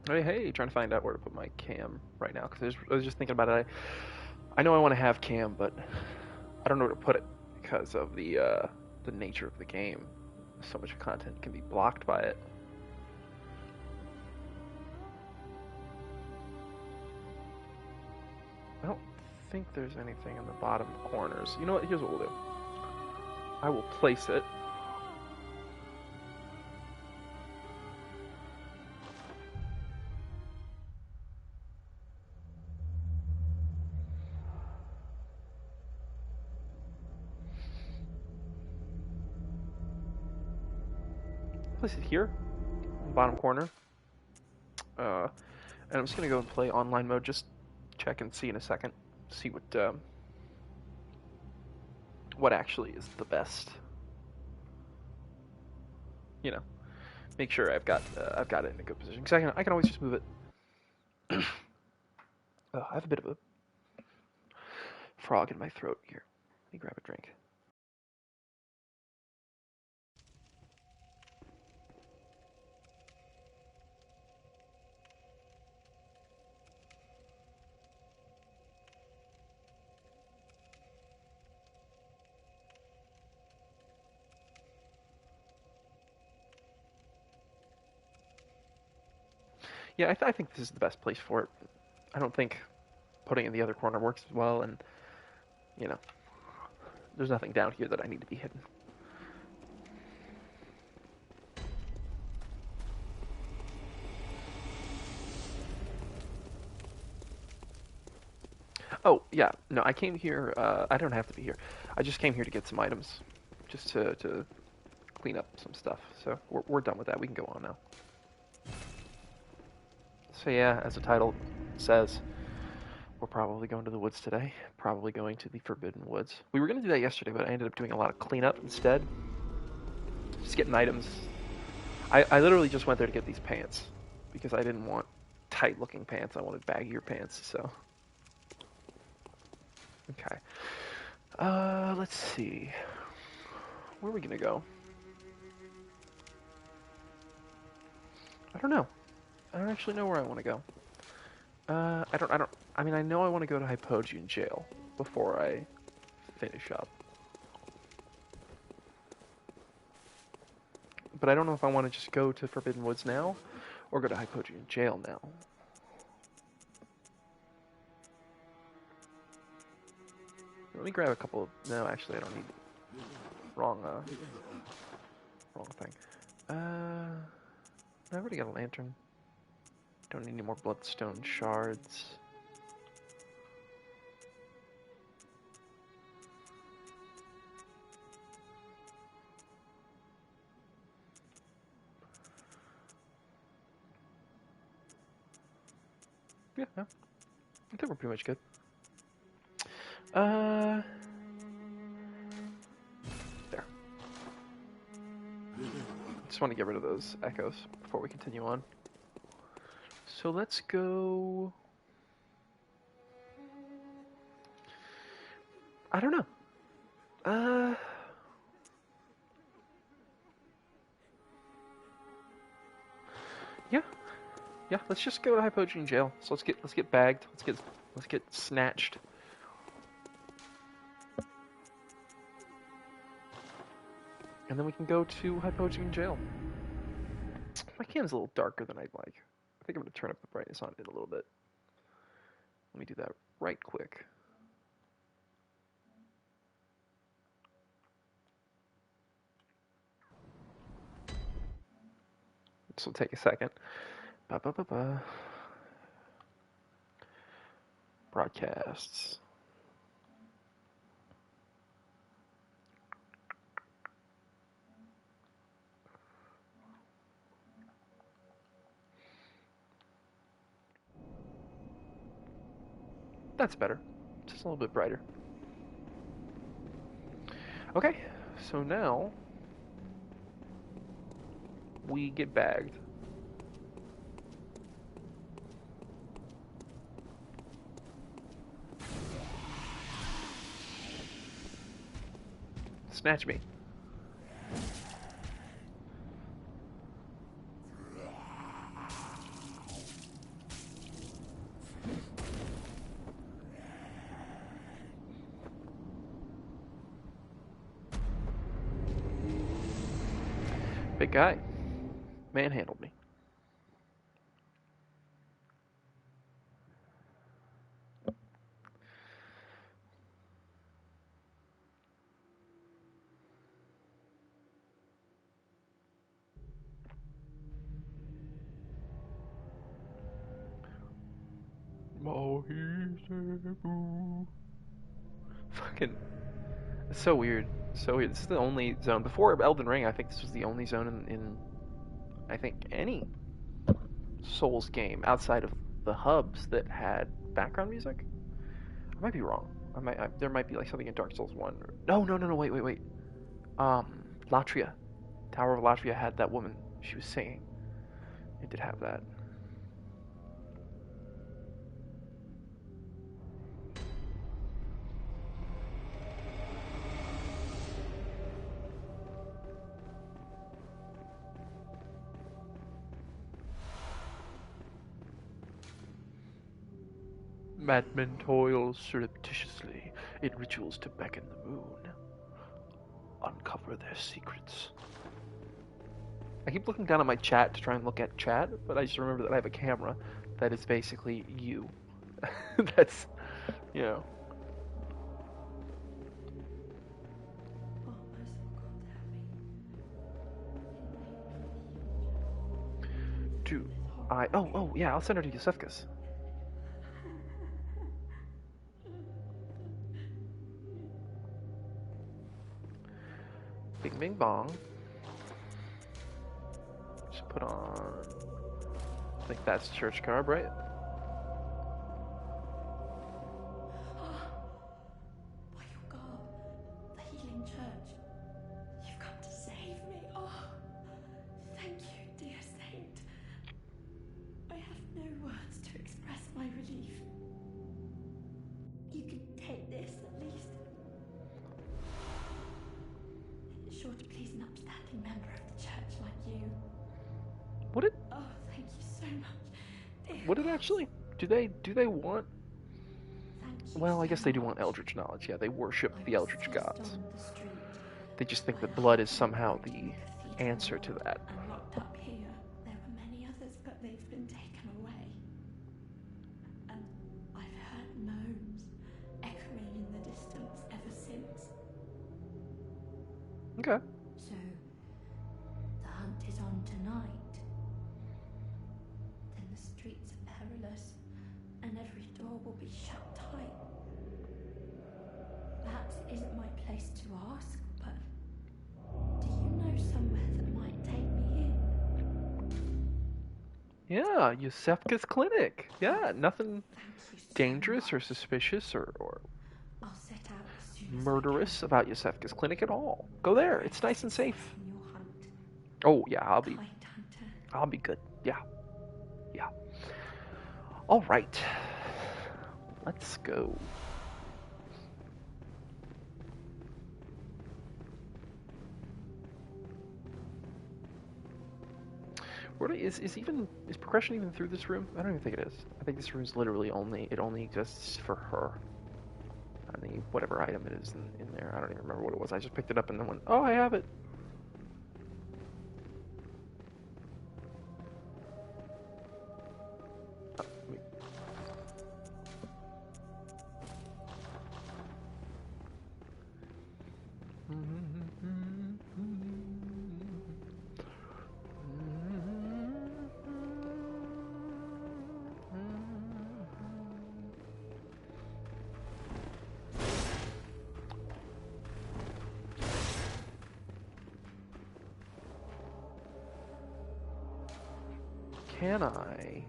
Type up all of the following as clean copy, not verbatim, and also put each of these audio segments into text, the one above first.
Hey, trying to find out where to put my cam right now because I was just thinking about it. I know I want to have cam, but I don't know where to put it because of the nature of the game. So much content can be blocked by it. I don't think there's anything in the bottom corners. You know what? Here's what we'll do. I will place it. Place it here, in the bottom corner. And I'm just gonna go and play online mode. Just check and see in a second. See what actually is the best. You know, make sure I've got it in a good position because I can always just move it. I have a bit of a frog in my throat here. Let me grab a drink. Yeah, I think this is the best place for it. I don't think putting it in the other corner works as well, and you know, there's nothing down here that I need to be hidden. Oh yeah, no, I came here. I don't have to be here. I just came here to get some items, just to clean up some stuff. So we're done with that. We can go on now. So yeah, as the title says, we're probably going to the woods today. Probably going to the Forbidden Woods. We were going to do that yesterday, but I ended up doing a lot of cleanup instead. Just getting items. I literally just went there to get these pants because I didn't want tight-looking pants. I wanted baggier pants. So okay. Let's see. Where are we gonna go? I don't know. I don't actually know where I want to go. I don't. I mean, I know I want to go to Hypogean Jail before I finish up. But I don't know if I want to just go to Forbidden Woods now or go to Hypogean Jail now. Let me grab a couple of... No, actually, I don't need... Wrong thing. I already got a lantern. Don't need any more bloodstone shards. Yeah, no. I think we're pretty much good. There. Just want to get rid of those echoes before we continue on. So let's go... I don't know. Yeah. Yeah, let's just go to Hypogean Jail. So let's get bagged. Let's get snatched. And then we can go to Hypogean Jail. My cam's a little darker than I'd like. I think I'm going to turn up the brightness on it a little bit. Let me do that right quick. This will take a second. Ba-ba-ba-ba. Broadcasts. That's better. Just a little bit brighter. Okay, so now we get bagged. Snatch me. Big guy. Manhandled me. Fucking, it's so weird. So weird. This is the only zone. Before Elden Ring, I think this was the only zone in I think, any Souls game outside of the hubs that had background music. I might be wrong. There might be like something in Dark Souls 1. No. Wait. Latria. Tower of Latria had that woman. She was singing. It did have that. Madmen toil surreptitiously in rituals to beckon the moon. Uncover their secrets. I keep looking down at my chat to try and look at chat, but I just remember that I have a camera that is basically you. That's, you know. Oh, yeah, I'll send her to Yusefkas. Bing, bing, bong. Just put on... I think that's church garb, right? By your garb, the healing church. You've come to save me. Oh, thank you, dear saint. I have no words to express my relief. You can take this, at least. It's sure to please an upstanding member of the church like you. Oh, thank you so much, dear. Would it actually? Do they want... Well, I guess they do want eldritch knowledge. Yeah, they worship the eldritch gods. They just think that blood is somehow the answer to that. I'm locked up here. There were many others, but they've been taken away. And I've heard moans echoing in the distance ever since. Okay. So, the hunt is on tonight. Then the streets are perilous, and every door will be shut tight. Perhaps it isn't my place to ask, but do you know somewhere that might take me in? Yeah, Yusefka's clinic. Yeah, nothing dangerous or suspicious or I'll set out as soon as murderous about Yusefka's clinic at all. Go there. It's nice and safe. in your hunt. Oh yeah, I'll be Kind hunter. I'll be good. Yeah. All right. Let's go. Is progression even through this room? I don't even think it is. I think this room is literally only exists for her. I mean, whatever item it is in there. I don't even remember what it was. I just picked it up and then went, oh, I have it. Can I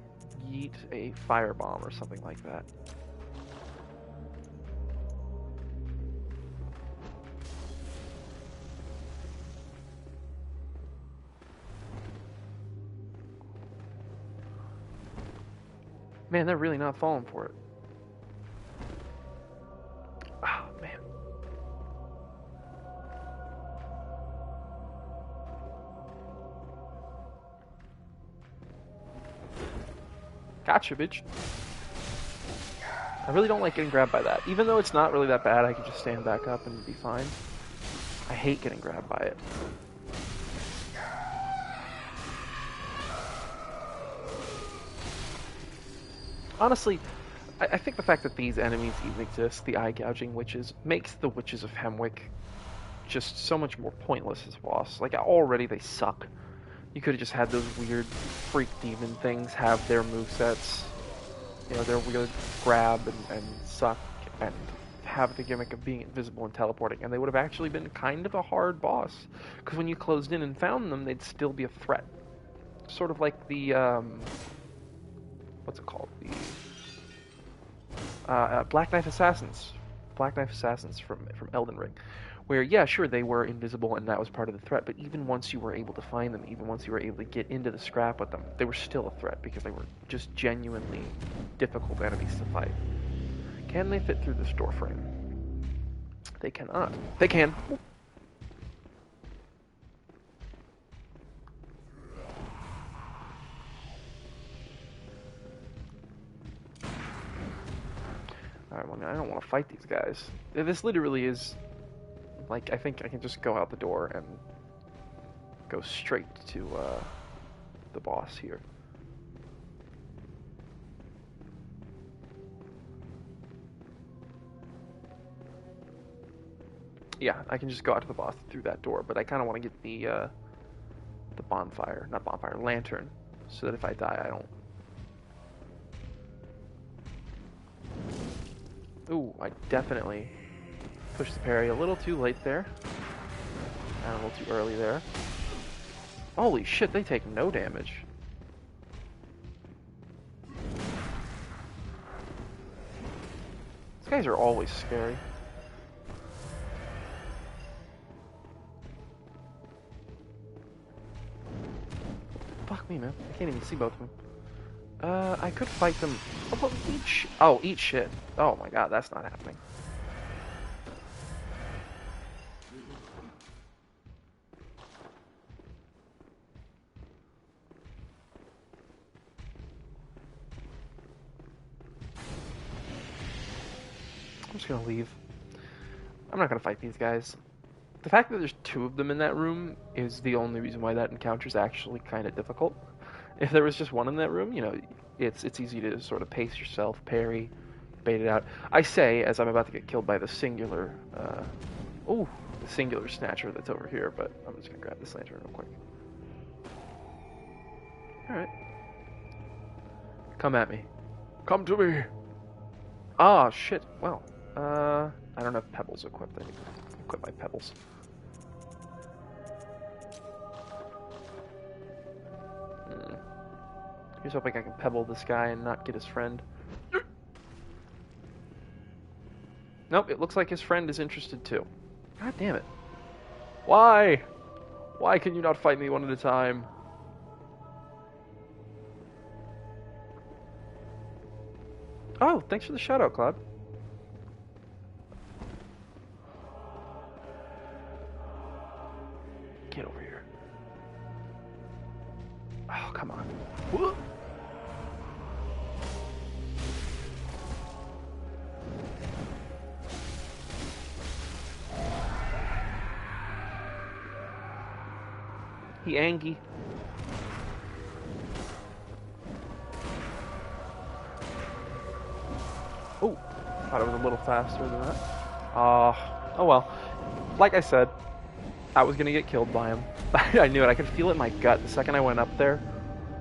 yeet a firebomb or something like that? Man, they're really not falling for it. Oh, man. Gotcha, bitch. I really don't like getting grabbed by that. Even though it's not really that bad, I can just stand back up and be fine. I hate getting grabbed by it. Honestly, I think the fact that these enemies even exist, the eye-gouging witches, makes the Witches of Hemwick just so much more pointless as a boss. Like, already they suck. You could have just had those weird freak demon things have their movesets. You know, their weird grab and suck and have the gimmick of being invisible and teleporting, and they would have actually been kind of a hard boss. Because when you closed in and found them, they'd still be a threat. Sort of like the, what's it called? The Black Knife Assassins. Black Knife Assassins from Elden Ring. Where, yeah, sure, they were invisible and that was part of the threat, but even once you were able to find them, even once you were able to get into the scrap with them, they were still a threat because they were just genuinely difficult enemies to fight. Can they fit through this door frame? They cannot. They can. Alright, well, I don't want to fight these guys. This literally is... Like, I think I can just go out the door and go straight to the boss here. Yeah, I can just go out to the boss through that door, but I kind of want to get the bonfire, not bonfire, lantern, so that if I die, I don't... Ooh, I definitely pushed the parry a little too late there. And a little too early there. Holy shit, they take no damage. These guys are always scary. Fuck me, man. I can't even see both of them. I could fight them. Oh, eat shit. Oh my god, that's not happening. I'm just gonna leave. I'm not gonna fight these guys. The fact that there's two of them in that room is the only reason why that encounter is actually kind of difficult. If there was just one in that room, you know, it's easy to sort of pace yourself, parry, bait it out. I say, as I'm about to get killed by the singular, the singular snatcher that's over here, but I'm just gonna grab this lantern real quick. Alright. Come at me. Come to me! Ah, shit. Well, I don't have pebbles equipped. I need to equip my pebbles. Here's hoping I can pebble this guy and not get his friend. Nope, it looks like his friend is interested too. God damn it. Why? Why can you not fight me one at a time? Oh, thanks for the shout out, Cloud. Get over here. Oh, come on. Whoa. He angry. Oh, thought it was a little faster than that. Oh well. Like I said, I was gonna get killed by him. I knew it. I could feel it in my gut. The second I went up there,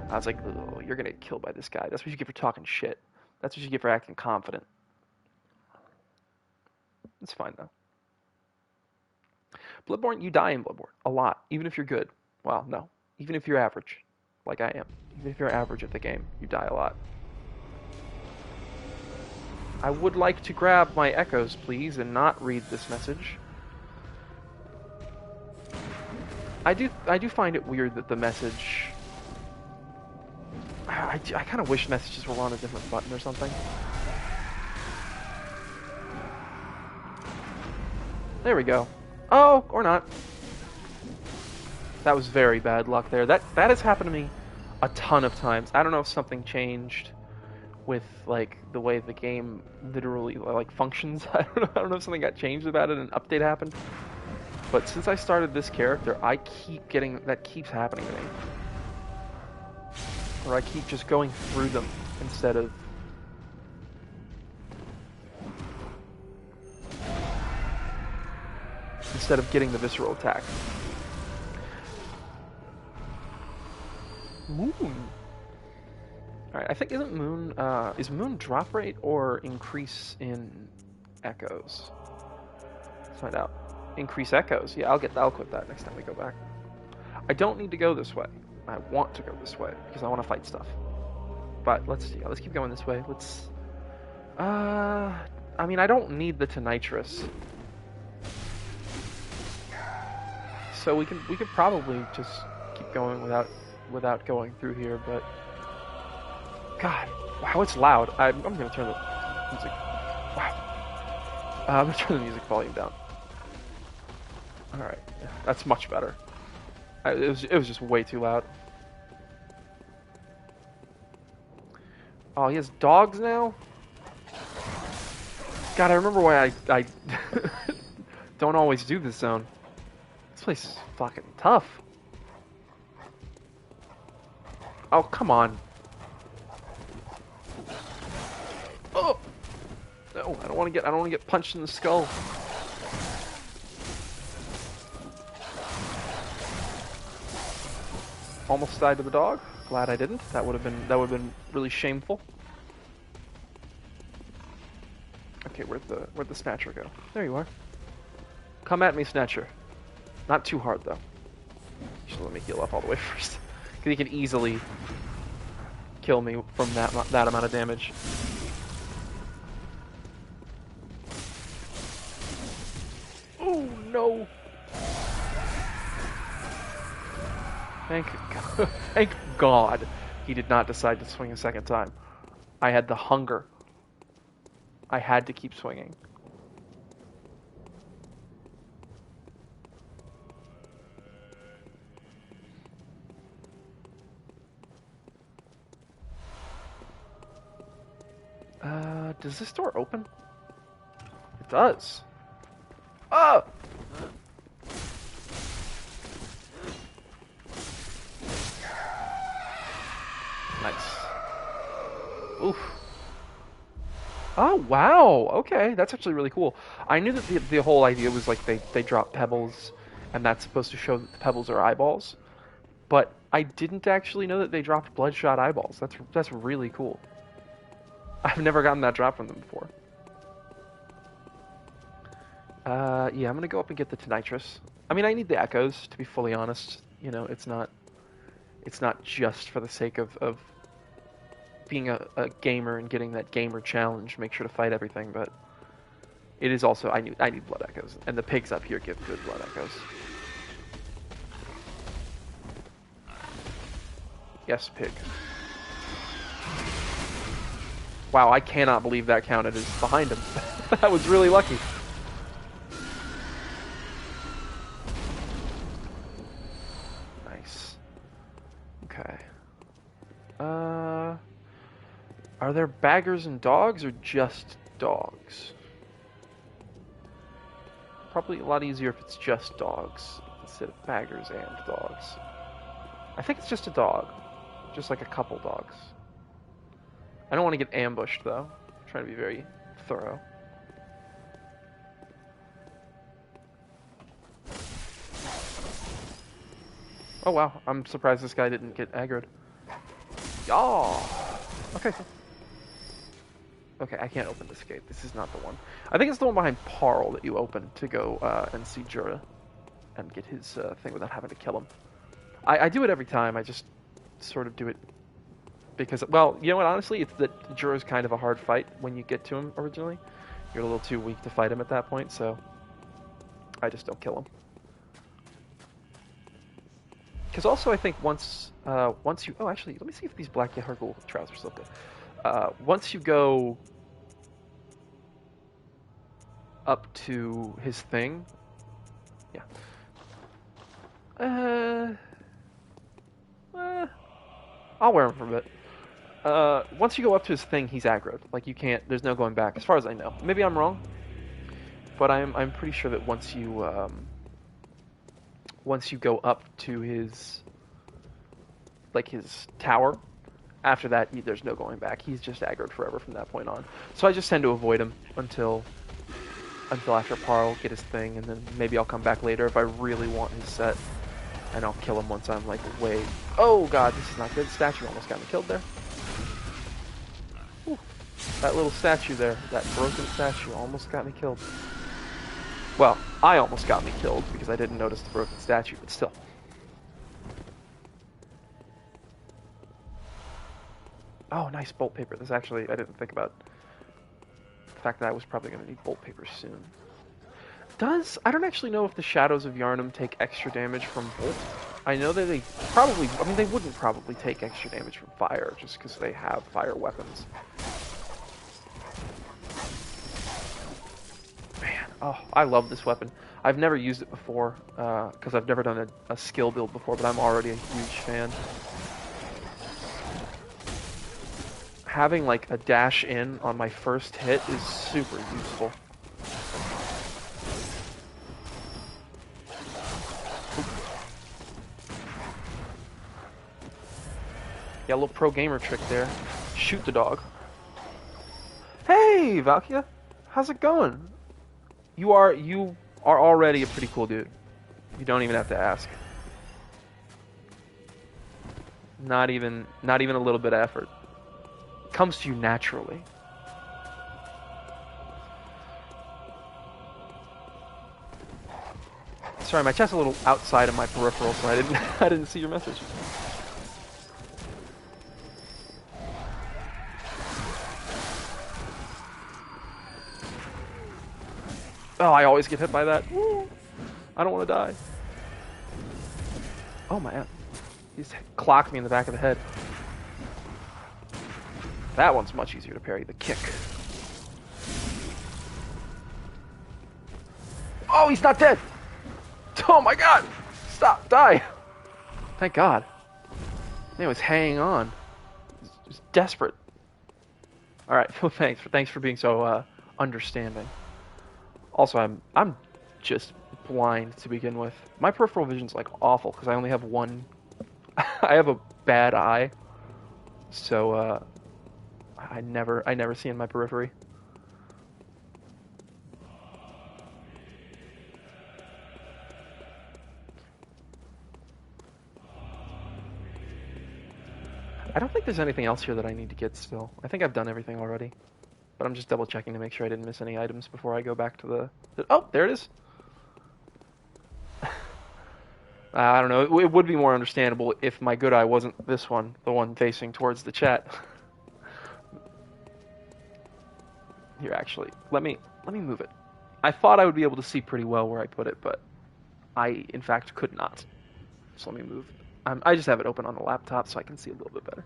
I was like, oh, you're gonna get killed by this guy. That's what you get for talking shit. That's what you get for acting confident. It's fine, though. Bloodborne, you die in Bloodborne. A lot. Even if you're good. Well, no. Even if you're average. Like I am. Even if you're average at the game, you die a lot. I would like to grab my echoes, please, and not read this message. I do find it weird that the message... I kind of wish messages were on a different button or something. There we go. Oh, or not. That was very bad luck there. That has happened to me a ton of times. I don't know if something changed with like the way the game literally like functions. I don't know if something got changed about it and an update happened. But since I started this character, I keep getting that keeps happening to me. Or I keep just going through them instead of instead of getting the visceral attack. Moon. Alright, I think isn't Moon is Moon drop rate or increase in echoes? Let's find out. Increase echoes. Yeah, I'll quit that next time we go back. I don't need to go this way. I want to go this way because I want to fight stuff. But let's keep going this way. Let's I mean, I don't need the Tonitrus. So we could probably just keep going without going through here, but God, wow, it's loud. I'm gonna turn the music. Wow. I'm gonna turn the music volume down. All right, yeah, that's much better. It was just way too loud. Oh, he has dogs now? God, I remember why I don't always do this zone. This place is fucking tough. Oh, come on. Oh! No, I don't want to get punched in the skull. Almost died to the dog. Glad I didn't. That would have been really shameful. Okay, where'd the Snatcher go? There you are. Come at me, Snatcher. Not too hard though. You should let me heal up all the way first, because he can easily kill me from that amount of damage. Oh no! Thank God he did not decide to swing a second time. I had the hunger. I had to keep swinging. Does this door open? It does. Oh! Nice. Oof. Oh, wow. Okay, that's actually really cool. I knew that the whole idea was like they drop pebbles, and that's supposed to show that the pebbles are eyeballs. But I didn't actually know that they dropped bloodshot eyeballs. That's really cool. I've never gotten that drop from them before. Yeah, I'm gonna go up and get the Tonitrus. I mean, I need the echoes, to be fully honest. You know, it's not just for the sake of being a gamer and getting that gamer challenge, make sure to fight everything, but it is also, I need blood echoes, and the pigs up here give good blood echoes. Yes, pig. Wow, I cannot believe that counted as behind him. That was really lucky. Nice. Okay. Are there baggers and dogs or just dogs? Probably a lot easier if it's just dogs instead of baggers and dogs. I think it's just a dog. Just like a couple dogs. I don't want to get ambushed though. I'm trying to be very thorough. Oh wow, I'm surprised this guy didn't get aggroed. Yaw! Okay. Okay, I can't open this gate. This is not the one. I think it's the one behind Parl that you open to go and see Jura and get his thing without having to kill him. I do it every time. I just sort of do it because, well, you know what, honestly, it's that Jura's kind of a hard fight when you get to him originally. You're a little too weak to fight him at that point, so I just don't kill him. Because also, I think once you... Oh, actually, let me see if these black Yahargul trousers look good. Once you go up to his thing... Yeah. I'll wear him for a bit. Once you go up to his thing, he's aggroed. Like, you can't... There's no going back, as far as I know. Maybe I'm wrong, but I'm pretty sure that once you go up to his, like, his tower, after that, there's no going back. He's just aggroed forever from that point on. So I just tend to avoid him until until after Parl get his thing, and then maybe I'll come back later if I really want his set, and I'll kill him once I'm like way. Oh god, this is not good. Statue almost got me killed there. Whew. That little statue there, that broken statue, almost got me killed. Well, I almost got me killed because I didn't notice the broken statue, but still. Oh, nice bolt paper. This actually, I didn't think about the fact that I was probably going to need bolt paper soon. I don't actually know if the Shadows of Yharnam take extra damage from bolt. I know that they probably, I mean, they wouldn't probably take extra damage from fire just because they have fire weapons. Man, oh, I love this weapon. I've never used it before because I've never done a skill build before, but I'm already a huge fan. Having like a dash in on my first hit is super useful. Yeah, a little pro gamer trick there. Shoot the dog. Hey, Valkia, how's it going? You are already a pretty cool dude. You don't even have to ask. Not even a little bit of effort. It comes to you naturally. Sorry, my chat's a little outside of my peripheral, so I didn't see your message. Oh, I always get hit by that. Woo. I don't want to die. Oh man. He just clocked me in the back of the head. That one's much easier to parry, the kick. Oh, he's not dead! Oh my god! Stop, die! Thank god. He was hanging on. Just desperate. Alright, well, thanks for being so understanding. Also, I'm just blind to begin with. My peripheral vision's like awful because I only have one. I have a bad eye, so I never see in my periphery. I don't think there's anything else here that I need to get still. I think I've done everything already. But I'm just double checking to make sure I didn't miss any items before I go back to the oh, there it is. I don't know. It would be more understandable if my good eye wasn't this one, the one facing towards the chat. Here, actually, let me move it. I thought I would be able to see pretty well where I put it, but I, in fact, could not. So let me move. I just have it open on the laptop so I can see a little bit better.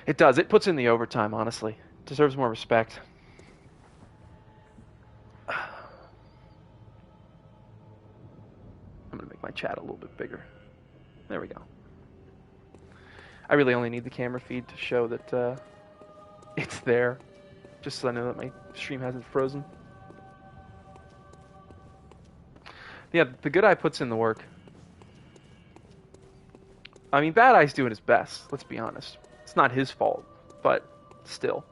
It does. It puts in the overtime, honestly. Deserves more respect. I'm going to make my chat a little bit bigger. There we go. I really only need the camera feed to show that it's there. Just so I know that my stream hasn't frozen. Yeah, the good eye puts in the work. I mean, Bad Eye's doing his best, let's be honest. It's not his fault, but still.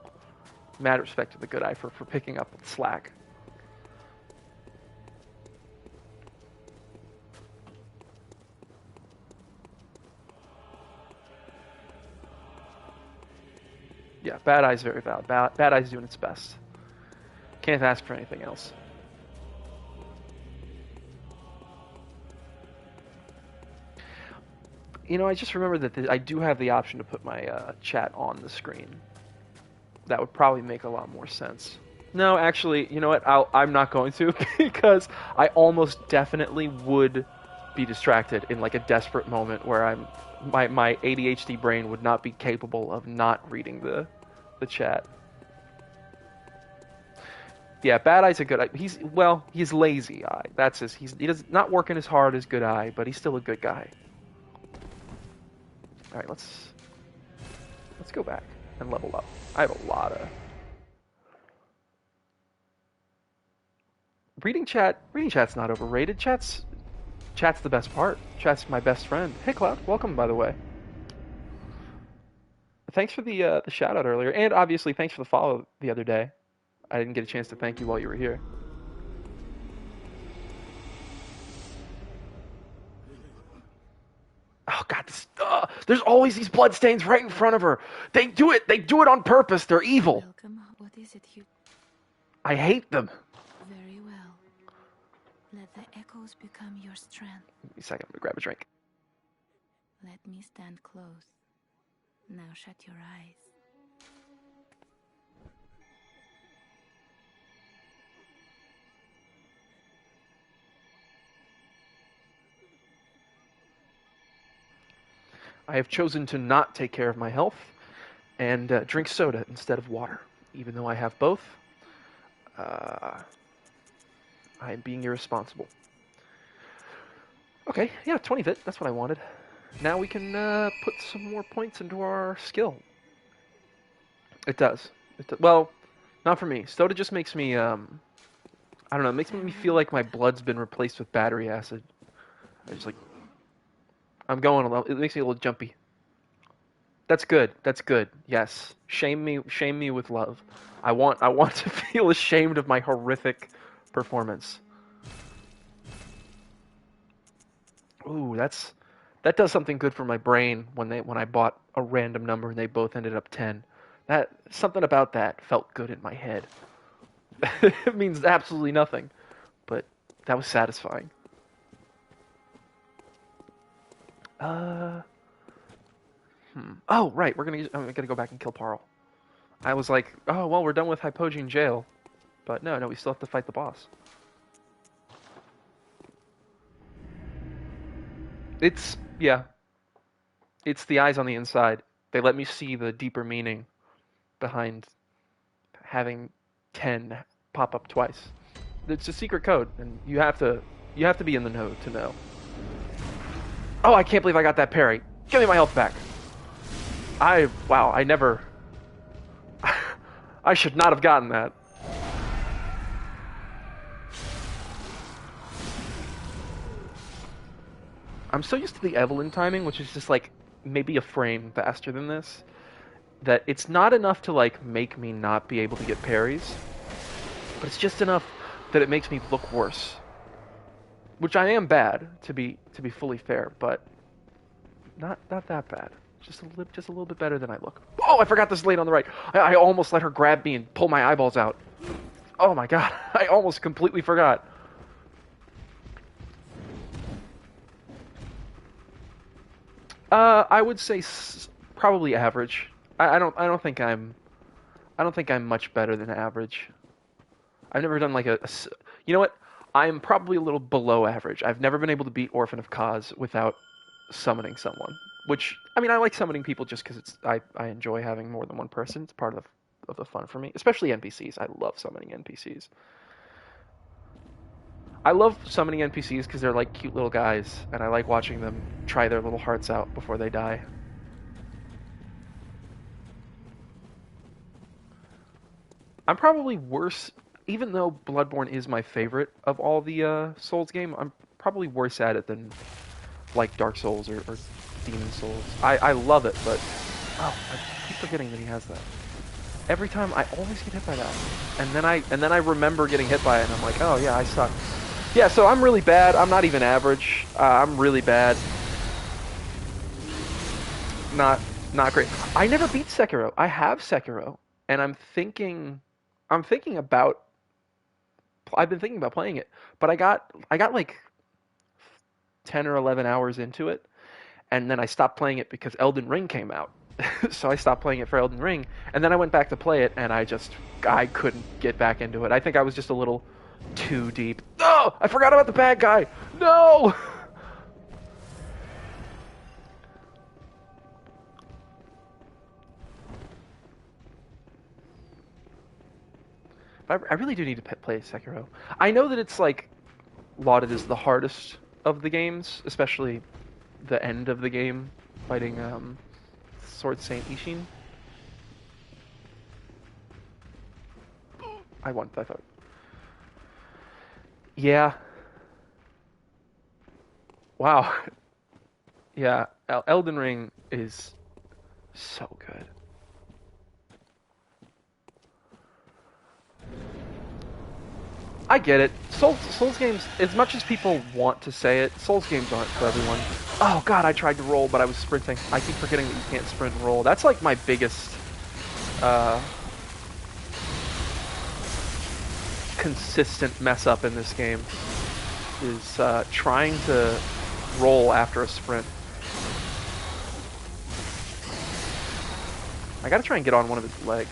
Mad respect to the good eye for picking up the slack. Yeah, Bad Eye's very valid. Bad Eye's doing its best. Can't ask for anything else. You know, I just remembered that I do have the option to put my chat on the screen. That would probably make a lot more sense. No, actually, you know what? I'm not going to because I almost definitely would be distracted in like a desperate moment where my ADHD brain would not be capable of not reading the chat. Yeah, Bad Eye's a good eye. He's lazy eye. That's he does not working as hard as good eye, but he's still a good guy. All right, let's go back and level up. I have a lot of reading chat. Reading chat's not overrated. Chat's the best part. Chat's my best friend. Hey, Cloud, welcome by the way. Thanks for the shout out earlier, and obviously thanks for the follow the other day. I didn't get a chance to thank you while you were here. Oh God, there's always these bloodstains right in front of her. They do it on purpose. They're evil. Welcome. What is it you... I hate them. Very well. Let the echoes become your strength. Give me a second, I'm gonna grab a drink. Let me stand close. Now shut your eyes. I have chosen to not take care of my health and drink soda instead of water. Even though I have both, I am being irresponsible. Okay, yeah, 20 hit. That's what I wanted. Now we can put some more points into our skill. It does. Well, not for me. Soda just makes me, I don't know, it makes me feel like my blood's been replaced with battery acid. I just like, I'm going a little, it makes me a little jumpy. That's good. That's good. Yes. Shame me with love. I want to feel ashamed of my horrific performance. Ooh, that does something good for my brain when I bought a random number and they both ended up 10. That something about that felt good in my head. It means absolutely nothing, but that was satisfying. Oh, right, I'm gonna go back and kill Parl. I was like, oh well, we're done with Hypogean Jail, but no, we still have to fight the boss. It's the eyes on the inside. They let me see the deeper meaning behind having 10 pop up twice. It's a secret code, and you have to be in the know to know. Oh, I can't believe I got that parry. Give me my health back. I never. I should not have gotten that. I'm so used to the Evelyn timing, which is just like maybe a frame faster than this, that it's not enough to like make me not be able to get parries, but it's just enough that it makes me look worse. Which I am bad, to be fully fair, but not that bad. Just a little bit better than I look. Oh, I forgot this lady on the right. I almost let her grab me and pull my eyeballs out. Oh my god, I almost completely forgot. I would say probably average. I don't think I'm much better than average. I've never done like you know what? I'm probably a little below average. I've never been able to beat Orphan of Kos without summoning someone. Which, I mean, I like summoning people just because I enjoy having more than one person. It's part of the fun for me, especially NPCs. I love summoning NPCs. I love summoning NPCs because they're like cute little guys, and I like watching them try their little hearts out before they die. I'm probably worse, even though Bloodborne is my favorite of all the Souls game. I'm probably worse at it than like Dark Souls or Demon Souls. I love it, but oh, I keep forgetting that he has that. Every time I always get hit by that, and then I remember getting hit by it, and I'm like, oh yeah, I suck. Yeah, so I'm really bad. I'm not even average. I'm really bad. Not great. I never beat Sekiro. I have Sekiro, and I've been thinking about playing it, but I got like 10 or 11 hours into it, and then I stopped playing it because Elden Ring came out. So I stopped playing it for Elden Ring, and then I went back to play it, and I couldn't get back into it. I think I was just a little too deep. Oh, I forgot about the bad guy. No. I really do need to play Sekiro. I know that it's like lauded as the hardest of the games, especially the end of the game, fighting Sword Saint Ishin. I thought. Yeah. Wow. Yeah. Elden Ring is so good. I get it. Souls games, as much as people want to say it, Souls games aren't for everyone. Oh god, I tried to roll, but I was sprinting. I keep forgetting that you can't sprint and roll. That's like my biggest uh, consistent mess up in this game is trying to roll after a sprint. I gotta try and get on one of his legs.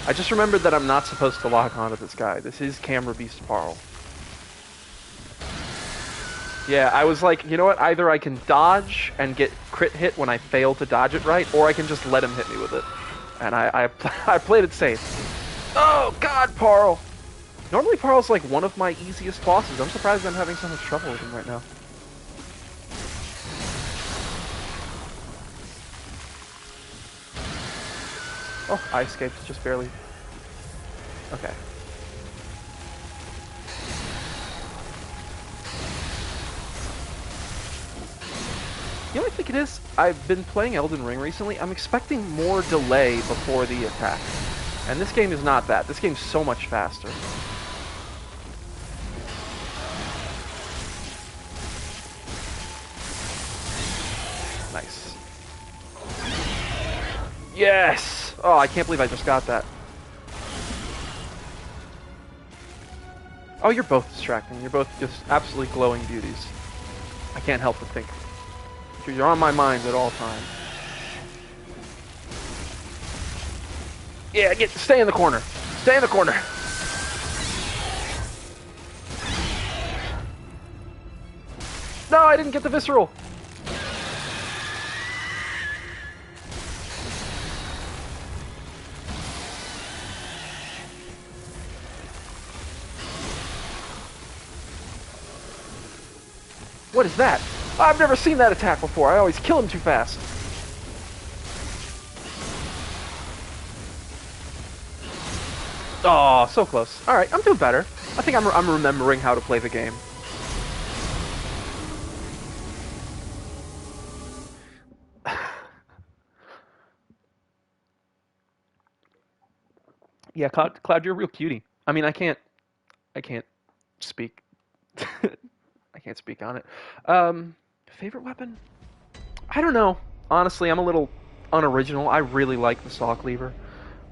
I just remembered that I'm not supposed to lock onto this guy. This is Camera Beast Parl. Yeah, I was like, you know what? Either I can dodge and get crit hit when I fail to dodge it right, or I can just let him hit me with it. And I played it safe. Oh, God, Parl! Normally Parl's like one of my easiest bosses. I'm surprised I'm having so much trouble with him right now. Oh, I escaped just barely. Okay. You know what I think it is? I've been playing Elden Ring recently. I'm expecting more delay before the attack. And this game is not that. This game's so much faster. Nice. Yes! Oh, I can't believe I just got that. Oh, you're both distracting. You're both just absolutely glowing beauties. I can't help but think. You're on my mind at all times. Yeah, stay in the corner. Stay in the corner. No, I didn't get the visceral. What is that? I've never seen that attack before. I always kill him too fast. Oh, so close. All right, I'm doing better. I think I'm remembering how to play the game. Yeah, Cloud, you're a real cutie. I mean, I can't speak. I can't speak on it. Favorite weapon? I don't know. Honestly, I'm a little unoriginal. I really like the saw cleaver,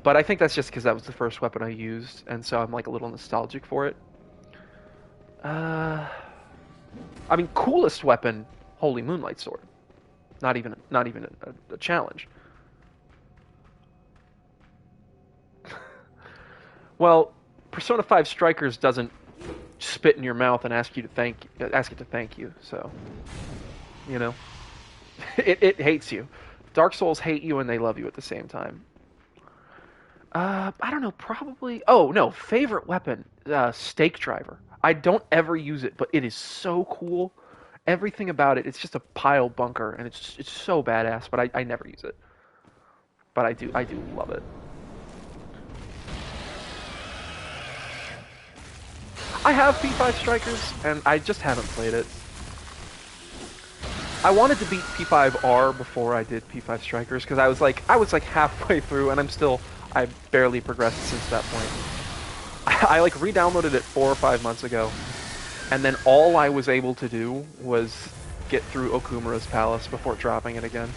but I think that's just because that was the first weapon I used, and so I'm like a little nostalgic for it. I mean, coolest weapon, Holy Moonlight Sword. Not even a challenge. Well, Persona 5 Strikers doesn't spit in your mouth and ask it to thank you. So, you know, it hates you. Dark Souls hate you and they love you at the same time. I don't know, probably. Oh no, favorite weapon, Stake Driver. I don't ever use it, but it is so cool. Everything about it, it's just a pile bunker, and it's so badass. But I never use it. But I do love it. I have P5 Strikers, and I just haven't played it. I wanted to beat P5R before I did P5 Strikers because I was like halfway through, and I barely progressed since that point. I like re-downloaded it 4 or 5 months ago, and then all I was able to do was get through Okumura's palace before dropping it again.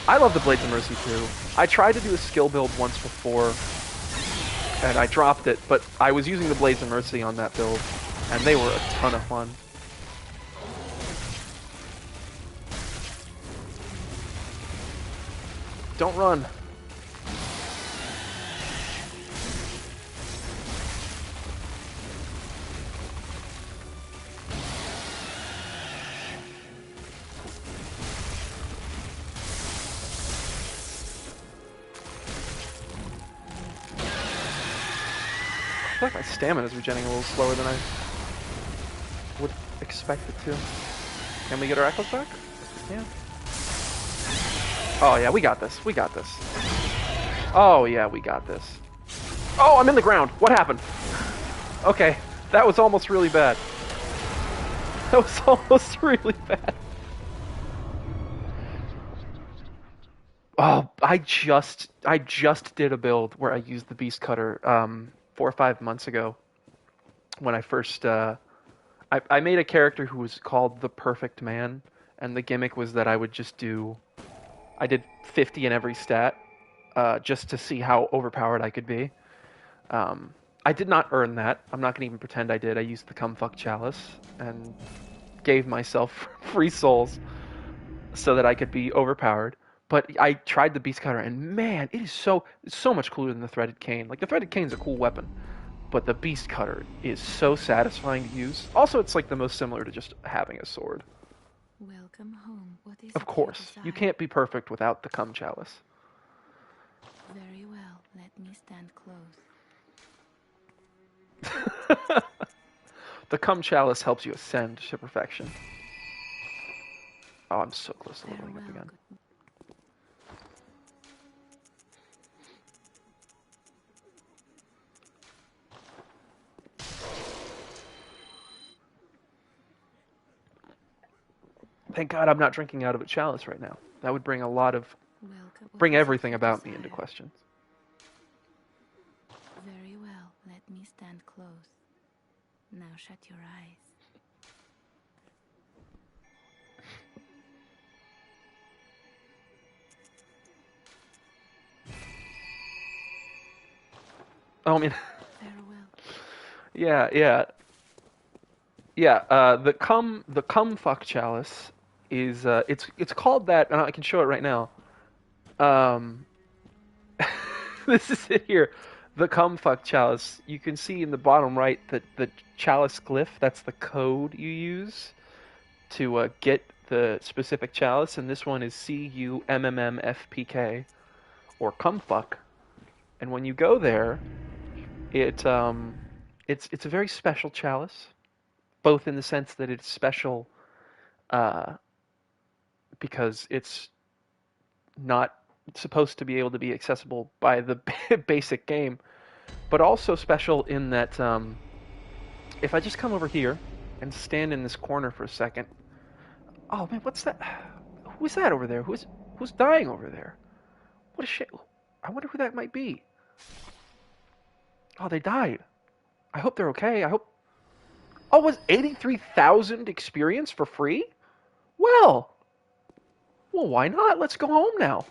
I love the Blades of Mercy too. I tried to do a skill build once before, and I dropped it, but I was using the Blades of Mercy on that build, and they were a ton of fun. Don't run. I feel like my stamina is regenerating a little slower than I would expect it to. Can we get our echoes back? Yeah. Oh yeah, we got this. We got this. Oh yeah, we got this. Oh, I'm in the ground. What happened? Okay, that was almost really bad. That was almost really bad. Oh, I just did a build where I used the Beast Cutter 4 or 5 months ago, when I first I made a character who was called the Perfect Man, and the gimmick was that I did 50 in every stat, just to see how overpowered I could be. Um, I did not earn that. I'm not going to even pretend I did. I used the Cumfuck Chalice and gave myself free souls so that I could be overpowered. But I tried the Beast Cutter, and man, it's so much cooler than the Threaded Cane. Like, the Threaded Cane's a cool weapon, but the Beast Cutter is so satisfying to use. Also, it's like the most similar to just having a sword. Welcome home. What is Of it course, you can't be perfect without the Cum Chalice. Very well. Let me stand close. The Cum Chalice helps you ascend to perfection. Oh, I'm so close to leveling up again. Thank God I'm not drinking out of a chalice right now. That would bring bring everything about me into question. Very well. Let me stand close. Now shut your eyes. Oh, I mean, Farewell. yeah. The Cumfuck Chalice is it's called that, and I can show it right now. This is it here. The Cumfuck Chalice. You can see in the bottom right that the chalice glyph, that's the code you use to get the specific chalice, and this one is CUMMMFPK, or Cumfuck. And when you go there, it's a very special chalice, both in the sense that it's special uh, because it's not supposed to be able to be accessible by the basic game, but also special in that if I just come over here and stand in this corner for a second, oh man, what's that? Who is that over there? Who's dying over there? What a shit! I wonder who that might be. Oh, they died. I hope they're okay. I hope. Oh, was 83,000 experience for free? Well, why not? Let's go home now.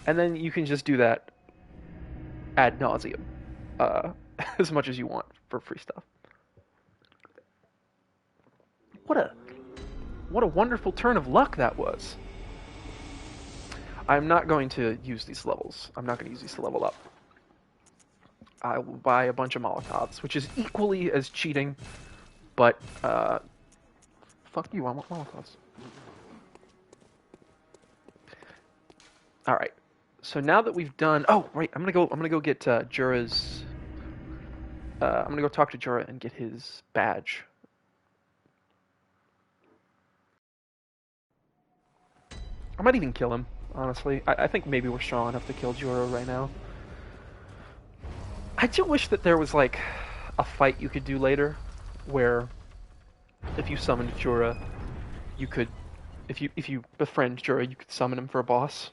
And then you can just do that ad nauseum, as much as you want for free stuff. What a wonderful turn of luck that was. I'm not going to use these levels. I'm not going to use these to level up. I will buy a bunch of Molotovs, which is equally as cheating, but fuck you, I want Molotovs. All right. So now that we've done, oh right, I'm gonna go get Jura's. I'm gonna go talk to Jura and get his badge. I might even kill him, honestly. I think maybe we're strong enough to kill Jura right now. I do wish that there was like a fight you could do later, where if you summoned Jura, you could, if you befriend Jura, you could summon him for a boss.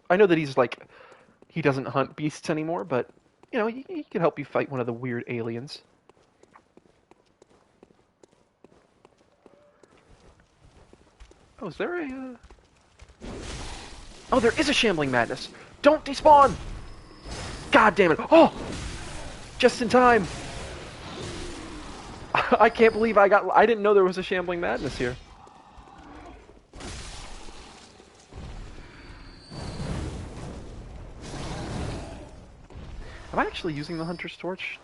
I know that he doesn't hunt beasts anymore, but you know he could help you fight one of the weird aliens. Oh, is there a? Oh, there is a Shambling Madness. Don't despawn! God damn it! Oh, just in time. I can't believe I didn't know there was a Shambling Madness here. Am I actually using the Hunter's Torch?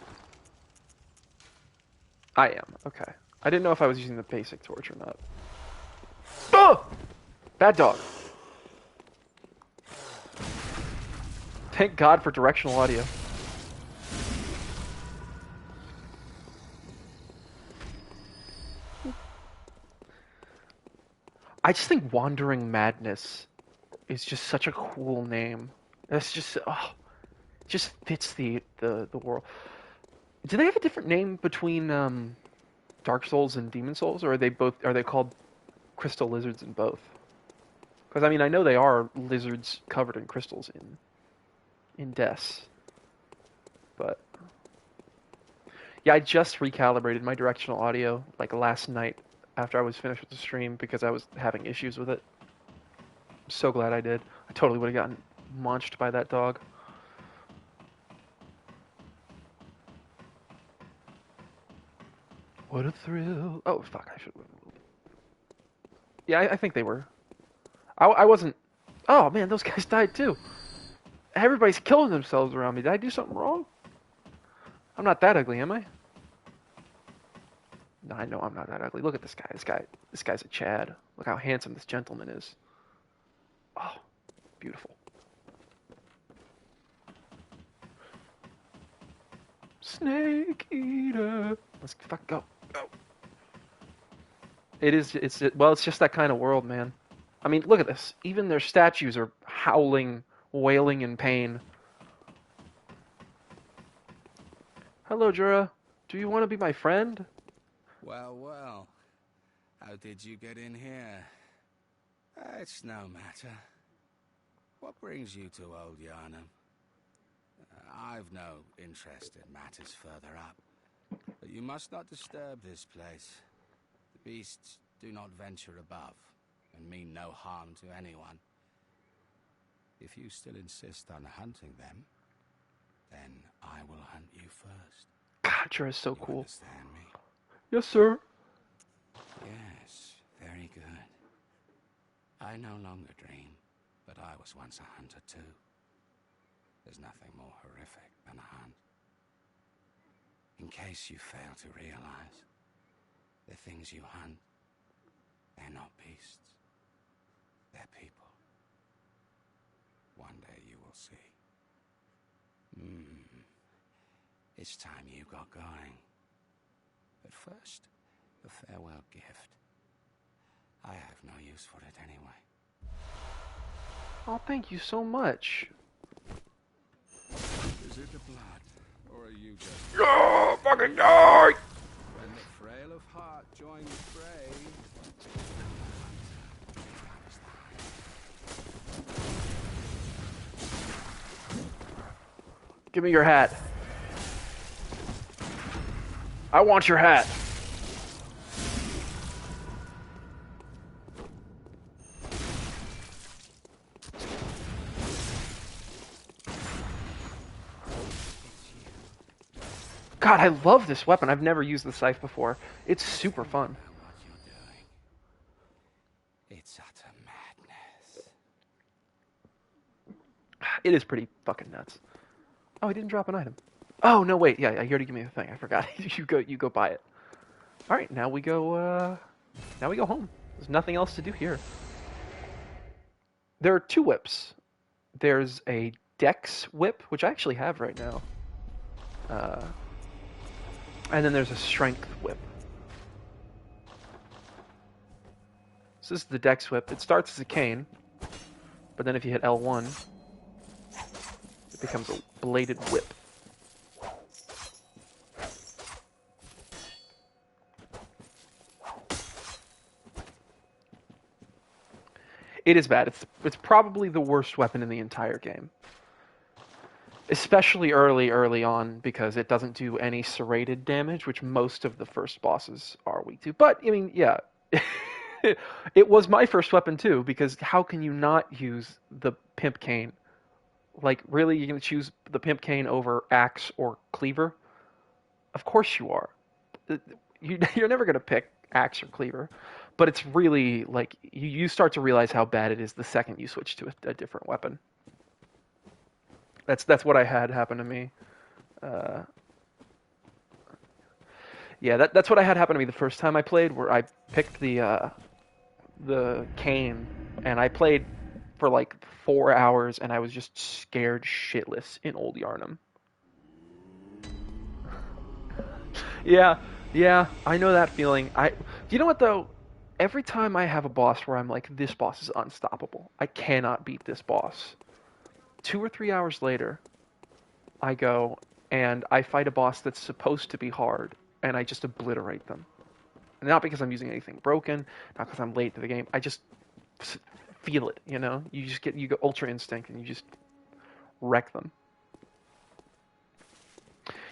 I am, okay. I didn't know if I was using the basic torch or not. Oh! Bad dog. Thank God for directional audio. I just think Wandering Madness is just such a cool name. That's just, just fits the world. Do they have a different name between Dark Souls and Demon Souls, or are they called crystal lizards in both? Because I mean, I know they are lizards covered in crystals in Deaths, but Yeah, I just recalibrated my directional audio like last night after I was finished with the stream because I was having issues with it. So glad I did. I totally would have gotten munched by that dog. What a thrill. Oh, fuck, I should... Yeah, I think they were. I wasn't... Oh, man, those guys died too. Everybody's killing themselves around me. Did I do something wrong? I'm not that ugly, am I? No, I know I'm not that ugly. Look at this guy. This guy's a Chad. Look how handsome this gentleman is. Oh, beautiful. Snake eater. Let's fuck go. Go. It's just that kind of world, man. I mean, look at this. Even their statues are howling, wailing in pain. Hello, Jura. Do you want to be my friend? Well, well. How did you get in here? It's no matter. What brings you to Old Yarnham? I've no interest in matters further up. But you must not disturb this place. The beasts do not venture above, and mean no harm to anyone. If you still insist on hunting them, then I will hunt you first. God, Jura's so cool. Understand me? Yes, sir. Yes, very good. I no longer dream, but I was once a hunter too. There's nothing more horrific than a hunt. In case you fail to realize, the things you hunt, they're not beasts. They're people. One day you will see. It's time you got going. But first, a farewell gift. I have no use for it anyway. Oh, thank you so much. Is it the blood, or are you just... Oh, fucking die! When the frail of heart join the fray... Give me your hat. I want your hat. God, I love this weapon. I've never used the scythe before. It's super fun. What you're doing. It's utter madness. It is pretty fucking nuts. Oh, he didn't drop an item. Oh, no, wait. Yeah, he already gave me the thing. I forgot. You go buy it. All right, now we go home. There's nothing else to do here. There are two whips. There's a dex whip, which I actually have right now. And then there's a strength whip. So this is the dex whip. It starts as a cane, but then if you hit L1, it becomes a bladed whip. It is bad. It's probably the worst weapon in the entire game. Especially early on, because it doesn't do any serrated damage, which most of the first bosses are weak to. But, I mean, yeah. It was my first weapon, too, because how can you not use the pimp cane? Like, really, you're going to choose the pimp cane over axe or cleaver? Of course you are. You're never going to pick axe or cleaver. But it's really, like, you start to realize how bad it is the second you switch to a different weapon. That's what I had happen to me. Yeah, that's what I had happen to me the first time I played, where I picked the cane, and I played for like 4 hours, and I was just scared shitless in Old Yarnham. Yeah, I know that feeling. You know what though? Every time I have a boss where I'm like, this boss is unstoppable. I cannot beat this boss. 2 or 3 hours later, I go and I fight a boss that's supposed to be hard, and I just obliterate them. And not because I'm using anything broken, not because I'm late to the game. I just feel it, you know? You go Ultra Instinct and you just wreck them.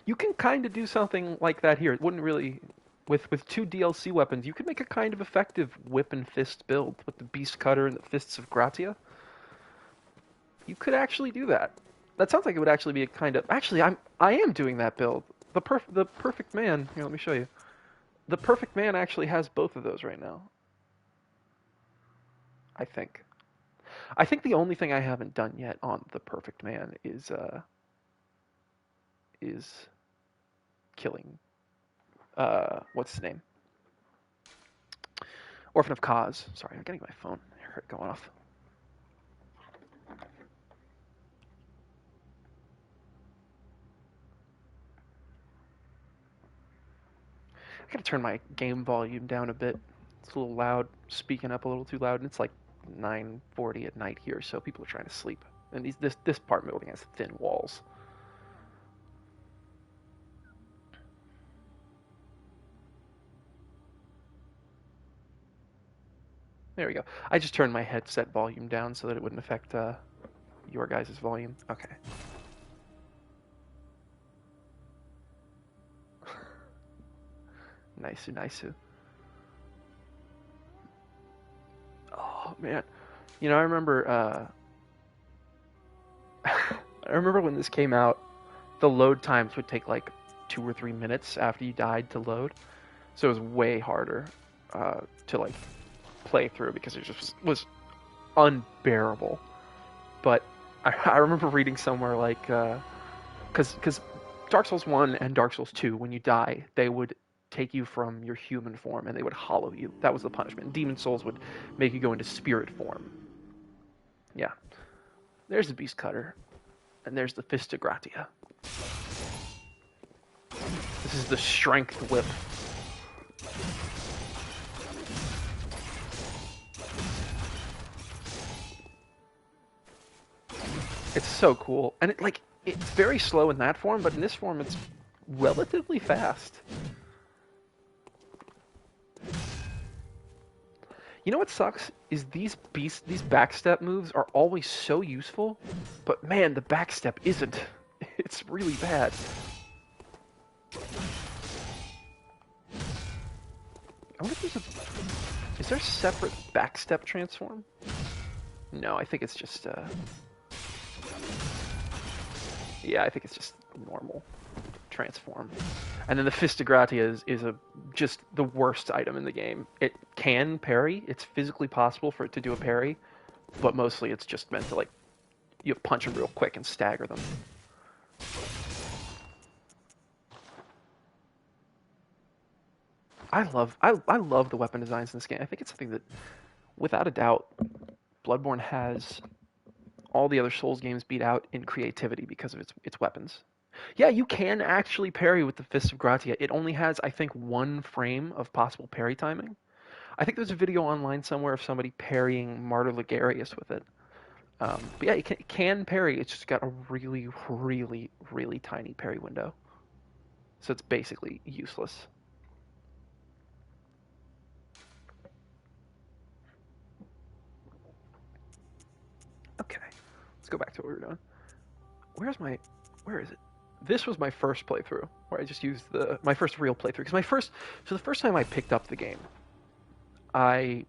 You can kind of do something like that here. It wouldn't really, with two DLC weapons, you could make a kind of effective whip and fist build with the Beast Cutter and the Fists of Gratia. You could actually do that. That sounds like it would actually be a kind of. Actually, I am doing that build. The perfect man. Here, let me show you. The perfect man actually has both of those right now. I think. I think the only thing I haven't done yet on the perfect man is killing what's his name? Orphan of Kaz. Sorry, I'm getting my phone going off. I gotta turn my game volume down a bit. It's a little loud, speaking up a little too loud, and it's like 9:40 at night here, so people are trying to sleep. And this apartment building has thin walls. There we go. I just turned my headset volume down so that it wouldn't affect your guys' volume. Okay. Nice. Oh man, I remember. I remember when this came out, the load times would take like 2 or 3 minutes after you died to load, so it was way harder to like play through because it just was unbearable. But I remember reading somewhere like, because Dark Souls 1 and Dark Souls 2, when you die, they would take you from your human form and they would hollow you. That was the punishment. Demon Souls would make you go into spirit form. Yeah. There's the Beast Cutter. And there's the Fist of Gratia. This is the Strength Whip. It's so cool. And it's very slow in that form, but in this form it's relatively fast. You know what sucks? Is these backstep moves are always so useful, but man, the backstep isn't. It's really bad. I wonder if is there a separate backstep transform? No, I think it's just yeah, I think it's just normal transform. And then the Fist of Gratia is just the worst item in the game. It can parry. It's physically possible for it to do a parry, but mostly it's just meant to you punch them real quick and stagger them. I love the weapon designs in this game. I think it's something that, without a doubt, Bloodborne has all the other Souls games beat out in creativity because of its weapons. Yeah, you can actually parry with the Fist of Gratia. It only has, I think, 1 frame of possible parry timing. I think there's a video online somewhere of somebody parrying Martyr Ligarius with it. But yeah, it can parry. It's just got a really, really, really tiny parry window. So it's basically useless. Okay, let's go back to what we were doing. Where is it? This was my first playthrough, where I just used my first real playthrough. Because the first time I picked up the game, I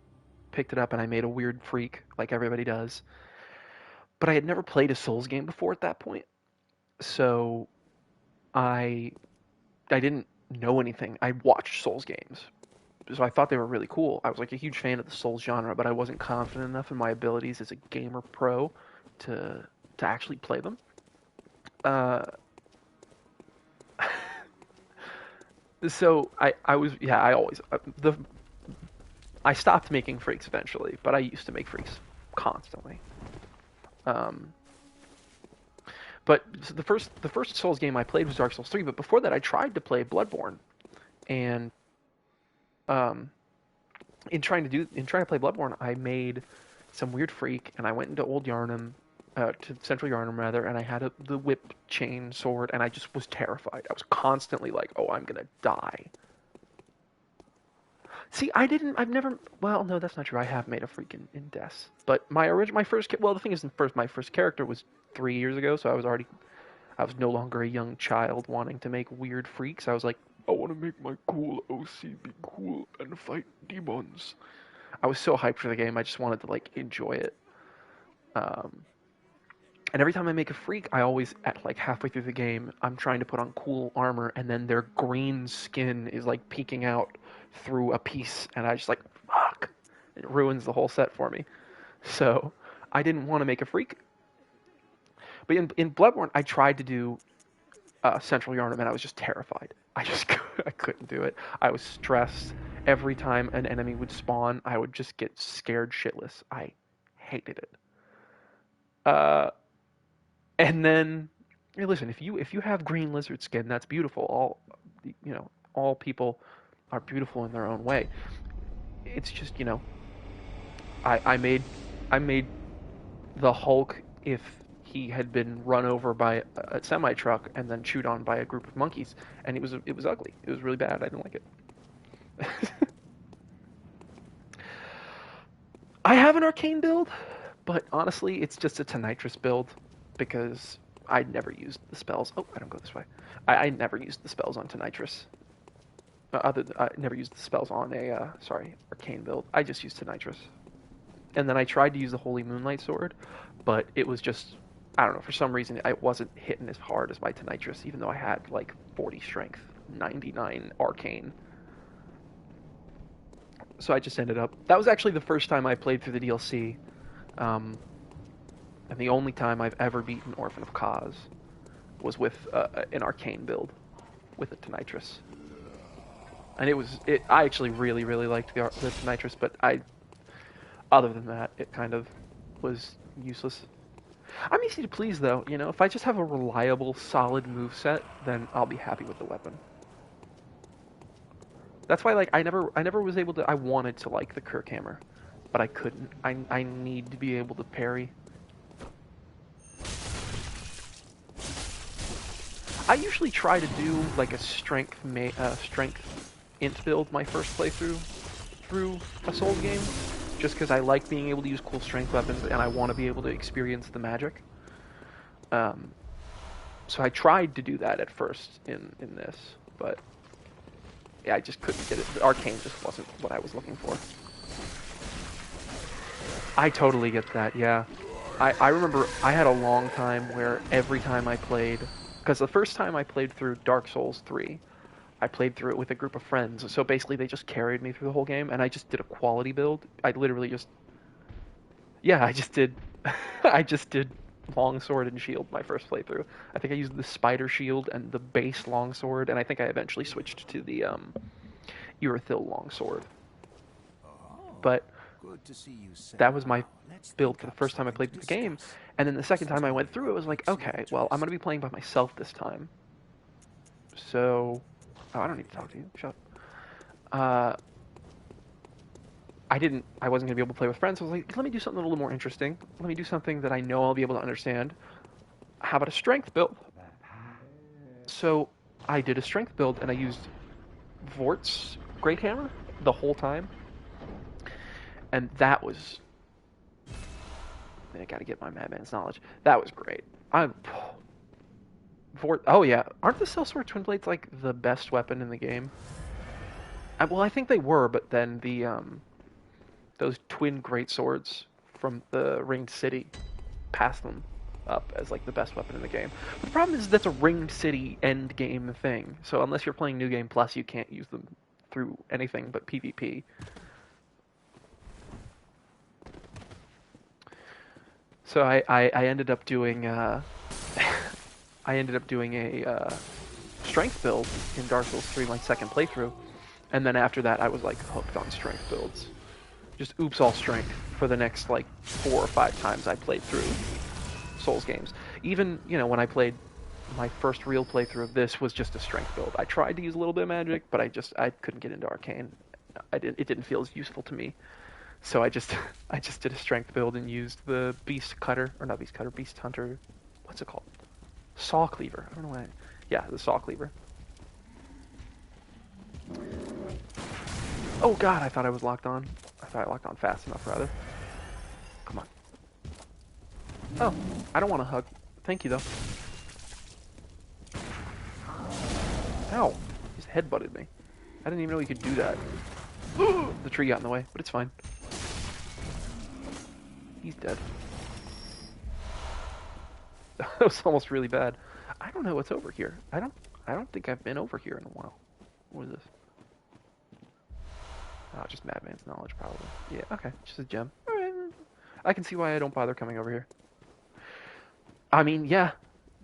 picked it up and I made a weird freak, like everybody does. But I had never played a Souls game before at that point. So I didn't know anything. I watched Souls games. So I thought they were really cool. I was like a huge fan of the Souls genre, but I wasn't confident enough in my abilities as a gamer pro to actually play them. So I stopped making freaks eventually, but I used to make freaks constantly. But so the first Souls game I played was Dark Souls 3, but before that I tried to play Bloodborne, and in trying to play Bloodborne, I made some weird freak, and I went into Old Yarnum, to Central Yarnum rather, and I had the whip chain sword, and I just was terrified. I was constantly like, "Oh, I'm gonna die." See, I've never. Well, no, that's not true. I have made a freak in Deaths, but my first. Well, the thing is, my first character was 3 years ago, so I was already I was no longer a young child wanting to make weird freaks. I was like, I want to make my cool OC be cool and fight demons. I was so hyped for the game. I just wanted to like enjoy it. And every time I make a freak, I always, at like halfway through the game, I'm trying to put on cool armor, and then their green skin is like peeking out through a piece, and I just like, fuck. It ruins the whole set for me. So I didn't want to make a freak. But in Bloodborne, I tried to do Central Yarnum, and I was just terrified. I couldn't do it. I was stressed. Every time an enemy would spawn, I would just get scared shitless. I hated it. And then, hey, listen, if you have green lizard skin, that's beautiful. All people are beautiful in their own way. It's just, I made the Hulk if he had been run over by a semi truck and then chewed on by a group of monkeys, and it was ugly. It was really bad. I didn't like it. I have an arcane build, but honestly, it's just a Tonitrus build because I never used the spells. Oh, I don't go this way. I never used the spells on Tonitrus. I never used the spells on a arcane build. I just used Tonitrus. And then I tried to use the Holy Moonlight Sword, but it was just, I don't know, for some reason I wasn't hitting as hard as my Tonitrus, even though I had like 40 strength, 99 arcane. So I just ended up, that was actually the first time I played through the DLC, and the only time I've ever beaten Orphan of Kaz was with an arcane build, with a Tonitrus. And I actually really, really liked the Tonitrus, but other than that, it kind of was useless. I'm easy to please, though. If I just have a reliable, solid moveset, then I'll be happy with the weapon. That's why, like, I never was able to. I wanted to like the Kirk hammer, but I couldn't. I need to be able to parry. I usually try to do like a strength int build my first playthrough through a Souls game, just because I like being able to use cool strength weapons and I want to be able to experience the magic. So I tried to do that at first in this, but yeah, I just couldn't get it. The arcane just wasn't what I was looking for. I totally get that, yeah. I remember I had a long time where every time I played, because the first time I played through Dark Souls 3, I played through it with a group of friends. So basically they just carried me through the whole game, and I just did a quality build. I literally just, yeah, I just did longsword and shield my first playthrough. I think I used the spider shield and the base longsword, and I think I eventually switched to the Urethil longsword. But that was my build for the first time I played the game, and then the second time I went through it was like, okay, well, I'm going to be playing by myself this time. So, I don't need to talk to you. Shut up. I wasn't going to be able to play with friends, so I was like, let me do something a little more interesting. Let me do something that I know I'll be able to understand. How about a strength build? So I did a strength build, and I used Vort's Great Hammer the whole time. And that was... I gotta get my Madman's knowledge. That was great. Vort... Oh yeah, aren't the Sellsword Twin Blades like the best weapon in the game? Well, I think they were, but then the those twin great swords from the Ringed City passed them up as like the best weapon in the game. But the problem is that's a Ringed City end game thing. So unless you're playing New Game Plus, you can't use them through anything but PvP. So I ended up doing a strength build in Dark Souls 3 my second playthrough, and then after that I was like hooked on strength builds. Just oops all strength for the next like 4 or 5 times I played through Souls games. Even, when I played my first real playthrough of this was just a strength build. I tried to use a little bit of magic, but I couldn't get into arcane. It didn't feel as useful to me. So I just did a strength build and used the beast hunter. What's it called? Saw cleaver. I don't know why. Yeah, the saw cleaver. Oh god, I thought I was locked on. I thought I locked on fast enough, rather. Come on. Oh, I don't want to hug. Thank you, though. Ow! He just headbutted me. I didn't even know he could do that. The tree got in the way, but it's fine. He's dead. That was almost really bad. I don't know what's over here. I don't think I've been over here in a while. What is this? Oh, just Madman's knowledge, probably. Yeah, okay. Just a gem. Alright. I can see why I don't bother coming over here. I mean, yeah.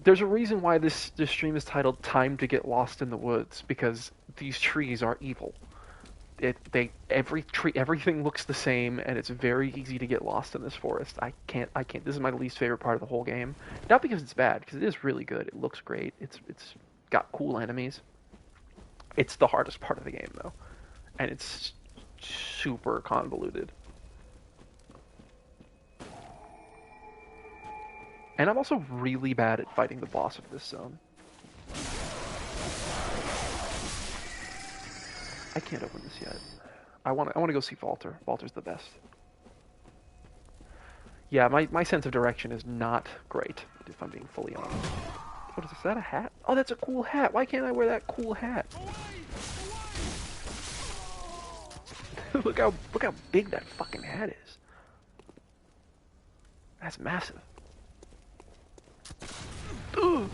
There's a reason why this stream is titled Time to Get Lost in the Woods, because these trees are evil. Everything looks the same, and it's very easy to get lost in this forest. I can't, this is my least favorite part of the whole game. Not because it's bad, because it is really good. It looks great. It's got cool enemies. It's the hardest part of the game, though. And it's super convoluted. And I'm also really bad at fighting the boss of this zone. I can't open this yet. I want to go see Walter. Walter's the best. Yeah, my sense of direction is not great, if I'm being fully honest. What is this? Is that a hat? Oh, that's a cool hat. Why can't I wear that cool hat? Look how big that fucking hat is. That's massive. Ugh.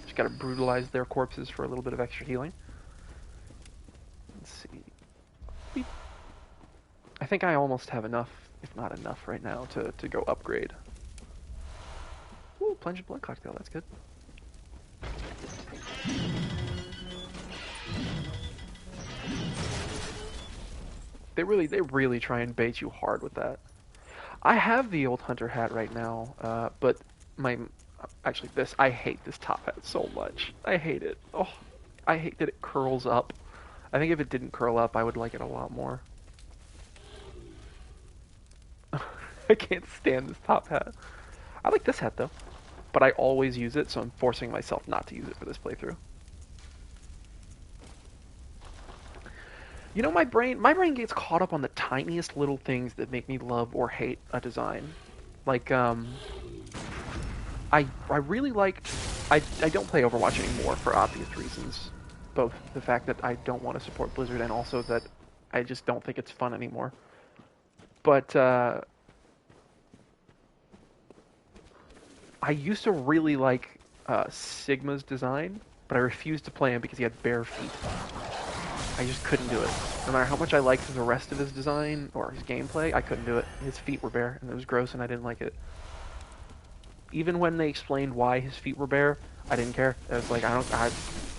Just gotta brutalize their corpses for a little bit of extra healing. Let's see. Beep. I think I almost have enough, if not enough right now, to go upgrade. Ooh, plunged blood cocktail, that's good. They really try and bait you hard with that. I have the old hunter hat right now, but actually I hate this top hat so much. I hate it. Oh, I hate that it curls up. I think if it didn't curl up, I would like it a lot more. I can't stand this top hat. I like this hat though, but I always use it, so I'm forcing myself not to use it for this playthrough. You know, my brain gets caught up on the tiniest little things that make me love or hate a design. Like, I really liked... I don't play Overwatch anymore for obvious reasons. Both the fact that I don't want to support Blizzard and also that I just don't think it's fun anymore. But, I used to really like Sigma's design, but I refused to play him because he had bare feet. I just couldn't do it. No matter how much I liked the rest of his design or his gameplay, I couldn't do it. His feet were bare, and it was gross, and I didn't like it. Even when they explained why his feet were bare, I didn't care. I was like,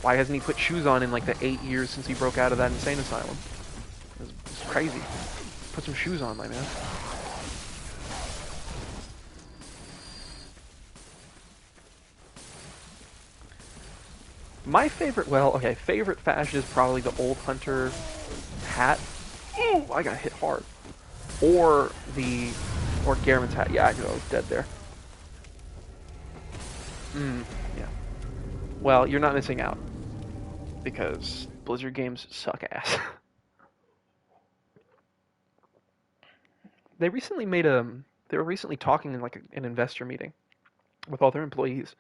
why hasn't he put shoes on in like the 8 years since he broke out of that insane asylum? It's crazy. Put some shoes on, my man. My favorite, favorite fashion is probably the old hunter hat. Ooh, I got hit hard. Or Gehrman's hat. Yeah, I knew I was dead there. Yeah. Well, you're not missing out. Because Blizzard games suck ass. They were recently talking in like an investor meeting with all their employees.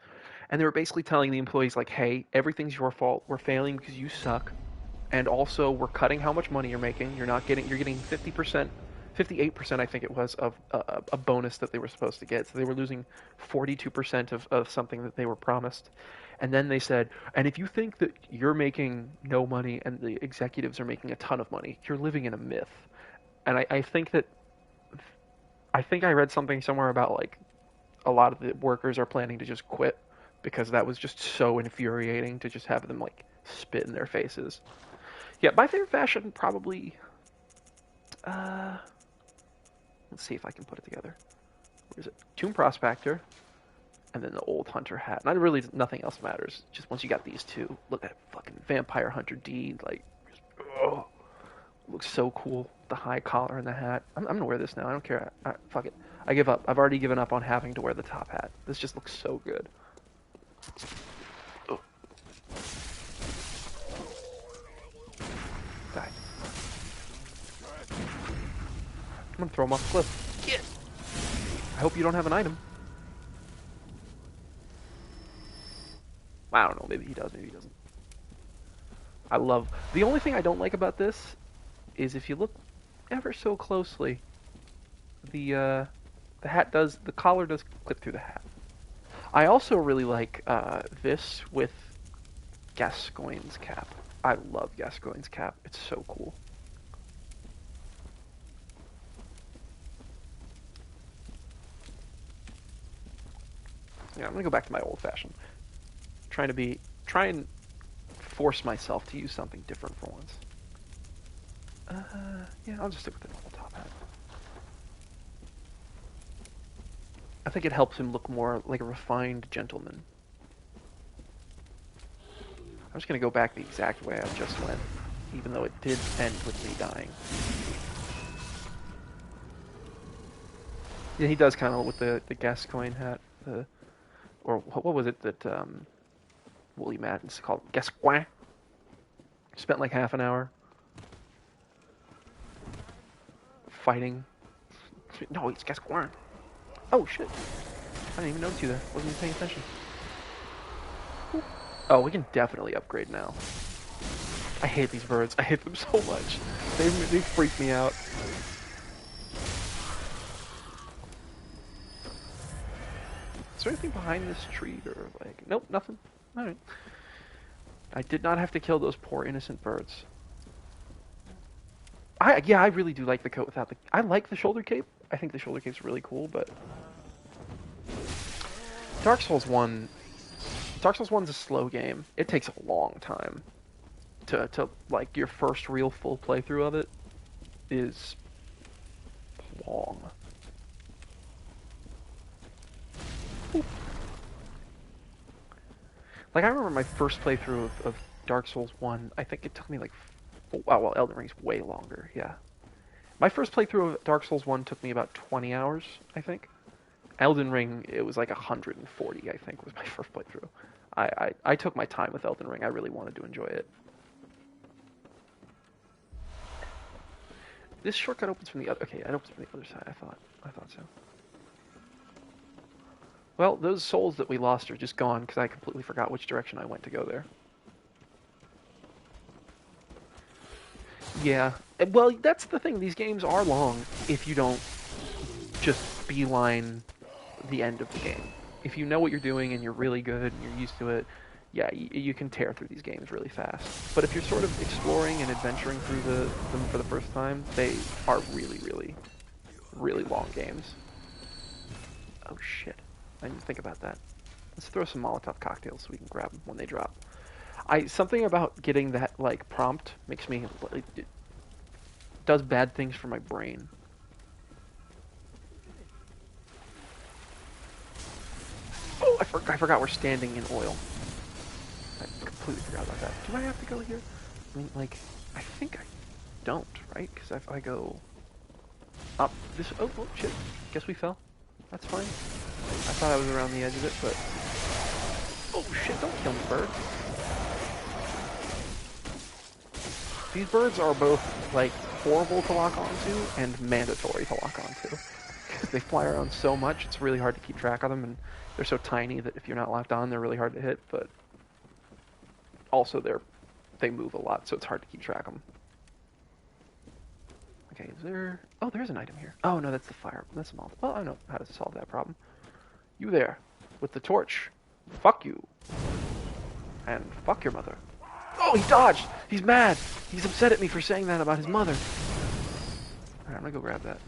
And they were basically telling the employees, like, hey, everything's your fault. We're failing because you suck. And also, we're cutting how much money you're making. You're getting 50%, 58%, I think it was, of a bonus that they were supposed to get. So they were losing 42% of something that they were promised. And then they said, and if you think that you're making no money and the executives are making a ton of money, you're living in a myth. And I think I read something somewhere about, like, a lot of the workers are planning to just quit. Because that was just so infuriating to just have them, like, spit in their faces. Yeah, my favorite fashion probably... let's see if I can put it together. Where is it? Tomb Prospector, and then the old Hunter hat. Not really, nothing else matters. Just once you got these two, look at that fucking Vampire Hunter D, like, just, oh, looks so cool. The high collar and the hat. I'm gonna wear this now. I don't care. Fuck it. I give up. I've already given up on having to wear the top hat. This just looks so good. Oh. Die. I'm gonna throw him off the cliff. Yeah. I hope you don't have an item. I don't know. Maybe he does. Maybe he doesn't. I love. The only thing I don't like about this is if you look ever so closely, the the collar does clip through the hat. I also really like this with Gascoigne's cap. I love Gascoigne's cap. It's so cool. Yeah, I'm gonna go back to my old fashioned. Try and force myself to use something different for once. Yeah, I'll just stick with the normal top hat. I think it helps him look more like a refined gentleman. I'm just gonna go back the exact way I just went, even though it did end with me dying. Yeah, he does kind of with the Gascoigne hat, or what was it that Wooly Madden's called? Gascoigne. Spent like half an hour fighting. No, it's Gascoigne. Oh shit! I didn't even notice you there. Wasn't even paying attention. Oh, we can definitely upgrade now. I hate these birds. I hate them so much. They freak me out. Is there anything behind this tree or like? Nope, nothing. All right. I did not have to kill those poor innocent birds. I really do like the coat without the. I like the shoulder cape. I think the shoulder cape's really cool, but Dark Souls 1's a slow game. It takes a long time to like your first real full playthrough of it is long. Like I remember my first playthrough of Dark Souls 1, I think it took me like well, Elden Ring's way longer, yeah. My first playthrough of Dark Souls 1 took me about 20 hours, I think. Elden Ring, it was like 140, I think, was my first playthrough. I took my time with Elden Ring. I really wanted to enjoy it. This shortcut opens from the other. Okay, it opens from the other side. I thought so. Well, those souls that we lost are just gone because I completely forgot which direction I went to go there. Yeah. Well, that's the thing. These games are long if you don't just beeline the end of the game. If you know what you're doing and you're really good and you're used to it, yeah, you can tear through these games really fast. But if you're sort of exploring and adventuring through them for the first time, they are really, really, really long games. Oh shit. I didn't think about that. Let's throw some Molotov cocktails so we can grab them when they drop. Something about getting that like prompt makes me it does bad things for my brain. Oh, I forgot we're standing in oil. I completely forgot about that. Do I have to go here? I mean, like, I think I don't, right? Because if I go up this... Oh, shit. Guess we fell. That's fine. I thought I was around the edge of it, but... Oh, shit, don't kill me, bird. These birds are both, like, horrible to lock onto and mandatory to lock onto. Because they fly around so much, it's really hard to keep track of them, and they're so tiny that if you're not locked on, they're really hard to hit, but... Also, they move a lot, so it's hard to keep track of them. Okay, is there... Oh, there's an item here. Oh, no, that's the fire. That's a Molotov. Well, I know how to solve that problem. You there, with the torch. Fuck you. And fuck your mother. Oh, he dodged! He's mad! He's upset at me for saying that about his mother. Alright, I'm gonna go grab that.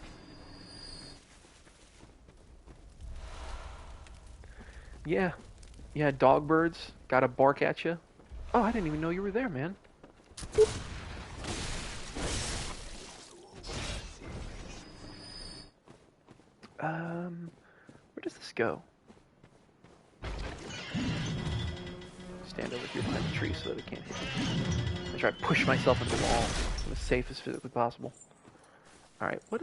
Yeah. Yeah, dog birds. Gotta bark at you. Oh, I didn't even know you were there, man. Where does this go? Stand over here behind the tree so that it can't hit me. I try to push myself into the wall as safe as physically possible. Alright, what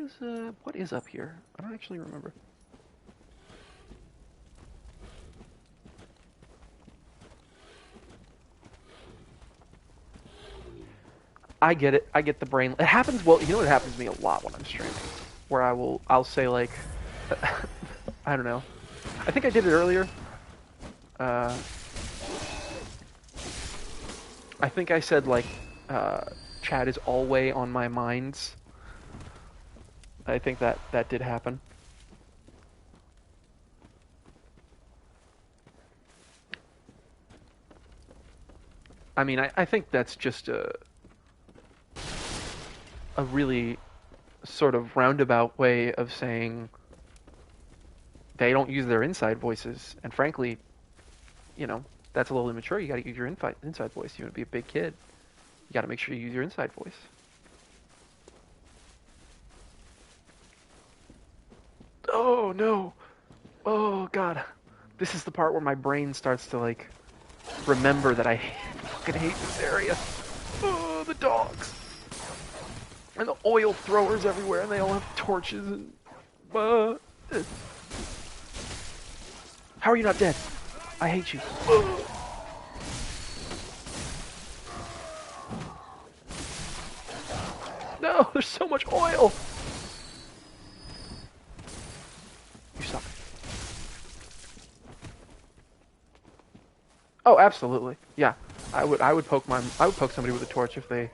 is up here? I don't actually remember. I get it. I get the brain. It happens. Well, you know what happens to me a lot when I'm streaming, where I'll say like, I don't know. I think I did it earlier. I think I said, like, Chad is always on my minds. I think that did happen. I mean, I think that's just a really sort of roundabout way of saying they don't use their inside voices. And frankly, you know, that's a little immature. You got to use your inside voice. You want to be a big kid. You got to make sure you use your inside voice. Oh, no. Oh, God. This is the part where my brain starts to, like, remember that I fucking hate this area. Oh, the dogs. And the oil throwers everywhere, and they all have torches, and... How are you not dead? I hate you. No, there's so much oil. You suck. Oh, absolutely. Yeah, I would poke somebody with a torch if they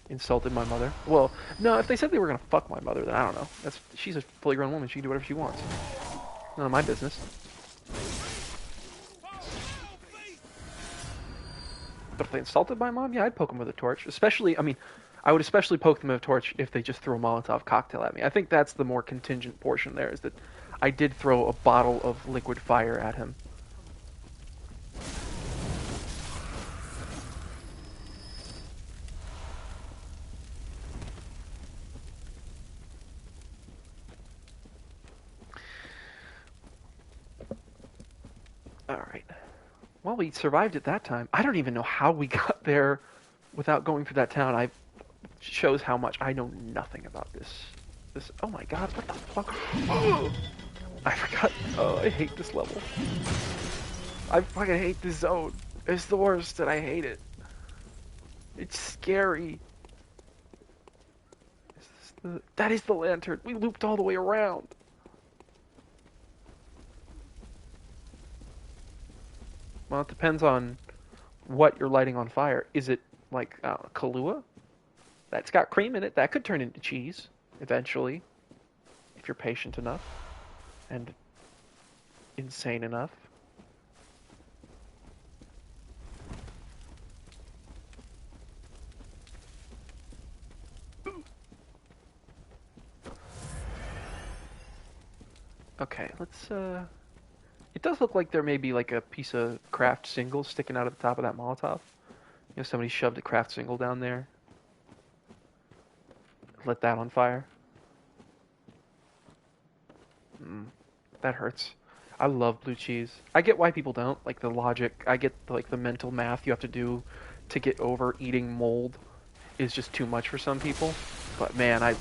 insulted my mother. Well, no, if they said they were gonna fuck my mother, then I don't know. She's a fully grown woman. She can do whatever she wants. None of my business. But if they insulted my mom, yeah, I'd poke them with a torch. Especially, I mean, I would especially poke them with a torch if they just threw a Molotov cocktail at me. I think that's the more contingent portion there, is that I did throw a bottle of liquid fire at him. Alright. Well, we survived at that time. I don't even know how we got there without going through that town. I shows how much I know nothing about this. Oh my god, what the fuck? Oh, I forgot. Oh, I hate this level. I fucking hate this zone. It's the worst, and I hate it. It's scary. That is the lantern. We looped all the way around. Well, it depends on what you're lighting on fire. Is it like Kahlua? That's got cream in it. That could turn into cheese eventually, if you're patient enough and insane enough. Okay, let's it does look like there may be like a piece of craft single sticking out of the top of that Molotov. You know, somebody shoved a craft single down there. Lit that on fire. That hurts. I love blue cheese. I get why people don't. Like the logic, I get like the mental math you have to do to get over eating mold is just too much for some people. But man, I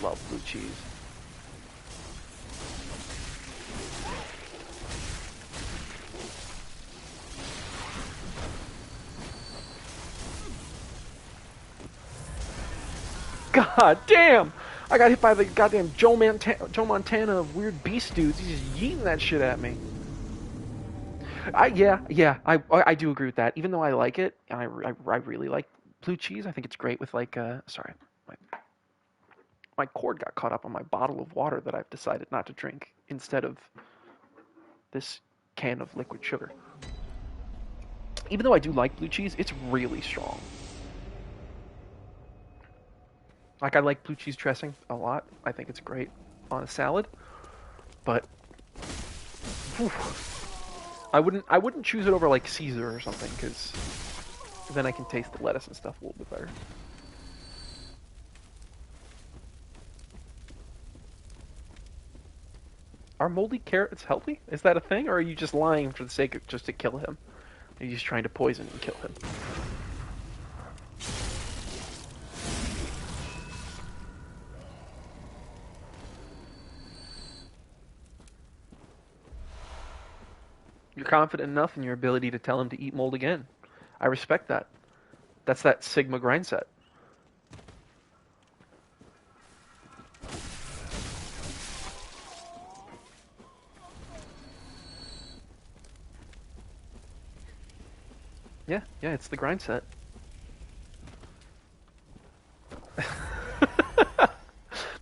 love blue cheese. God damn! I got hit by the goddamn Joe Montana of weird beast dudes. He's just yeeting that shit at me. I do agree with that. Even though I like it, and I really like blue cheese. I think it's great with like sorry, my cord got caught up on my bottle of water that I've decided not to drink instead of this can of liquid sugar. Even though I do like blue cheese, it's really strong. Like I like blue cheese dressing a lot. I think it's great on a salad, but whew, I wouldn't choose it over like Caesar or something, because then I can taste the lettuce and stuff a little bit better. Are moldy carrots healthy? Is that a thing, or are you just lying for the sake of just to kill him? Are you just trying to poison and kill him? You're confident enough in your ability to tell him to eat mold again. I respect that. That's that Sigma grind set. Yeah, it's the grind set.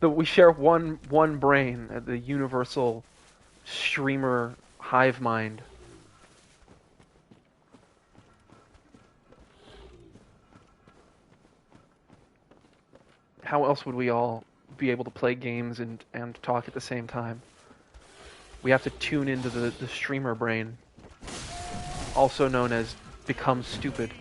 We share one brain, the universal streamer hive mind. How else would we all be able to play games and talk at the same time? We have to tune into the streamer brain, also known as become stupid.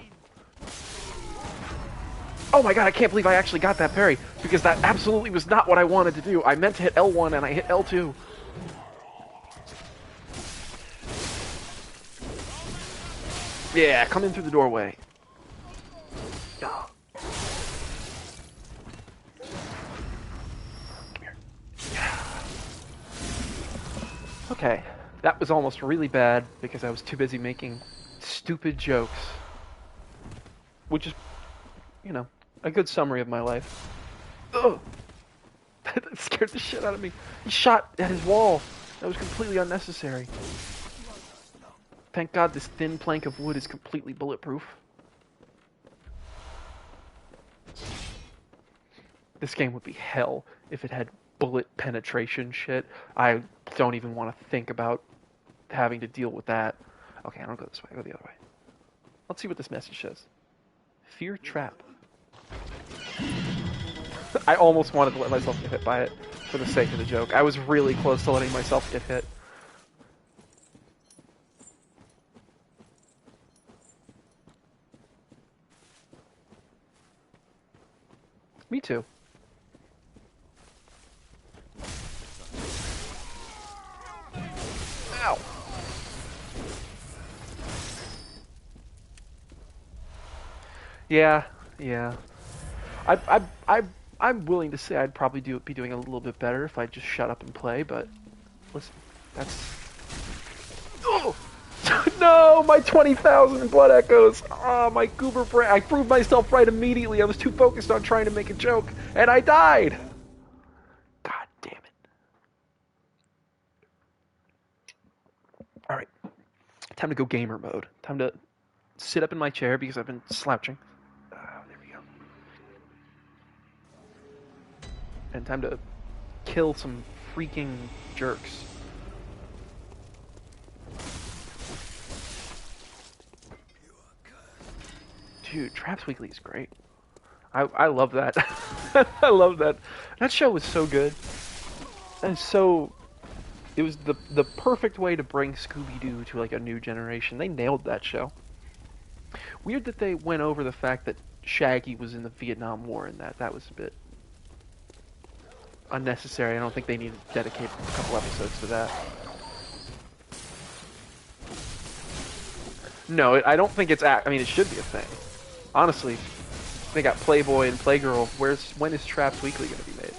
Oh my god, I can't believe I actually got that parry, because that absolutely was not what I wanted to do. I meant to hit L1 and I hit L2. Yeah, come in through the doorway. Oh. Okay, that was almost really bad because I was too busy making stupid jokes. Which is, you know, a good summary of my life. Ugh! That scared the shit out of me. He shot at his wall. That was completely unnecessary. Thank God this thin plank of wood is completely bulletproof. This game would be hell if it had bullet penetration shit. I don't even want to think about having to deal with that. Okay, I don't go this way. I go the other way. Let's see what this message says. Fear trap. I almost wanted to let myself get hit by it for the sake of the joke. I was really close to letting myself get hit. Me too. Ow. Yeah. I'm willing to say I'd probably be doing a little bit better if I just shut up and play, but listen, that's... Oh! No! My 20,000 blood echoes! Oh, my goober brain. I proved myself right immediately. I was too focused on trying to make a joke, and I died! God damn it. Alright. Time to go gamer mode. Time to sit up in my chair because I've been slouching. There we go. And time to kill some freaking jerks. Dude, Traps Weekly is great. I love that. I love that. That show was so good. And so... It was the perfect way to bring Scooby-Doo to like a new generation. They nailed that show. Weird that they went over the fact that Shaggy was in the Vietnam War and that was a bit unnecessary. I don't think they needed to dedicate a couple episodes to that. No, I don't think it's... I mean, it should be a thing. Honestly, they got Playboy and Playgirl. When is Traps Weekly going to be made?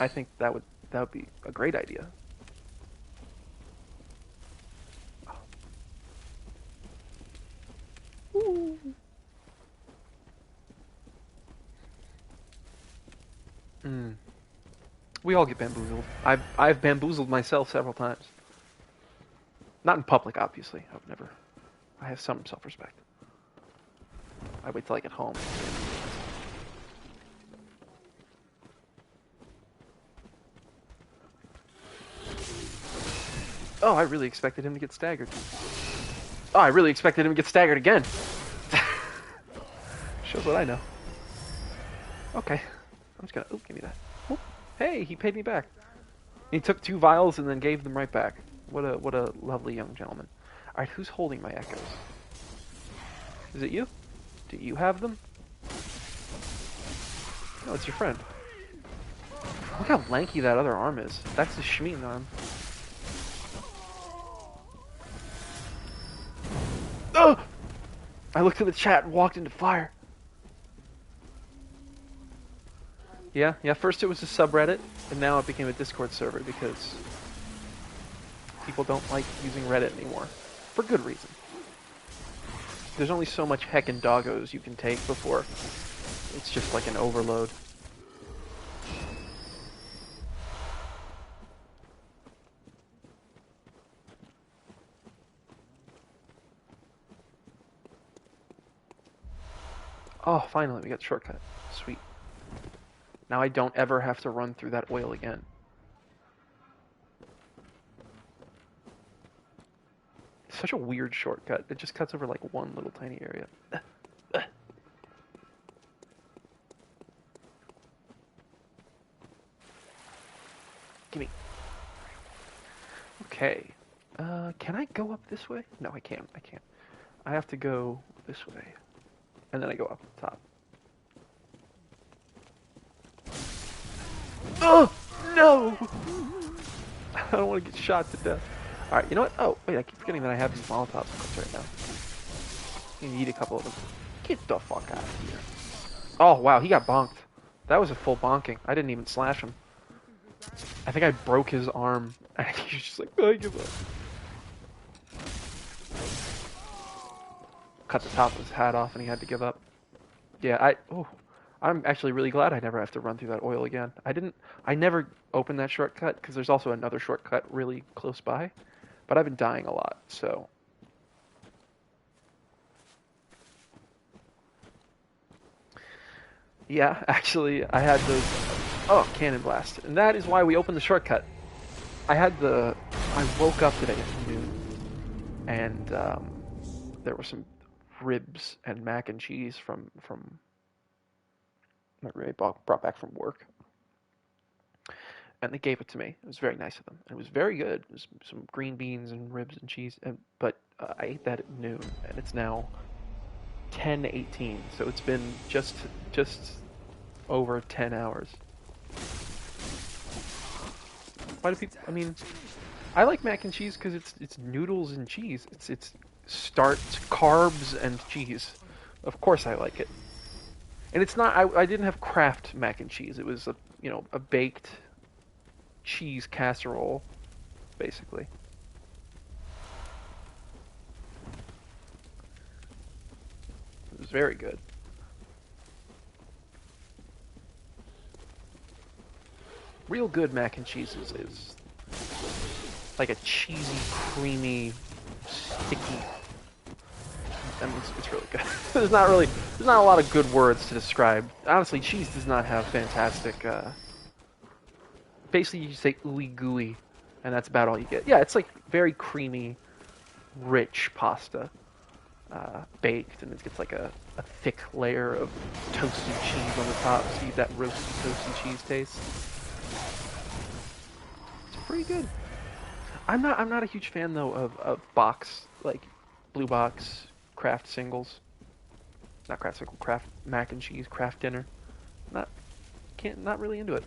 I think that would be a great idea. Ooh. We all get bamboozled. I've bamboozled myself several times. Not in public, obviously. I would never. I have some self-respect. I wait till I get home. Oh, I really expected him to get staggered. Oh, I really expected him to get staggered again. Shows what I know. Okay. I'm just gonna... Oh, give me that. Oop. Hey, he paid me back. He took 2 vials and then gave them right back. What a lovely young gentleman. Alright, who's holding my echoes? Is it you? Do you have them? No, it's your friend. Look how lanky that other arm is. That's the Schmeen arm. Oh! I looked in the chat and walked into fire. Yeah, first it was a subreddit, and now it became a Discord server because people don't like using Reddit anymore. For good reason. There's only so much heckin' doggos you can take before it's just like an overload. Oh, finally, we got the shortcut. Sweet. Now I don't ever have to run through that oil again. It's such a weird shortcut. It just cuts over like one little tiny area. Gimme. Okay. Can I go up this way? No, I can't. I can't. I have to go this way. And then I go up the top. Oh! No! I don't want to get shot to death. Alright, you know what? Oh, wait, I keep forgetting that I have these Molotov clips right now. You need a couple of them. Get the fuck out of here. Oh, wow, he got bonked. That was a full bonking. I didn't even slash him. I think I broke his arm. And he's just like, I give up. Cut the top of his hat off and he had to give up. Yeah, I'm actually really glad I never have to run through that oil again. I never opened that shortcut because there's also another shortcut really close by. But I've been dying a lot, so. Yeah, actually, I had those. Oh, cannon blast. And that is why we opened the shortcut. I woke up today at noon, and there were some ribs and mac and cheese from my roommate brought back from work. And they gave it to me. It was very nice of them. And it was very good. It was some green beans and ribs and cheese. But I ate that at noon, and it's now 10:18. So it's been just over 10 hours. Why do people? I mean, I like mac and cheese because it's noodles and cheese. It's carbs and cheese. Of course I like it. And it's not. I didn't have Kraft mac and cheese. It was a baked cheese casserole, basically. It was very good. Real good mac and cheese is like a cheesy, creamy, sticky. I mean, it's really good. there's not a lot of good words to describe. Honestly, cheese does not have fantastic. Basically, you say ooey gooey, and that's about all you get. Yeah, it's like very creamy, rich pasta, baked, and it gets like a thick layer of toasted cheese on the top, so you get that roasty, toasty cheese taste. It's pretty good. I'm not a huge fan though of box, like blue box Kraft singles. Not Kraft single, Kraft mac and cheese, Kraft dinner. Not really into it.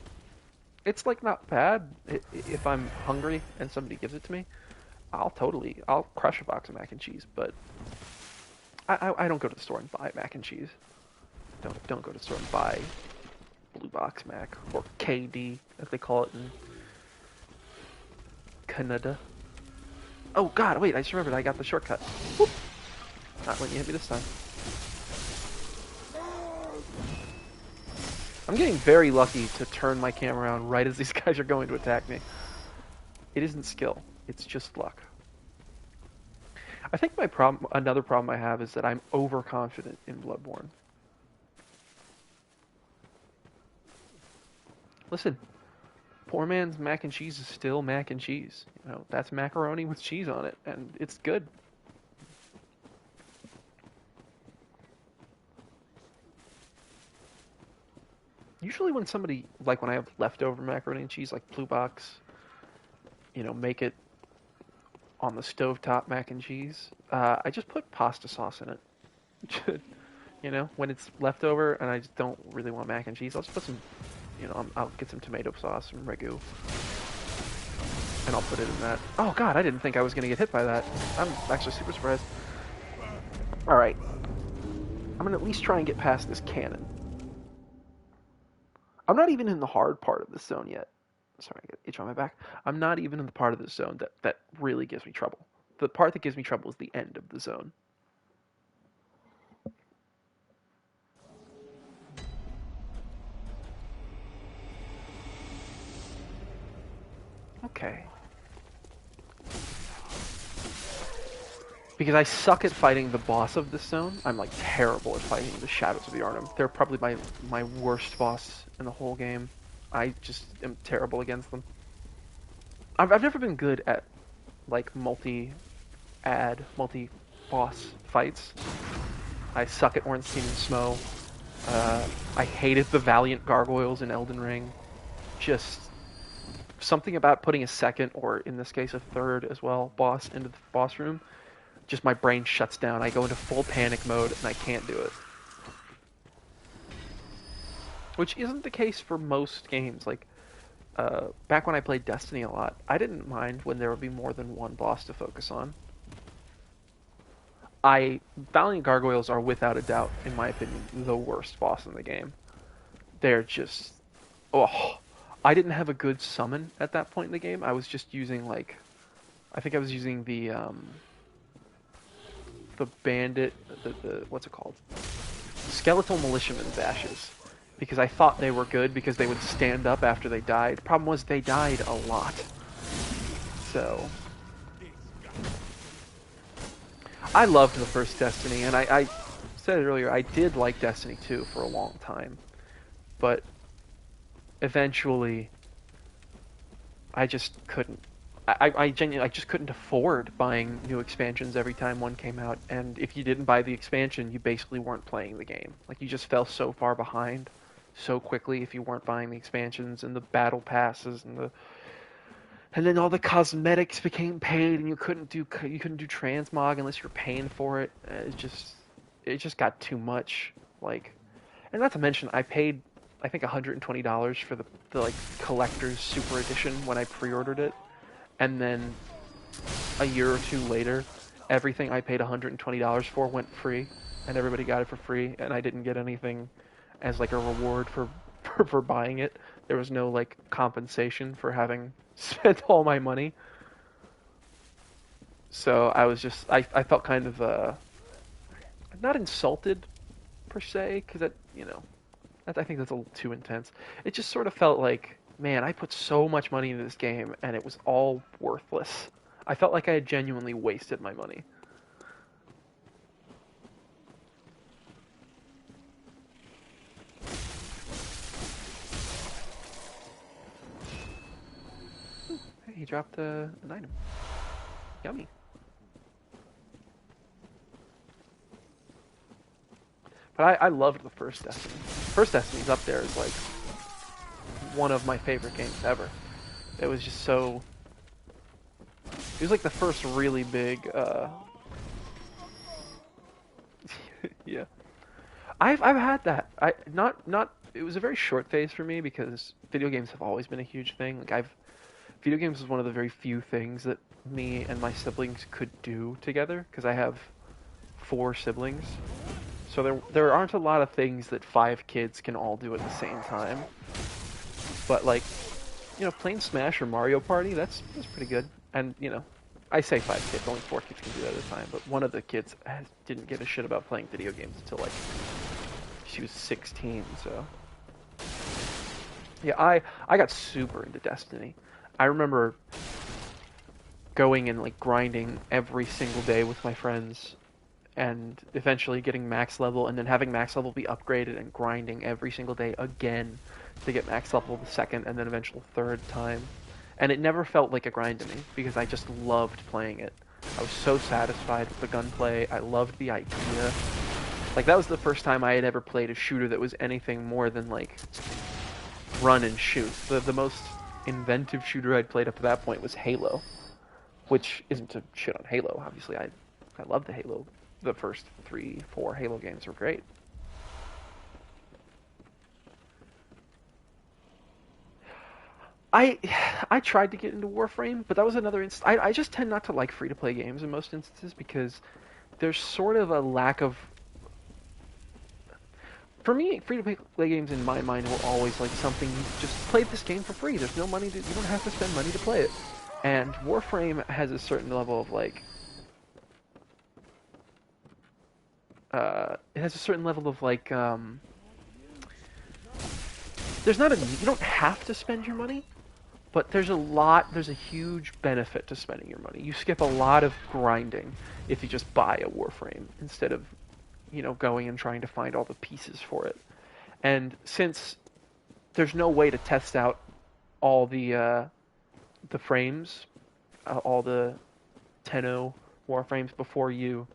It's like not bad if I'm hungry and somebody gives it to me. I'll crush a box of mac and cheese, but I don't go to the store and buy mac and cheese. Don't go to the store and buy blue box mac or KD as they call it in Canada. Oh God, wait! I just remembered I got the shortcut. Whoop. Not when you hit me this time. I'm getting very lucky to turn my camera around right as these guys are going to attack me. It isn't skill, it's just luck. I think another problem I have is that I'm overconfident in Bloodborne. Listen, poor man's mac and cheese is still mac and cheese. That's macaroni with cheese on it, and it's good. Usually when somebody, like when I have leftover macaroni and cheese, like Blue Box, make it on the stovetop mac and cheese, I just put pasta sauce in it. When it's leftover and I just don't really want mac and cheese, I'll just put some, I'll get some tomato sauce, some ragu, and I'll put it in that. Oh God, I didn't think I was going to get hit by that. I'm actually super surprised. Alright. I'm going to at least try and get past this cannon. I'm not even in the hard part of this zone yet. Sorry, I got itch on my back. I'm not even in the part of the zone that really gives me trouble. The part that gives me trouble is the end of the zone. Okay. because I suck at fighting the boss of this zone. I'm like terrible at fighting the Shadows of the Arnhem. They're probably my worst boss in the whole game. I just am terrible against them. I've never been good at like multi-boss fights. I suck at Ornstein and Smo. I hated the Valiant Gargoyles in Elden Ring. Just something about putting a second, or in this case a third as well, boss into the boss room. Just my brain shuts down. I go into full panic mode and I can't do it. Which isn't the case for most games. Like, back when I played Destiny a lot, I didn't mind when there would be more than one boss to focus on. Valiant Gargoyles are without a doubt, in my opinion, the worst boss in the game. They're just... Oh, I didn't have a good summon at that point in the game. I was just using, like... I think I was using the bandit... what's it called? Skeletal Militiaman's Ashes. Because I thought they were good because they would stand up after they died. Problem was, they died a lot. So... I loved the first Destiny, and I said it earlier, I did like Destiny 2 for a long time. But eventually, I just couldn't. I genuinely just couldn't afford buying new expansions every time one came out, and if you didn't buy the expansion, you basically weren't playing the game. Like, you just fell so far behind so quickly if you weren't buying the expansions and the battle passes and then all the cosmetics became paid, and you couldn't do transmog unless you're paying for it. It just got too much. Like, and not to mention, I paid I think $120 for the like collector's super edition when I pre-ordered it, and then a year or two later, everything I paid $120 for went free, and everybody got it for free, and I didn't get anything as like a reward for buying it. There was no like compensation for having spent all my money. So I was just, I felt kind of, not insulted per se, because that, you know, I think that's a little too intense. It just sort of felt like, man, I put so much money into this game and it was all worthless. I felt like I had genuinely wasted my money. Hey, he dropped an item. Yummy. But I loved the first Destiny. First Destiny's up there as like one of my favorite games ever. It was just so... It was like the first really big... yeah. I've had that. It was a very short phase for me because video games have always been a huge thing. Like video games was one of the very few things that me and my siblings could do together, because I have 4 siblings. So there aren't a lot of things that 5 kids can all do at the same time. But like, you know, playing Smash or Mario Party, that's pretty good. And, you know, I say 5 kids, only 4 kids can do that at a time, but one of the kids didn't give a shit about playing video games until like she was 16, so... Yeah, I got super into Destiny. I remember going and like grinding every single day with my friends, and eventually getting max level, and then having max level be upgraded and grinding every single day again to get max level the second and then eventual third time. And it never felt like a grind to me, because I just loved playing it. I was so satisfied with the gunplay. I loved the idea. Like, that was the first time I had ever played a shooter that was anything more than like run and shoot. The most inventive shooter I'd played up to that point was Halo, which isn't to shit on Halo. Obviously, I love the Halo. The first 3-4 Halo games were great. I tried to get into Warframe, but that was another I just tend not to like free-to-play games in most instances, because there's sort of a lack of... For me, free-to-play games in my mind were always like something, you just play this game for free. There's no money you don't have to spend money to play it. And Warframe has a certain level of like... it has a certain level of like, there's not you don't have to spend your money, But there's a huge benefit to spending your money. You skip a lot of grinding if you just buy a Warframe instead of, going and trying to find all the pieces for it. And since there's no way to test out all the frames, all the Tenno Warframes before you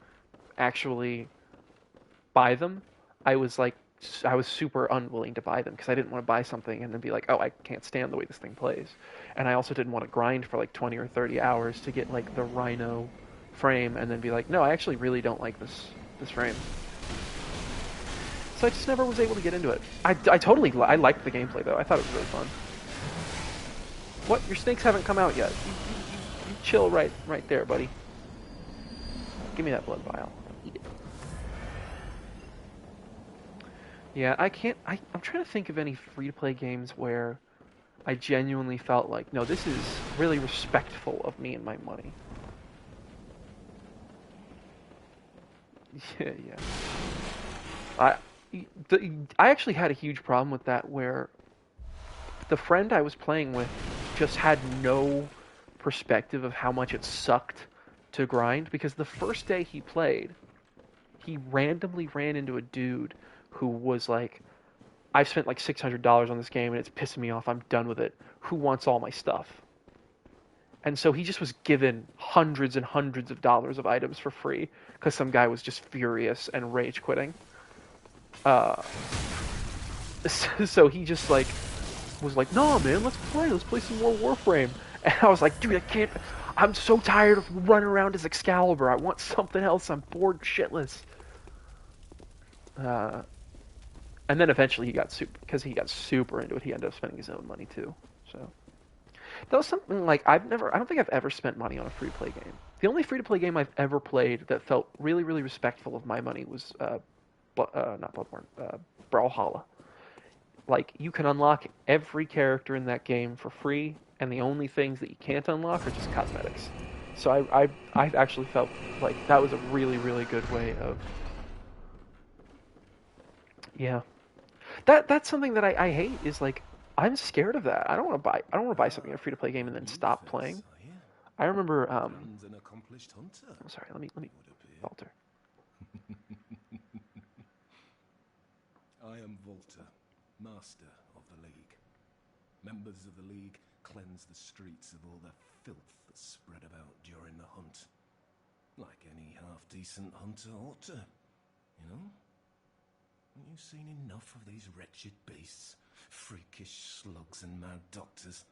actually buy them, I was super unwilling to buy them because I didn't want to buy something and then be like, oh, I can't stand the way this thing plays. And I also didn't want to grind for like 20 or 30 hours to get like the Rhino frame and then be like, no, I actually really don't like this frame. So I just never was able to get into it. I liked the gameplay though. I thought it was really fun. What? Your snakes haven't come out yet. You chill right there, buddy. Give me that blood vial. Eat it. Yeah, I'm trying to think of any free-to-play games where I genuinely felt like, no, this is really respectful of me and my money. Yeah. I actually had a huge problem with that where the friend I was playing with just had no perspective of how much it sucked to grind, because the first day he played, he randomly ran into a dude who was like, I've spent like $600 on this game and it's pissing me off, I'm done with it. Who wants all my stuff? And so he just was given hundreds and hundreds of dollars of items for free because some guy was just furious and rage quitting. So he just like was like, "No, man, let's play some more Warframe." And I was like, "Dude, I'm so tired of running around as Excalibur. I want something else. I'm bored shitless." And then eventually he got super into it. He ended up spending his own money too. So that was something like I don't think I've ever spent money on a free-to-play game. The only free-to-play game I've ever played that felt really, really respectful of my money was not Bloodborne, Brawlhalla. Like, you can unlock every character in that game for free, and the only things that you can't unlock are just cosmetics. So I actually felt like that was a really, really good way of... Yeah. That's something that I hate, is like, I'm scared of that. I don't want to buy something in a free-to-play game and then stop playing. I remember, I'm sorry, let me, Walter. I am Volta, Master of the League. Members of the League cleanse the streets of all the filth that's spread about during the hunt. Like any half-decent hunter ought to, you know? Haven't you seen enough of these wretched beasts? Freakish slugs and mad doctors.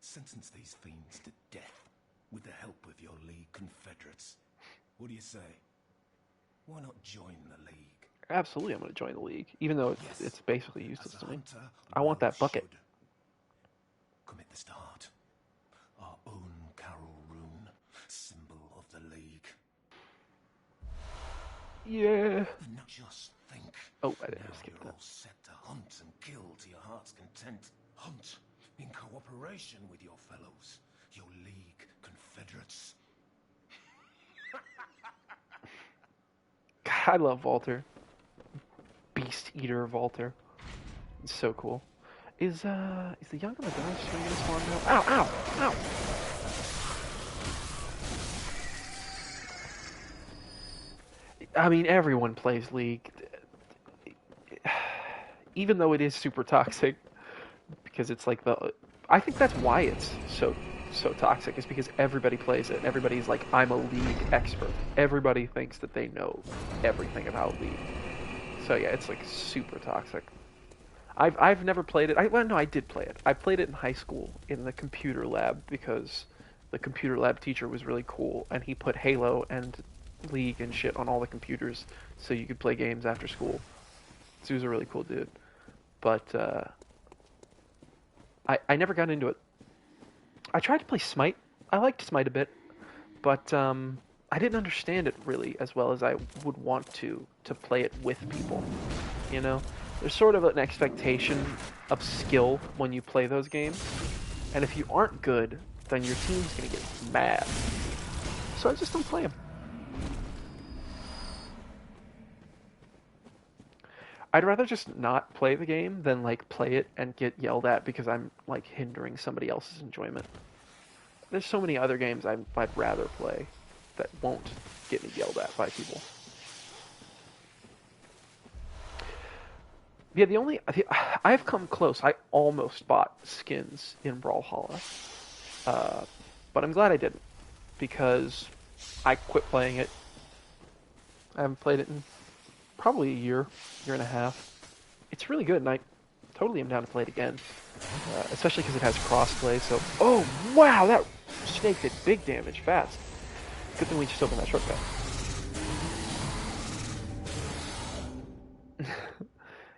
Sentence these fiends to death with the help of your League confederates. What do you say? Why not join the League? Absolutely, I'm going to join the League, even though it's basically useless to me. I want that bucket. Commit this to heart. Our own Carol rune, symbol of the League. Yeah. Now just think. Oh, I didn't skip You're that. all set to hunt and kill to your heart's content. Hunt in cooperation with your fellows, your League confederates. God, I love Walter. Beast Eater Walter. It's so cool. Is the Young on the Dark swinging this one now? Ow, ow, ow! I mean, everyone plays League. Even though it is super toxic, because it's like I think that's why it's so toxic, is because everybody plays it, and everybody's like, I'm a League expert. Everybody thinks that they know everything about League. So yeah, it's like super toxic. I've never played it. I did play it. I played it in high school in the computer lab because the computer lab teacher was really cool, and he put Halo and League and shit on all the computers so you could play games after school. So he was a really cool dude. But I never got into it. I tried to play Smite. I liked Smite a bit, but I didn't understand it really as well as I would want to play it with people. You know? There's sort of an expectation of skill when you play those games, and if you aren't good, then your team's gonna get mad. So I just don't play them. I'd rather just not play the game than like play it and get yelled at because I'm like hindering somebody else's enjoyment. There's so many other games I'd rather play that won't get me yelled at by people. Yeah, I've come close. I almost bought skins in Brawlhalla, uh, but I'm glad I didn't because I quit playing it. I haven't played it in probably a year, year and a half. It's really good, and I totally am down to play it again, especially because it has crossplay. So, oh wow, that snake did big damage fast. Good thing we just opened that shortcut.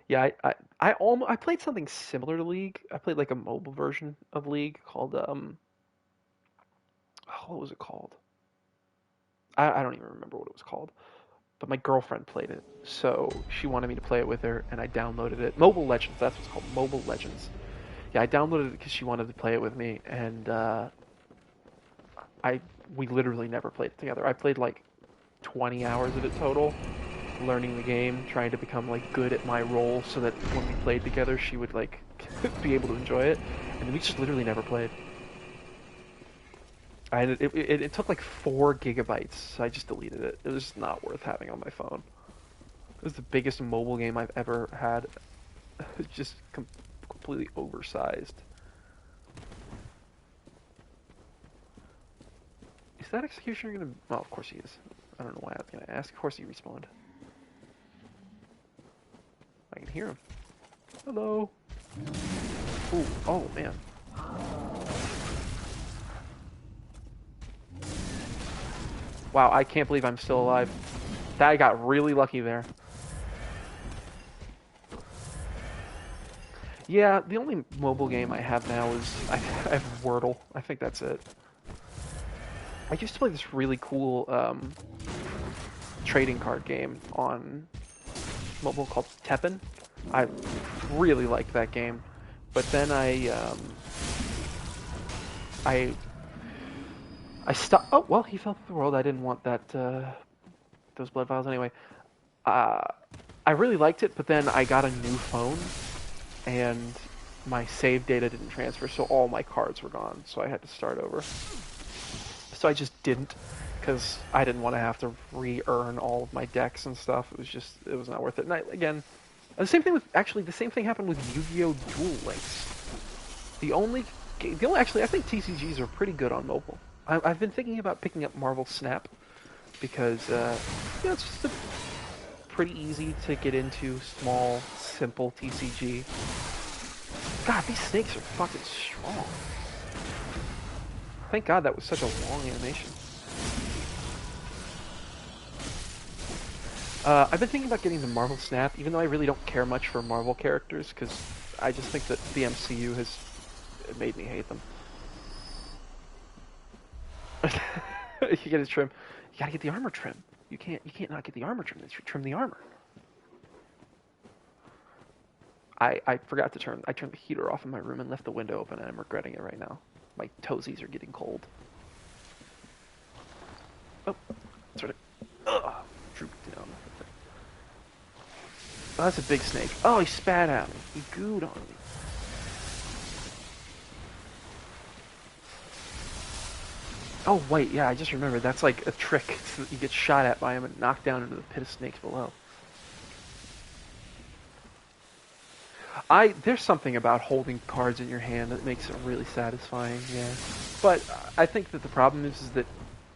Yeah, I played something similar to League. I played like a mobile version of League called what was it called? I don't even remember what it was called. But my girlfriend played it, so she wanted me to play it with her, and I downloaded it. Mobile Legends, that's what it's called, Mobile Legends. Yeah, I downloaded it because she wanted to play it with me, and we literally never played it together. I played like 20 hours of it total, learning the game, trying to become like good at my role, so that when we played together, she would like be able to enjoy it. And we just literally never played. It took like 4 gigabytes, so I just deleted it. It was not worth having on my phone. It was the biggest mobile game I've ever had. It's just completely oversized. Is that Executioner gonna... Oh, of course he is. I don't know why I was gonna ask. Of course he respawned. I can hear him. Hello. Ooh, oh man. Wow, I can't believe I'm still alive. I got really lucky there. Yeah, the only mobile game I have now is I have Wordle. I think that's it. I used to play this really cool trading card game on mobile called Teppen. I really liked that game, but then I stopped. Oh well, he fell through the world. I didn't want that those blood vials anyway. Uh, I really liked it, but then I got a new phone, and my save data didn't transfer, so all my cards were gone. So I had to start over. So I just didn't, because I didn't want to have to re-earn all of my decks and stuff. It was not worth it. And again, the same thing happened with Yu-Gi-Oh! Duel Links. Actually, I think TCGs are pretty good on mobile. I've been thinking about picking up Marvel Snap because it's just a pretty easy to get into, small, simple TCG. God, these snakes are fucking strong. Thank God that was such a long animation. I've been thinking about getting the Marvel Snap, even though I really don't care much for Marvel characters, because I just think that the MCU has made me hate them. You gotta trim. You gotta get the armor trim. You can't not get the armor trim. Trim the armor. I forgot to I turned the heater off in my room and left the window open, and I'm regretting it right now. My toesies are getting cold. Oh, sort of. Droop down. Oh, that's a big snake. Oh, he spat at me. He gooed on me. Oh, wait, yeah, I just remembered. That's like a trick so that you get shot at by him and knocked down into the pit of snakes below. There's something about holding cards in your hand that makes it really satisfying, yeah. But I think that the problem is that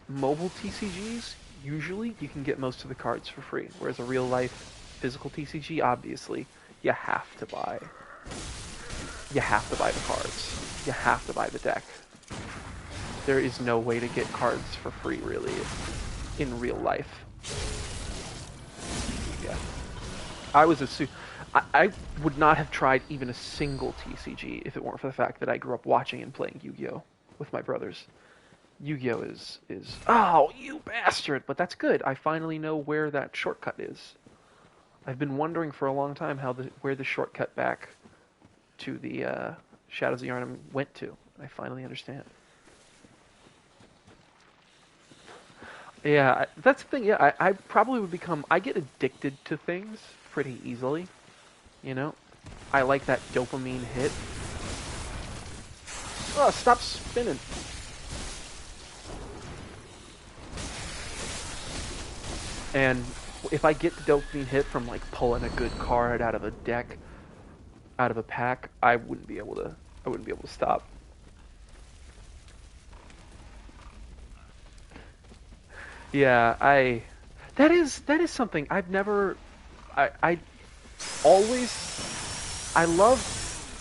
mobile TCGs, usually you can get most of the cards for free, whereas a real life physical TCG, obviously, you have to buy. You have to buy the cards. You have to buy the deck. There is no way to get cards for free, really, in real life. Yeah. I would not have tried even a single TCG if it weren't for the fact that I grew up watching and playing Yu-Gi-Oh! With my brothers. Yu-Gi-Oh! is... Oh, you bastard! But that's good. I finally know where that shortcut is. I've been wondering for a long time where the shortcut back to the Shadows of Yharnam went to. I finally understand. Yeah, that's the thing. Yeah, I probably would become... I get addicted to things pretty easily. You know, I like that dopamine hit. Oh, stop spinning. And if I get the dopamine hit from like pulling a good card out of a deck, out of a pack, I wouldn't be able to stop. Yeah, that is something I've never I always I love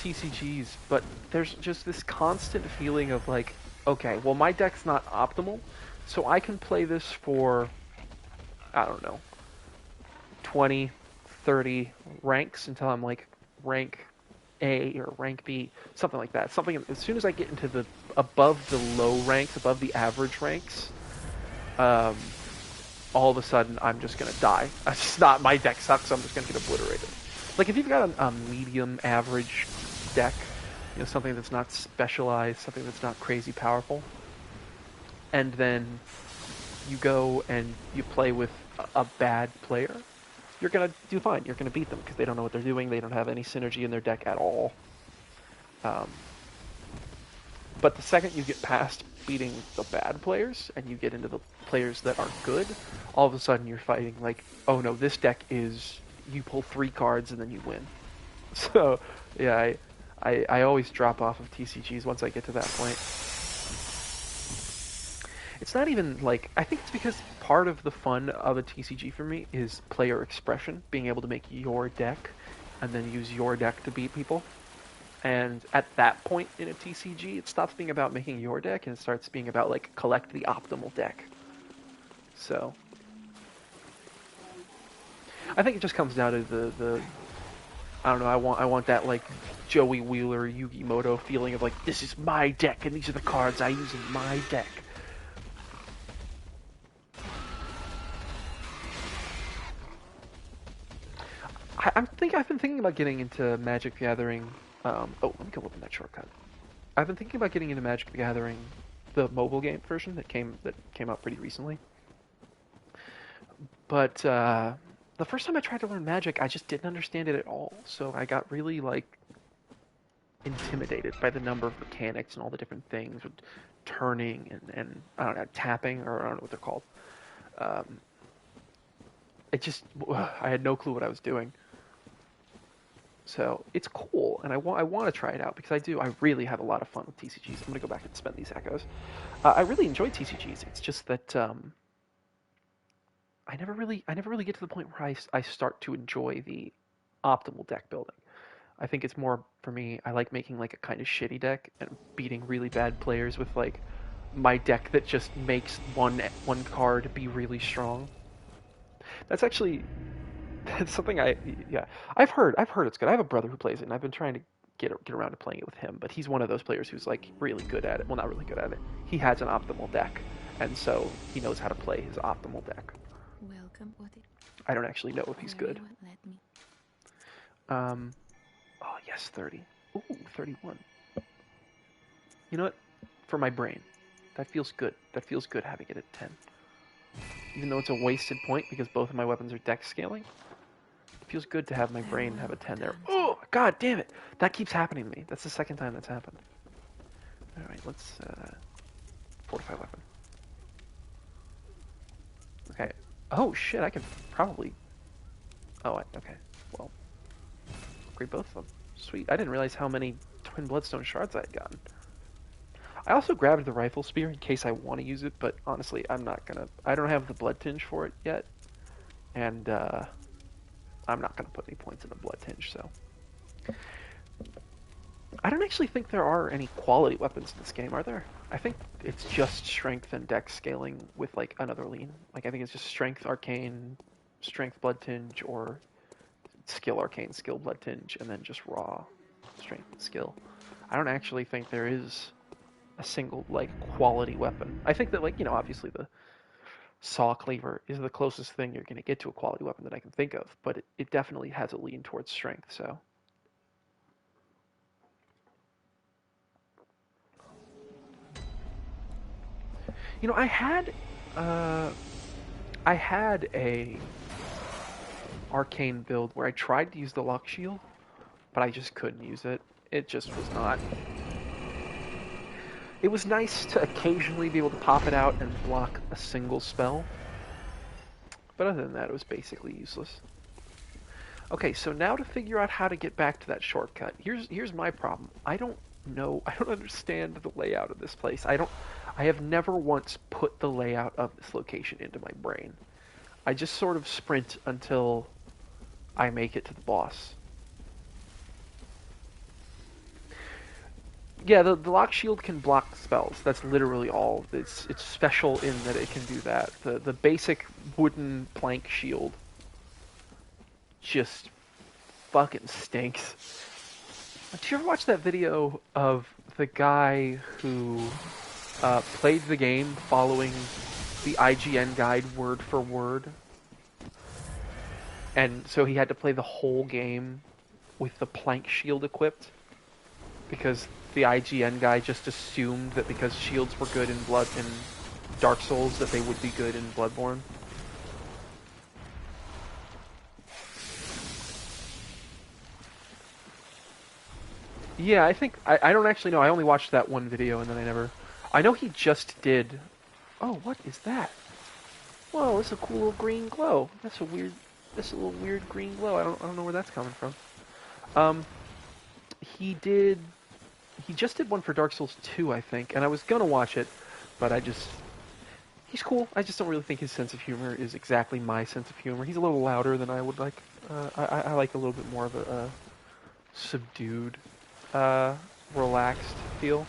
TCGs, but there's just this constant feeling of like, okay, well my deck's not optimal, so I can play this for, I don't know, 20, 30 ranks until I'm like rank A or rank B, something like that. Something as soon as I get into the above the low ranks, above the average ranks, all of a sudden I'm just gonna die. It's just not, my deck sucks, so I'm just gonna get obliterated. Like if you've got a medium average deck, you know, something that's not specialized, something that's not crazy powerful, and then you go and you play with a bad player, you're gonna do fine. You're gonna beat them because they don't know what they're doing. They don't have any synergy in their deck at all. But the second you get past beating the bad players and you get into the players that are good, all of a sudden you're fighting like, oh no, this deck is, you pull 3 cards and then you win. So yeah, I always drop off of TCGs once I get to that point. It's not even like, I think it's because part of the fun of a TCG for me is player expression, being able to make your deck and then use your deck to beat people. And at that point in a TCG, it stops being about making your deck and it starts being about like collect the optimal deck. So I think it just comes down to the I don't know, I want that like Joey Wheeler Yu-Gi-Moto feeling of like, this is my deck and these are the cards I use in my deck. I've been thinking about getting into Magic the Gathering. Oh, let me go open that shortcut. I've been thinking about getting into Magic the Gathering, the mobile game version that came out pretty recently. But the first time I tried to learn Magic, I just didn't understand it at all. So I got really like intimidated by the number of mechanics and all the different things with turning and I don't know, tapping, or I don't know what they're called. I had no clue what I was doing. So it's cool, and I want to try it out because I really have a lot of fun with TCGs. I'm gonna go back and spend these echoes. I really enjoy TCGs. It's just that I never really get to the point where I start to enjoy the optimal deck building. I think it's more for me. I like making like a kind of shitty deck and beating really bad players with like my deck that just makes one card be really strong. That's actually. It's something I've heard it's good. I have a brother who plays it, and I've been trying to get around to playing it with him, but he's one of those players who's like really good at it. Well, not really good at it. He has an optimal deck, and so he knows how to play his optimal deck. Welcome. I don't actually know if he's good. Oh yes, 30. Ooh, 31. You know what? For my brain, that feels good. That feels good having it at 10. Even though it's a wasted point because both of my weapons are dex scaling. Feels good to have my brain have a 10 there. Oh, god damn it! That keeps happening to me. That's the second time that's happened. Alright, let's fortify weapon. Okay. Oh shit, I can probably... Oh, okay. Well, upgrade both of them. Sweet. I didn't realize how many Twin Bloodstone shards I had gotten. I also grabbed the rifle spear in case I want to use it, but honestly, I'm not gonna... I don't have the blood tinge for it yet. And, I'm not going to put any points in the blood tinge, so... I don't actually think there are any quality weapons in this game, are there? I think it's just strength and dex scaling with, like, another lean. Like, I think it's just strength, arcane, strength, blood tinge, or skill, arcane, skill, blood tinge, and then just raw strength and skill. I don't actually think there is a single, like, quality weapon. I think that, like, you know, obviously the saw cleaver is the closest thing you're going to get to a quality weapon that I can think of, but it definitely has a lean towards strength, so. You know, I had a arcane build where I tried to use the lock shield, but I just couldn't use it. It just was not. It was nice to occasionally be able to pop it out and block a single spell, but other than that, it was basically useless. Okay, so now to figure out how to get back to that shortcut. Here's my problem. I don't understand the layout of this place. I have never once put the layout of this location into my brain. I just sort of sprint until I make it to the boss. Yeah, the lock shield can block spells. That's literally all. It's special in that it can do that. The basic wooden plank shield just fucking stinks. Did you ever watch that video of the guy who played the game following the IGN guide word for word? And so he had to play the whole game with the plank shield equipped because the IGN guy just assumed that because shields were good in Dark Souls that they would be good in Bloodborne. Yeah, I think... I don't actually know. I only watched that one video and then I never... I know he just did... Oh, what is that? Whoa, it's a cool little green glow. That's a little weird green glow. I don't know where that's coming from. He just did one for Dark Souls 2, I think, and I was gonna watch it, but he's cool. I just don't really think his sense of humor is exactly my sense of humor. He's a little louder than I would like. I like a little bit more of a subdued, relaxed feel.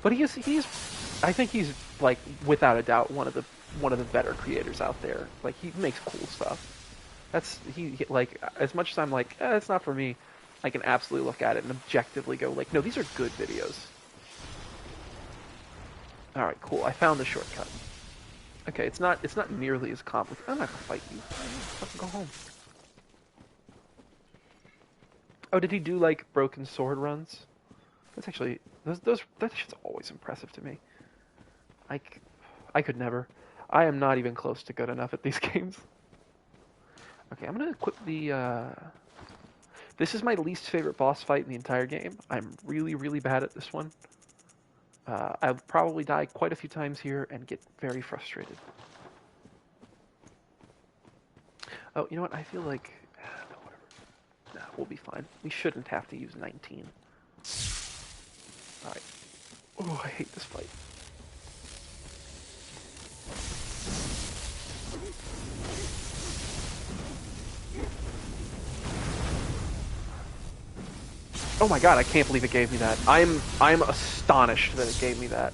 But he's I think he's like without a doubt one of the better creators out there. Like he makes cool stuff. He like as much as I'm like it's not for me. I can absolutely look at it and objectively go like, no, these are good videos. All right, cool. I found the shortcut. Okay, it's not nearly as complicated. I'm not gonna fight you. Fucking go home. Oh, did he do like broken sword runs? That's actually that shit's always impressive to me. I could never. I am not even close to good enough at these games. Okay, I'm gonna equip the. This is my least favorite boss fight in the entire game. I'm really, really bad at this one. I'll probably die quite a few times here and get very frustrated. Oh, you know what? I feel like... No, whatever. Nah, we'll be fine. We shouldn't have to use 19. Alright. Oh, I hate this fight. Oh my god, I can't believe it gave me that. I'm astonished that it gave me that.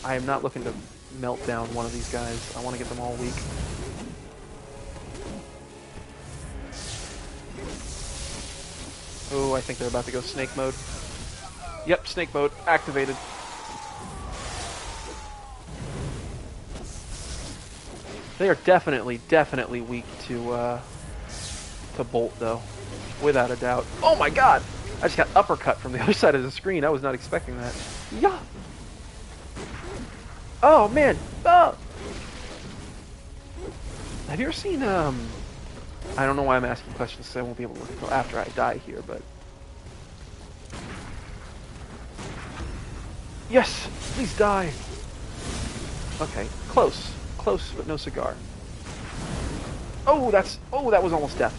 I am not looking to melt down one of these guys. I want to get them all weak. Oh, I think they're about to go snake mode. Yep, snake mode activated. They are definitely weak to bolt, though. Without a doubt. Oh my god! I just got uppercut from the other side of the screen. I was not expecting that. Yeah! Oh, man! Oh! Have you ever seen, I don't know why I'm asking questions, so I won't be able to look until after I die here, but... Yes! Please die! Okay, close. Close, but no cigar. Oh, that was almost death.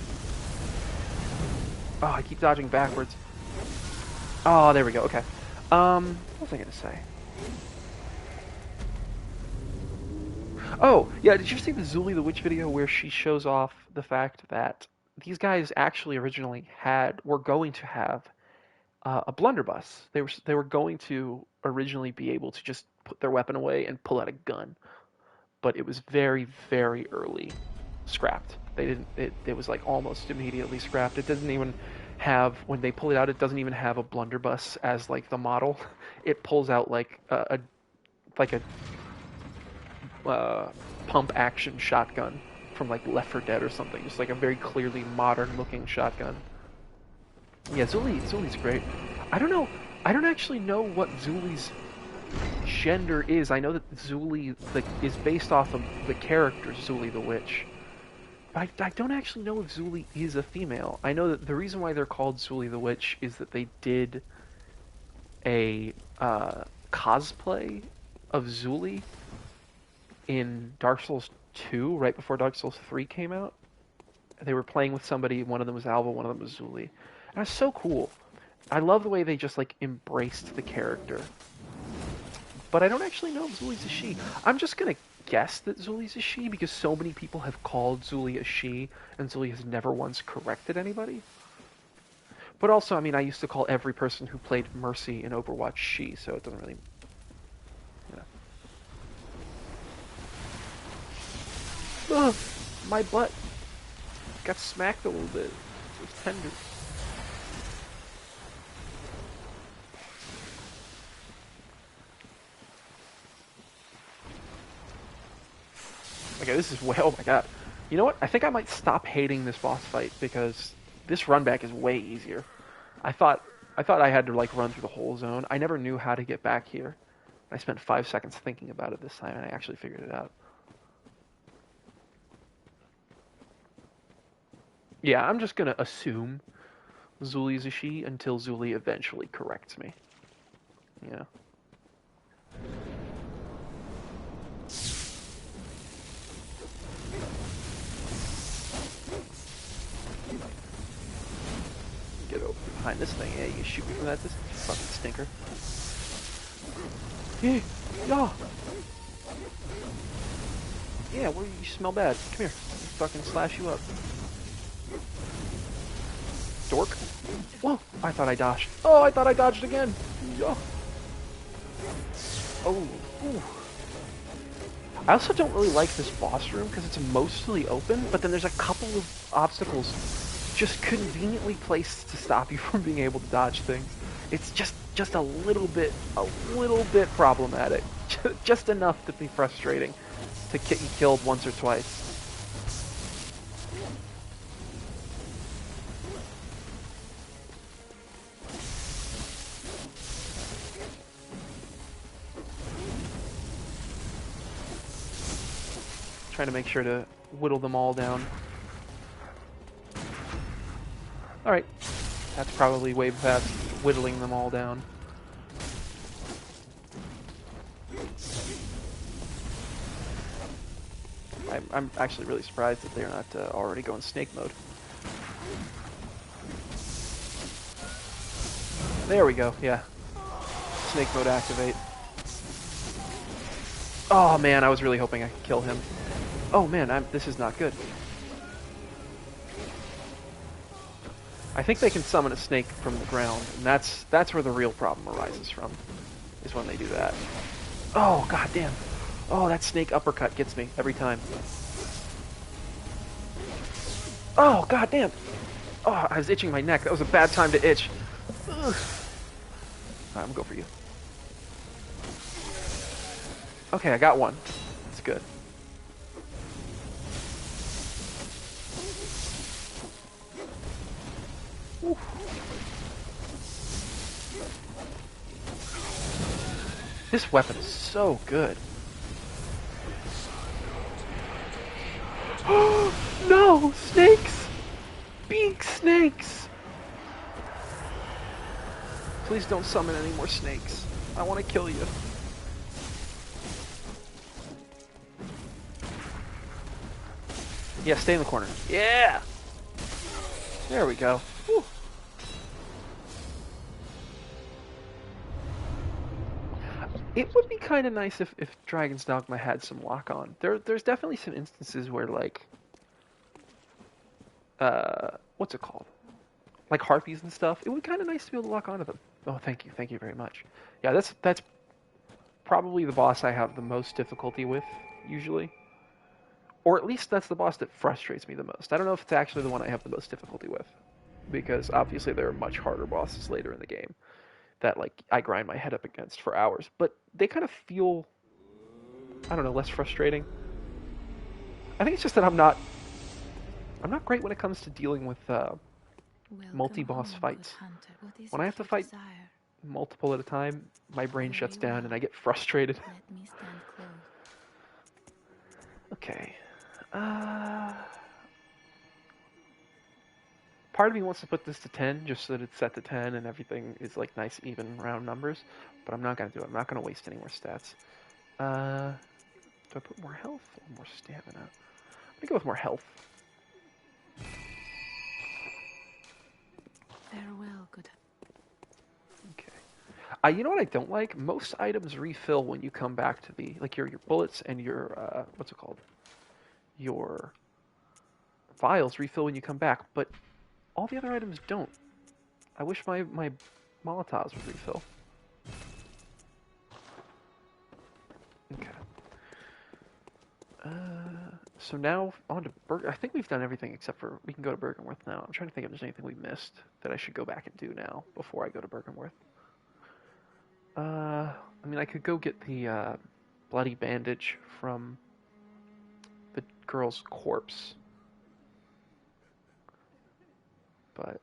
Oh, I keep dodging backwards. Oh, there we go, okay. What was I gonna say? Oh, yeah, did you see the Zuli the Witch video where she shows off the fact that these guys actually originally were going to have a blunderbuss. They were going to originally be able to just put their weapon away and pull out a gun. But it was very, very early scrapped. It was like almost immediately scrapped. It doesn't even have, when they pull it out, it doesn't even have a blunderbuss as like the model. It pulls out like a pump action shotgun from like Left 4 Dead or something. Just like a very clearly modern looking shotgun. Yeah, Zuli's great. I don't actually know what Zuli's gender is. I know that Zuli is based off of the character Zuli the Witch. But I don't actually know if Zuli is a female. I know that the reason why they're called Zuli the Witch is that they did a cosplay of Zuli in Dark Souls 2, right before Dark Souls 3 came out. They were playing with somebody, one of them was Alva, one of them was Zuli. And it's so cool. I love the way they just, like, embraced the character. But I don't actually know if Zuli's a she. I'm just gonna guess that Zuli's a she because so many people have called Zuli a she, and Zuli has never once corrected anybody. But also, I mean, I used to call every person who played Mercy in Overwatch she, so it doesn't really, you know. Ugh, my butt got smacked a little bit. It was tender. Okay, this is way, oh my god. You know what? I think I might stop hating this boss fight because this run back is way easier. I thought I had to like run through the whole zone. I never knew how to get back here. I spent 5 seconds thinking about it this time and I actually figured it out. Yeah, I'm just gonna assume Zuli's a she until Zuli eventually corrects me. Yeah. Get over behind this thing. Yeah, you can shoot me from that distance. Fucking stinker. Yeah. Yeah, well, you smell bad. Come here. I'll fucking slash you up. Dork. Whoa, I thought I dodged. Oh, I thought I dodged again. Yeah. Oh, ooh. I also don't really like this boss room because it's mostly open, but then there's a couple of obstacles just conveniently placed to stop you from being able to dodge things. It's just a little bit problematic. Just enough to be frustrating to get you killed once or twice. Trying to make sure to whittle them all down. Alright, that's probably way past whittling them all down. I'm actually really surprised that they're not already going snake mode. There we go, yeah. Snake mode activate. Oh man, I was really hoping I could kill him. Oh man, this is not good. I think they can summon a snake from the ground, and that's where the real problem arises from, is when they do that. Oh, goddamn. Oh, that snake uppercut gets me every time. Oh, goddamn. Oh, I was itching my neck. That was a bad time to itch. Ugh. Alright, I'm gonna go for you. Okay, I got one. That's good. Ooh. This weapon is so good. No! Snakes! Big snakes! Please don't summon any more snakes. I want to kill you. Yeah, stay in the corner. Yeah! There we go. Whew. It would be kind of nice if Dragon's Dogma had some lock-on. There's definitely some instances where, like, what's it called? Like harpies and stuff. It would be kind of nice to be able to lock onto them. Oh, thank you very much. Yeah, that's probably the boss I have the most difficulty with, usually. Or at least that's the boss that frustrates me the most. I don't know if it's actually the one I have the most difficulty with, because obviously there are much harder bosses later in the game that like I grind my head up against for hours, but they kind of feel, I don't know, less frustrating. I think it's just that I'm not great when it comes to dealing with multi-boss fights. When I have to fight multiple at a time, my brain Very shuts down well. and I get frustrated. Let me stand close. Okay. Part of me wants to put this to 10 just so that it's set to 10 and everything is like nice, even, round numbers. But I'm not going to do it. I'm not going to waste any more stats. Do I put more health or more stamina? I'm going to go with more health. Farewell, good. Okay. You know what I don't like? Most items refill when you come back to the, like your bullets and your, what's it called? Your vials refill when you come back, but all the other items don't. I wish my Molotovs would refill. Okay. So now on to Bergen. I think we've done everything except for we can go to Bergenworth now. I'm trying to think if there's anything we missed that I should go back and do now before I go to Bergenworth. I mean, I could go get the bloody bandage from the girl's corpse, but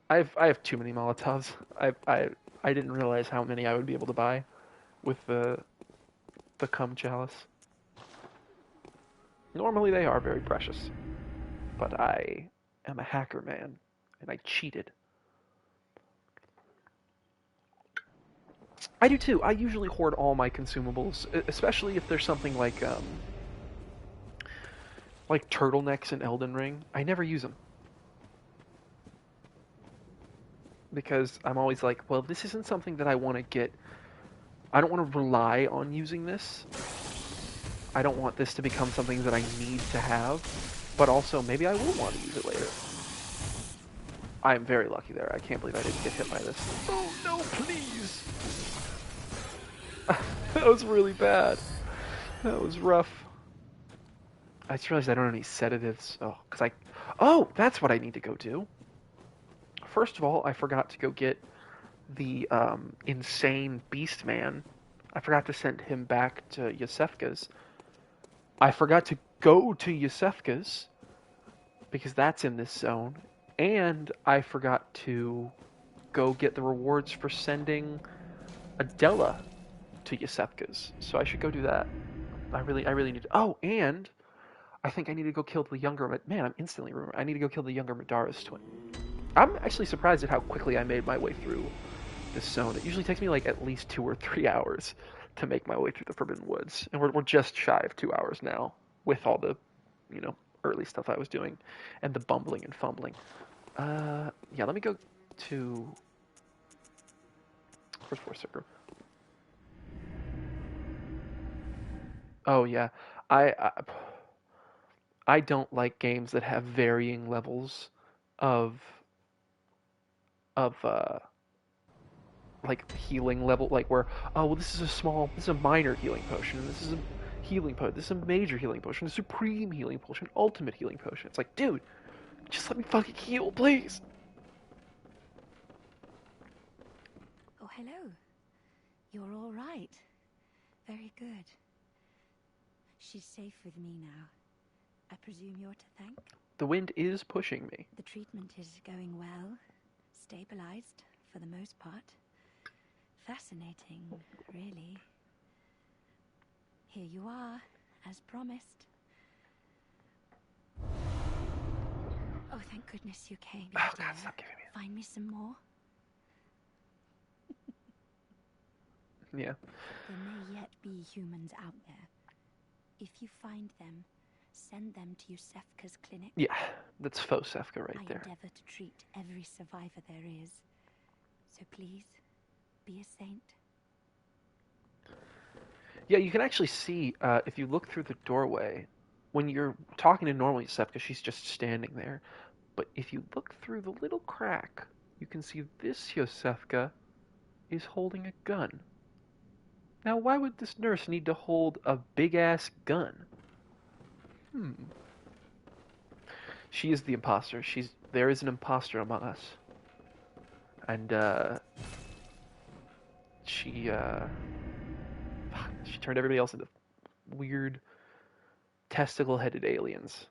I have too many Molotovs. I didn't realize how many I would be able to buy with the cum chalice. Normally they are very precious, but I am a hacker, man, and I cheated. I do too. I usually hoard all my consumables, especially if there's something like turtlenecks in Elden Ring. I never use them because I'm always like, well, this isn't something that I want to get. I don't want to rely on using this. I don't want this to become something that I need to have, but also maybe I will want to use it later. I'm very lucky there. I can't believe I didn't get hit by this. Oh no, please! That was really bad. That was rough. I just realized I don't have any sedatives. Oh, that's what I need to go do. First of all, I forgot to go get the insane beast man. I forgot to send him back to Yosefka's. I forgot to go to Yosefka's because that's in this zone. And I forgot to go get the rewards for sending Adela to Yosefka's. So I should go do that. I really need to. Oh, and I think I need to go kill the younger. Man, I'm instantly remembering. I need to go kill the younger Madara's twin. I'm actually surprised at how quickly I made my way through this zone. It usually takes me like at least 2 or 3 hours to make my way through the Forbidden Woods, and we're just shy of 2 hours now with all the, early stuff I was doing and the bumbling and fumbling. Yeah, let me go to. Where's Forsaker? Oh yeah, I, I I don't like games that have varying levels of of like healing level, like where, oh well, this is a minor healing potion, and this is a healing potion, this is a major healing potion, a supreme healing potion, ultimate healing potion. It's like, dude, just let me fucking heal, please. Oh, hello. You're all right. Very good. She's safe with me now. I presume you're to thank? The wind is pushing me. The treatment is going well. Stabilized, for the most part. Fascinating, really. Here you are, as promised. Oh, thank goodness you came. Oh dear. God, stop giving me that. Find me some more. Yeah. There may yet be humans out there. If you find them, send them to Yusefka's clinic. Yeah, that's faux Sefka right I there. endeavor to treat every survivor there is. So please, be a saint. Yeah, you can actually see, if you look through the doorway, when you're talking to normal Yosefka, she's just standing there. But if you look through the little crack, you can see this Yosefka is holding a gun. Now, why would this nurse need to hold a big-ass gun? She is the imposter. There is an imposter among us. And, she turned everybody else into weird testicle-headed aliens.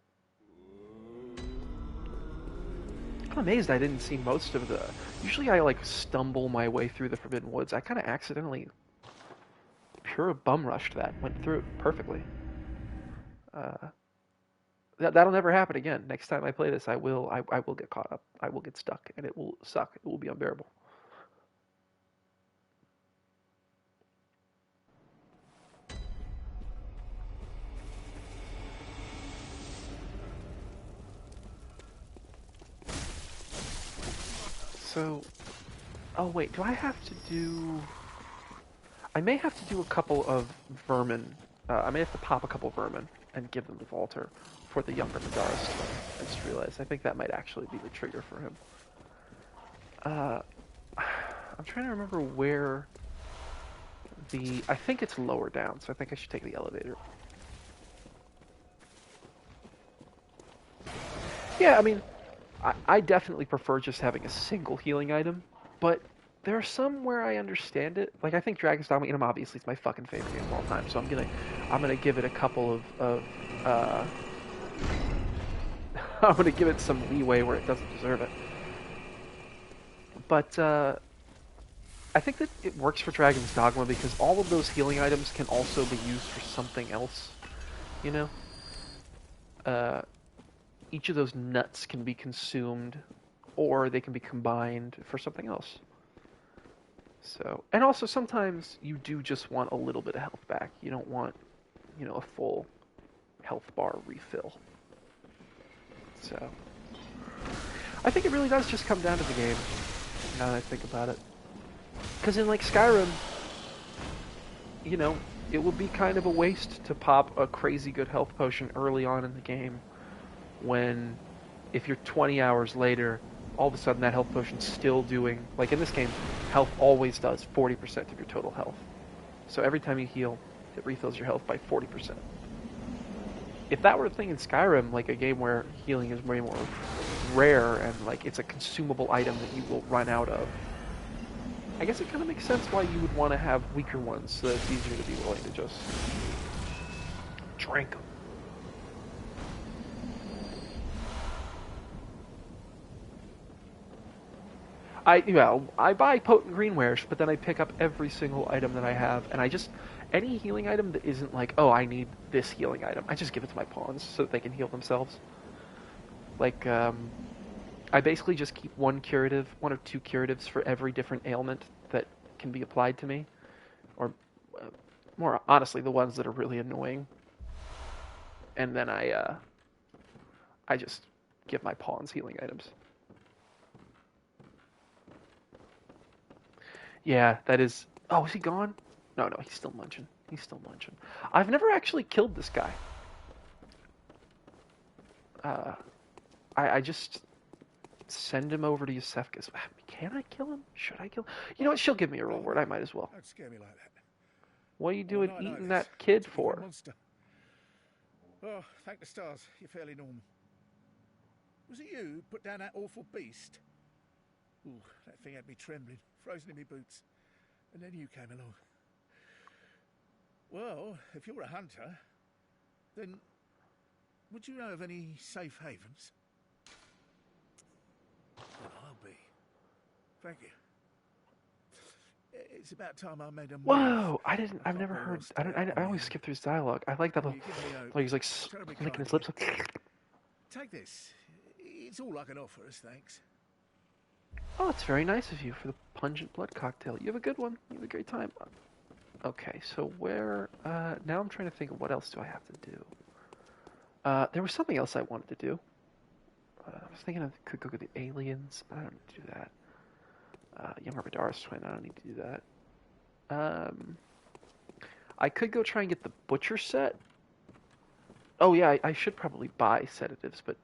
I'm amazed I didn't see most of the... Usually I, like, stumble my way through the Forbidden Woods. I kind of accidentally pure bum rushed that. Went through it perfectly. That'll never happen again. Next time I play this, I will get caught up. I will get stuck, and it will suck. It will be unbearable. So, oh wait, do I have to do... I may have to do a couple of vermin. I may have to pop a couple vermin and give them to Walter for the younger Medarist. I just realized. I think that might actually be the trigger for him. I'm trying to remember where the... I think it's lower down, so I think I should take the elevator. Yeah, I mean, I definitely prefer just having a single healing item, but there are some where I understand it. Like, I think Dragon's Dogma, obviously it's my fucking favorite game of all time, so I'm gonna give it a couple of I'm gonna give it some leeway where it doesn't deserve it. But I think that it works for Dragon's Dogma because all of those healing items can also be used for something else, you know? Each of those nuts can be consumed, or they can be combined for something else. So, and also sometimes you do just want a little bit of health back. You don't want, a full health bar refill. So, I think it really does just come down to the game, now that I think about it. Because in, like, Skyrim, it would be kind of a waste to pop a crazy good health potion early on in the game when, if you're 20 hours later, all of a sudden that health potion's still doing, like in this game, health always does 40% of your total health. So every time you heal, it refills your health by 40%. If that were a thing in Skyrim, like a game where healing is way more rare and like it's a consumable item that you will run out of, I guess it kind of makes sense why you would want to have weaker ones so that it's easier to be willing to just drink them. I buy potent greenwares, but then I pick up every single item that I have, and any healing item that isn't like, oh, I need this healing item, I just give it to my pawns so that they can heal themselves. Like, I basically just keep one or two curatives for every different ailment that can be applied to me, or more honestly, the ones that are really annoying. And then I just give my pawns healing items. Yeah, that is... Oh, is he gone? No, he's still munching. I've never actually killed this guy. I just send him over to Yusefka's. Can I kill him? Should I kill him? You know what? She'll give me a reward. I might as well. Don't scare me like that. What are you doing eating that kid for? Monster. Oh, thank the stars. You're fairly normal. Was it you who put down that awful beast? Ooh, that thing had me trembling, frozen in my boots. And then you came along. Well, if you're a hunter, then would you know of any safe havens? Well, I'll be. Thank you. It's about time I made a move. Whoa! I've never heard... I always skip through his dialogue. I like that little... Like he's like licking his lips. Take this. It's all I can offer us, thanks. Oh, it's very nice of you for the pungent blood cocktail. You have a good one. You have a great time. Okay, so where... now I'm trying to think of what else do I have to do. There was something else I wanted to do. I was thinking I could go get the aliens, but I don't need to do that. Younger Medarist twin, I don't need to do that. I could go try and get the butcher set. Oh yeah, I should probably buy sedatives, but...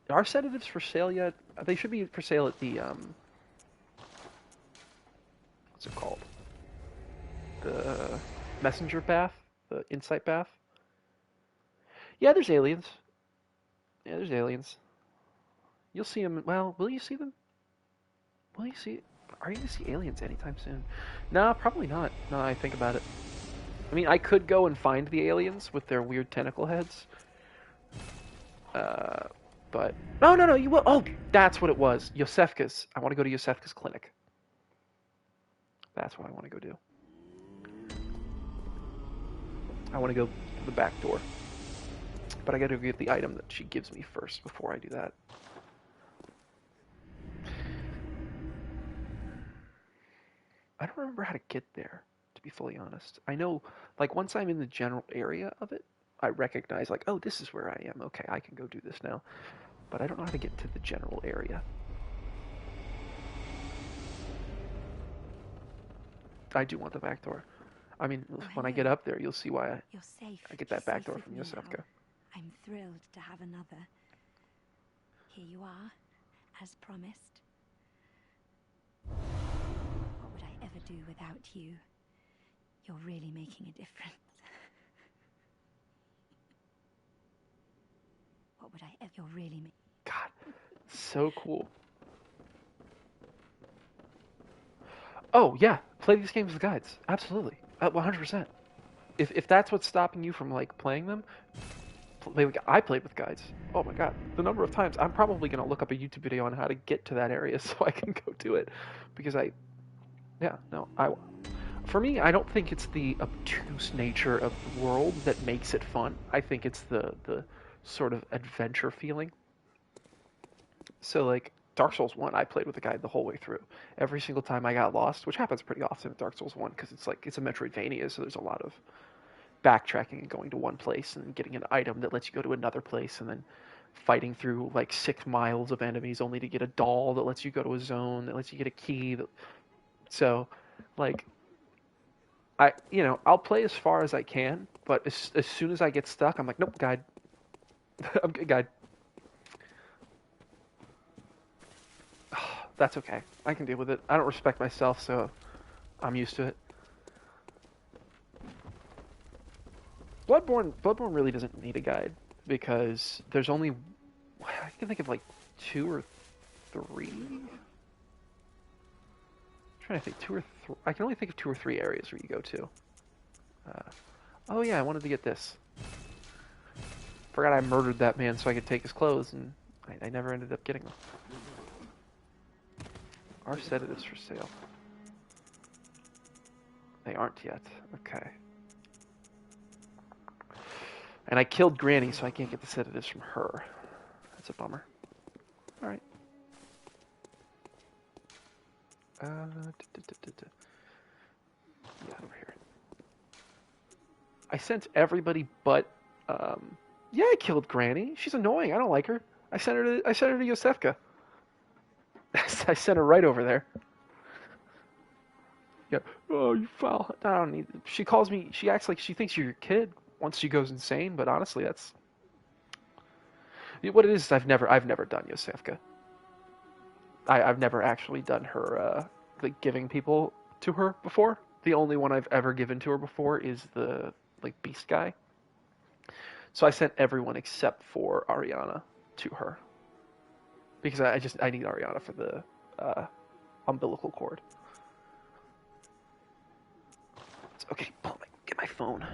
Are sedatives for sale yet? They should be for sale at the, what's it called? The messenger bath? The insight bath? Yeah, there's aliens. You'll see them, well, will you see them? Are you going to see aliens anytime soon? No, probably not, now that I think about it. I mean, I could go and find the aliens with their weird tentacle heads. But No, no, no, you will. Oh, that's what it was. Yosefka's. I want to go to Yosefka's clinic. That's what I want to go do. I want to go to the back door. But I got to get the item that she gives me first before I do that. I don't remember how to get there, to be fully honest. I know, like, once I'm in the general area of it, I recognize, like, oh, this is where I am. Okay, I can go do this now. But I don't know how to get to the general area. I do want the back door. I mean, when I get up there, you'll see why You're safe. I get that back door with from me Yosefka. now. I'm thrilled to have another. Here you are, as promised. What would I ever do without you? You're really making a difference. What would I ever... You're really... God, so cool. Oh, yeah, play these games with guides. Absolutely. 100%. If that's what's stopping you from, like, playing them, I played with guides. Oh my god, the number of times I'm probably gonna look up a YouTube video on how to get to that area so I can go do it, because for me, I don't think it's the obtuse nature of the world that makes it fun. I think it's the sort of adventure feeling. So like Dark Souls 1, I played with a guide the whole way through. Every single time I got lost, which happens pretty often in Dark Souls 1 because it's a Metroidvania, so there's a lot of backtracking and going to one place and getting an item that lets you go to another place and then fighting through like 6 miles of enemies only to get a doll that lets you go to a zone that lets you get a key. So, like, I'll play as far as I can, but as soon as I get stuck, I'm like, nope, guide. I'm good, guide. That's okay. I can deal with it. I don't respect myself, so I'm used to it. Bloodborne really doesn't need a guide because there's only, I can think of like 2 or 3. I'm trying to think 2 or 3. I can only think of 2 or 3 areas where you go to. Oh yeah, I wanted to get this. Forgot I murdered that man so I could take his clothes, and I never ended up getting them. Are sedatives for sale? They aren't yet. Okay. And I killed Granny, so I can't get the sedatives from her. That's a bummer. Alright. Yeah, over here. I sent everybody but, yeah, I killed Granny. She's annoying. I don't like her. I sent her to Yosefka. I sent her right over there. Yeah. Oh, you foul. I don't need. She calls me. She acts like she thinks you're your kid once she goes insane. But honestly, that's what it is. I've never done Yosefka. I've never actually done her like giving people to her before. The only one I've ever given to her before is the like beast guy. So I sent everyone except for Ariana to her because I need Ariana for the umbilical cord. Okay, get my phone.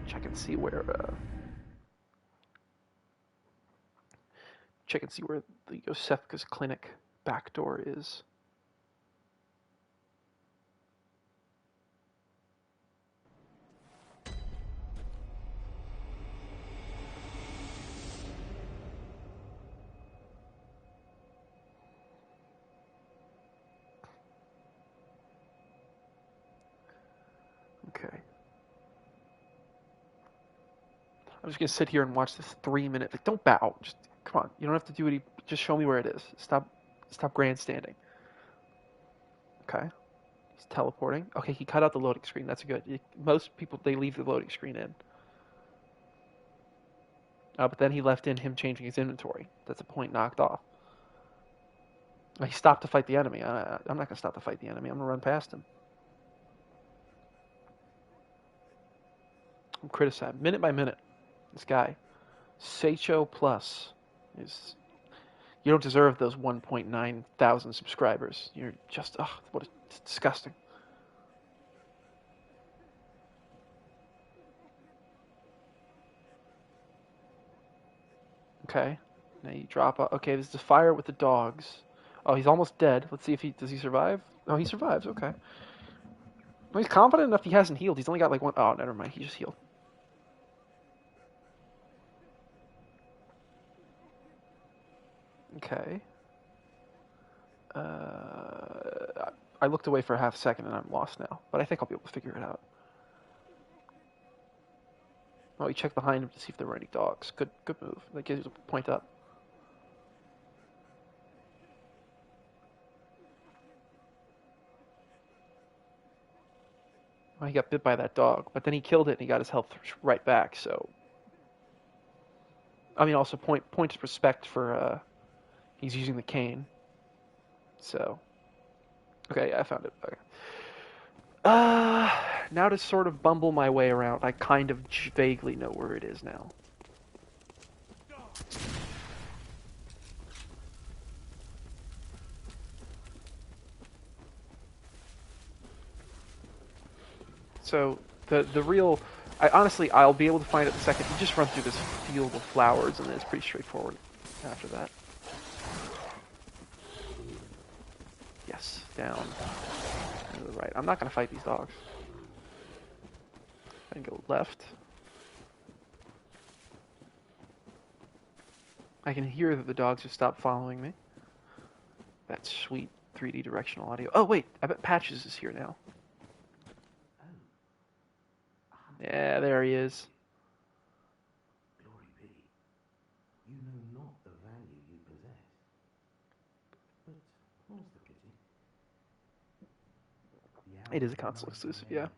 Check and see where the Yosefka's clinic back door is. Okay. I'm just gonna sit here and watch this 3-minute. Like, don't bow. Just come on. You don't have to do it. Just show me where it is. Stop grandstanding. Okay. He's teleporting. Okay, he cut out the loading screen. That's good. Most people they leave the loading screen in. But then he left in him changing his inventory. That's a point knocked off. He stopped to fight the enemy. I'm not gonna stop to fight the enemy. I'm gonna run past him. I'm criticized minute by minute. This guy, Seicho Plus, is. You don't deserve those 1.9 thousand subscribers. You're just, it's disgusting. Okay. Now you drop. Okay, this is the fire with the dogs. Oh, he's almost dead. Let's see if does he survive. Oh, he survives. Okay. Well, he's confident enough he hasn't healed. He's only got like one. Oh, never mind. He just healed. Okay. I looked away for a half second and I'm lost now, but I think I'll be able to figure it out. Oh, he checked behind him to see if there were any dogs. Good move. That gives you a point up. Well, he got bit by that dog, but then he killed it and he got his health right back. So, I mean, also point of respect for he's using the cane. So, okay, I found it. Okay. Now to sort of bumble my way around, I kind of vaguely know where it is now. So the real, honestly, I'll be able to find it the second you just run through this field of flowers, and then it's pretty straightforward after that. Yes, down to the right. I'm not gonna fight these dogs. I can go left. I can hear that the dogs have stopped following me. That sweet 3D directional audio. Oh wait, I bet Patches is here now. Yeah, there he is. Glory be. You know not the value you possess. But what's the pity? It is a console exclusive, yeah.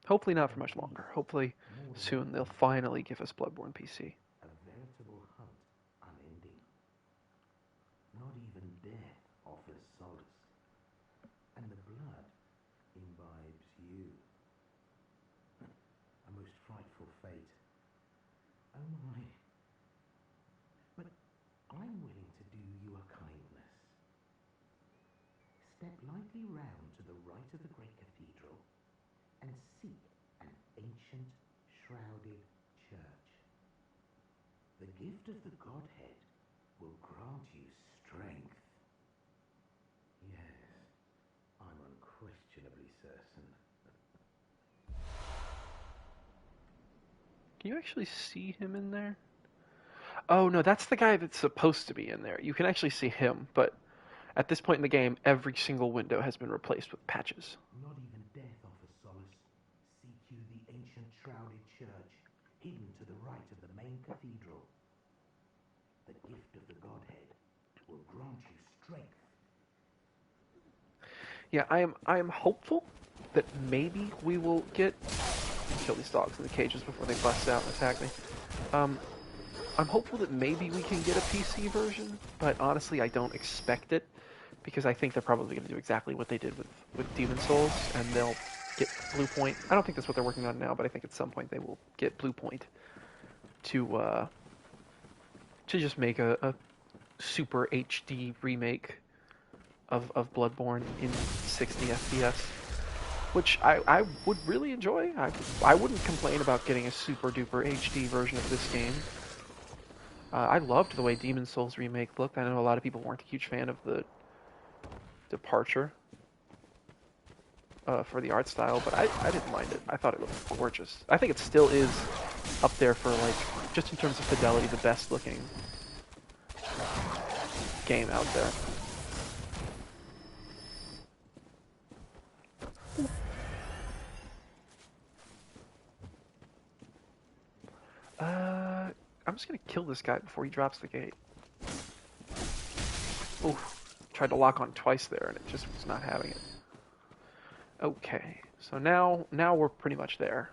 Hopefully not for much longer. Hopefully soon they'll finally give us Bloodborne PC. A veritable hunt unending. Not even death offers solace. And the blood imbibes you. A most frightful fate. Oh my. But I'm willing to do you a kindness. Step lightly round to the right of the great cathedral and seek an ancient, shrouded church. The gift of the Godhead will grant you strength. Yes, I'm unquestionably certain. Can you actually see him in there? Oh no, that's the guy that's supposed to be in there. You can actually see him, but at this point in the game, every single window has been replaced with patches. Not even death offers solace. Seek you the ancient shrouded church, hidden to the right of the main cathedral. The gift of the Godhead will grant you strength. Yeah, I am hopeful that maybe we will get kill these dogs in the cages before they bust out and attack me. I'm hopeful that maybe we can get a PC version, but honestly, I don't expect it because I think they're probably going to do exactly what they did with Demon Souls, and they'll get Blue Point. I don't think that's what they're working on now, but I think at some point they will get Blue Point to just make a super HD remake of Bloodborne in 60 FPS, which I would really enjoy. I wouldn't complain about getting a super duper HD version of this game. I loved the way Demon Souls remake looked. I know a lot of people weren't a huge fan of the departure for the art style, but I didn't mind it. I thought it looked gorgeous. I think it still is up there for, like, just in terms of fidelity, the best looking game out there. I'm just gonna kill this guy before he drops the gate. Ooh, tried to lock on twice there and it just was not having it. Okay, so now we're pretty much there.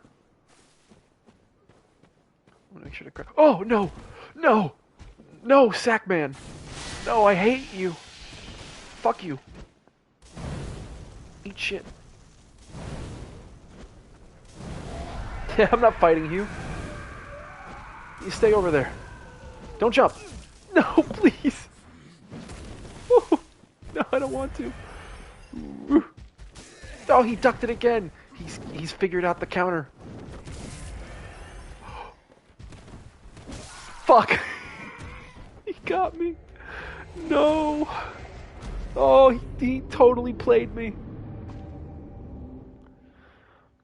I'm gonna make sure to. Oh no, no, no, Sackman! No, I hate you. Fuck you. Eat shit. I'm not fighting you. You stay over there. Don't jump. No, please. No, I don't want to. Oh, he ducked it again. He's figured out the counter. Fuck. He got me. No. Oh, he totally played me.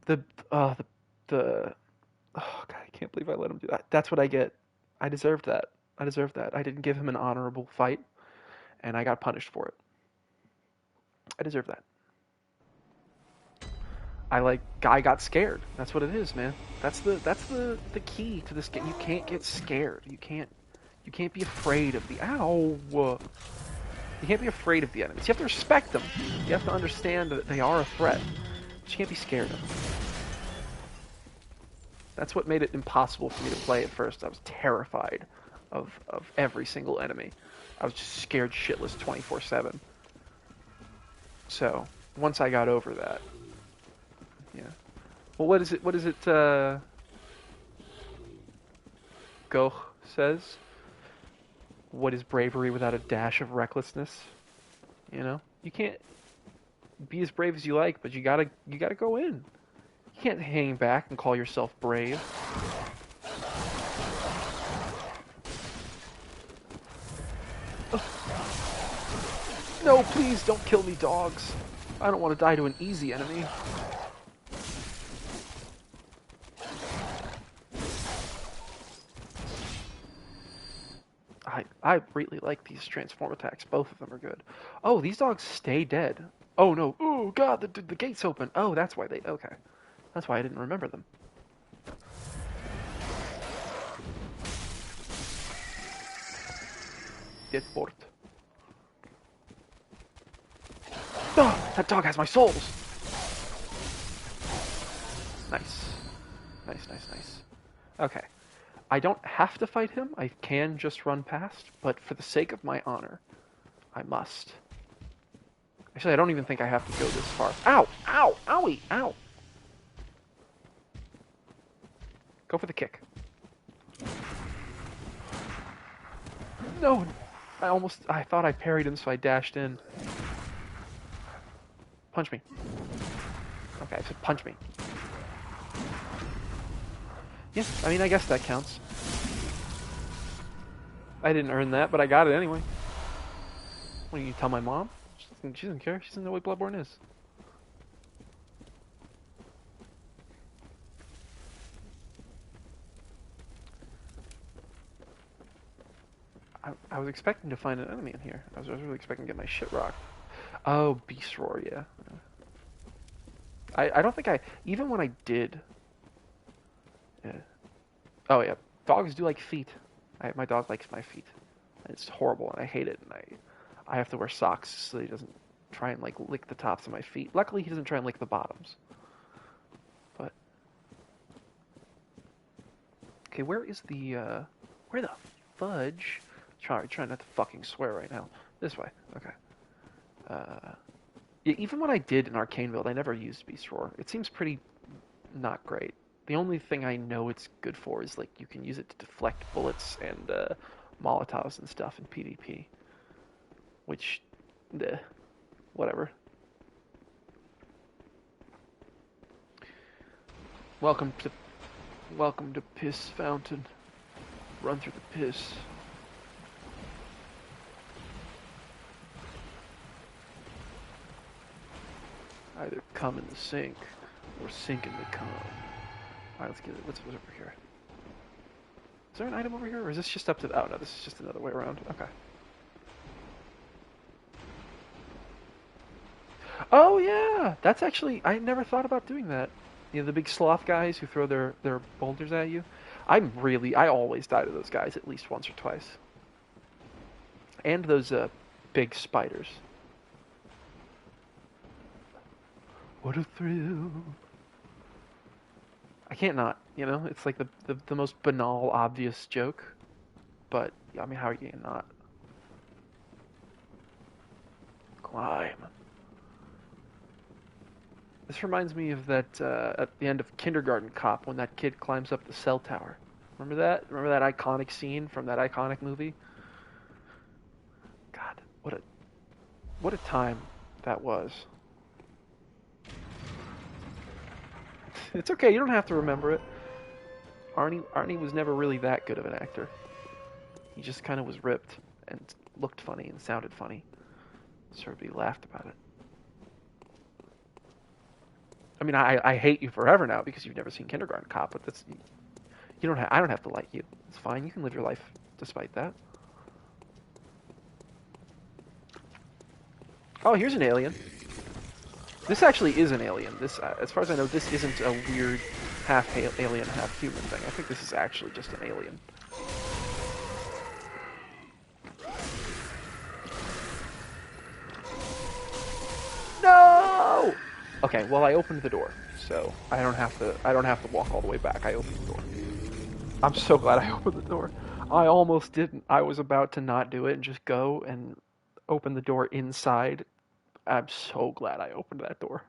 The oh God, I can't believe I let him do that. That's what I get. I deserved that. I deserved that. I didn't give him an honorable fight, and I got punished for it. I deserve that. I got scared. That's what it is, man. That's the key to this game. You can't get scared. You can't be afraid of the ow. You can't be afraid of the enemies. You have to respect them. You have to understand that they are a threat. But you can't be scared of them. That's what made it impossible for me to play at first. I was terrified of every single enemy. I was just scared shitless 24/7. So once I got over that, yeah. Well, what is it? Goch says. What is bravery without a dash of recklessness? You know, you can't be as brave as you like, but you gotta go in. You can't hang back and call yourself brave. No, please don't kill me, dogs. I don't want to die to an easy enemy. I really like these transform attacks. Both of them are good. Oh, these dogs stay dead. Oh no. Oh god, the gate's open. Oh, that's why they... Okay. That's why I didn't remember them. Get bored. Oh, that dog has my souls! Nice. Nice. Okay. I don't have to fight him. I can just run past, but for the sake of my honor, I must. Actually, I don't even think I have to go this far. Ow! Ow! Owie! Ow! Go for the kick. No! I thought I parried him, so I dashed in. Punch me. Okay, so punch me. Yeah, I mean, I guess that counts. I didn't earn that, but I got it anyway. What, you tell my mom? She doesn't care. She doesn't know what Bloodborne is. I was expecting to find an enemy in here. I was really expecting to get my shit rocked. Oh, Beast Roar, yeah. I don't think even when I did... Yeah. Oh, yeah. Dogs do like feet. My dog likes my feet. It's horrible, and I hate it, and I have to wear socks so he doesn't try and, like, lick the tops of my feet. Luckily, he doesn't try and lick the bottoms. But... Okay, where is the, where the fudge? Try not to fucking swear right now. This way. Okay. Yeah, even when I did in Arcane Build, I never used Beast Roar. It seems pretty not great. The only thing I know it's good for is, like, you can use it to deflect bullets and Molotovs and stuff in PvP. Which, whatever. Welcome to Piss Fountain. Run through the piss. Either come in the sink or sink in the cum. Alright, let's get it. What's over here? Is there an item over here, or is this just up to... Oh, no, this is just another way around. Okay. Oh, yeah! That's actually... I never thought about doing that. You know, the big sloth guys who throw their boulders at you? I always die to those guys at least once or twice. And those big spiders. What a thrill. I can't not, you know? It's like the most banal, obvious joke. But, I mean, how are you not? Climb. This reminds me of that, at the end of Kindergarten Cop, when that kid climbs up the cell tower. Remember that? Remember that iconic scene from that iconic movie? God, what a time that was. It's okay, you don't have to remember it. Arnie was never really that good of an actor. He just kind of was ripped. and looked funny and sounded funny. So everybody laughed about it. I mean, I hate you forever now because you've never seen Kindergarten Cop, but that's you don't I don't have to like you. It's fine. You can live your life despite that. Oh, here's an alien. This actually is an alien. This, as far as I know, this isn't a weird half alien, half human thing. I think this is actually just an alien. No! Okay, well I opened the door, so I don't have to walk all the way back. I opened the door. I'm so glad I opened the door. I almost didn't. I was about to not do it and just go and open the door inside. I'm so glad I opened that door.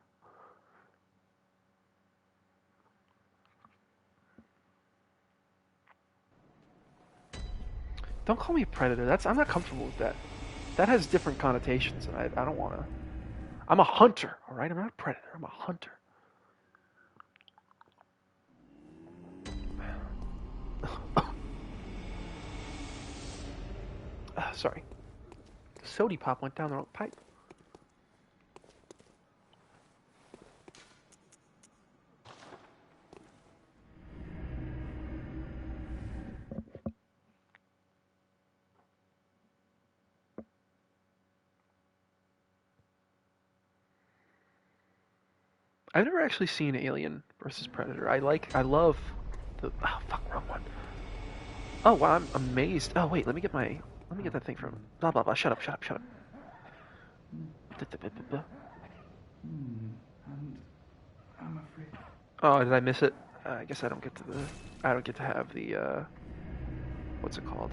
Don't call me a predator. I'm not comfortable with that. That has different connotations, and I don't want to. I'm a hunter, all right? I'm not a predator. I'm a hunter. Sorry. The sody pop went down the wrong pipe. I've never actually seen Alien versus Predator. I love the. Oh, fuck, wrong one. Oh, wow, I'm amazed. Oh, wait, let me get that thing from. Blah, blah, blah. Shut up. And I'm afraid. Oh, did I miss it? I guess I don't get to have the, what's it called?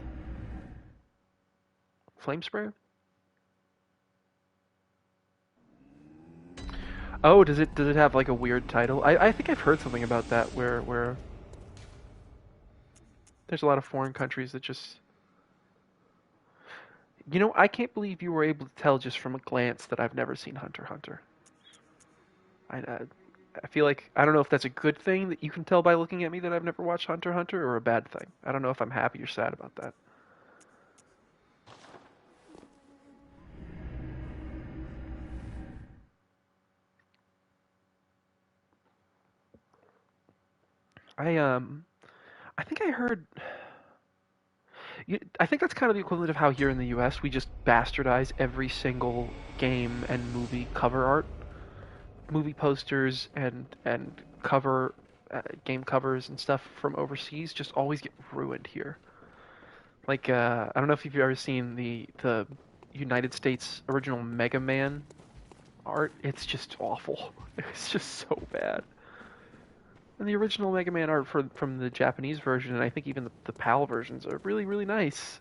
Flame sprayer? Oh, does it have like a weird title? I think I've heard something about that where there's a lot of foreign countries that just. You know, I can't believe you were able to tell just from a glance that I've never seen Hunter x Hunter. I feel like I don't know if that's a good thing that you can tell by looking at me that I've never watched Hunter x Hunter, or a bad thing. I don't know if I'm happy or sad about that. I think I heard. I think that's kind of the equivalent of how here in the U.S. we just bastardize every single game and movie cover art, movie posters and cover game covers and stuff from overseas just always get ruined here. Like I don't know if you've ever seen the United States original Mega Man art. It's just awful. It's just so bad. And the original Mega Man art from the Japanese version, and I think even the PAL versions, are really, really nice.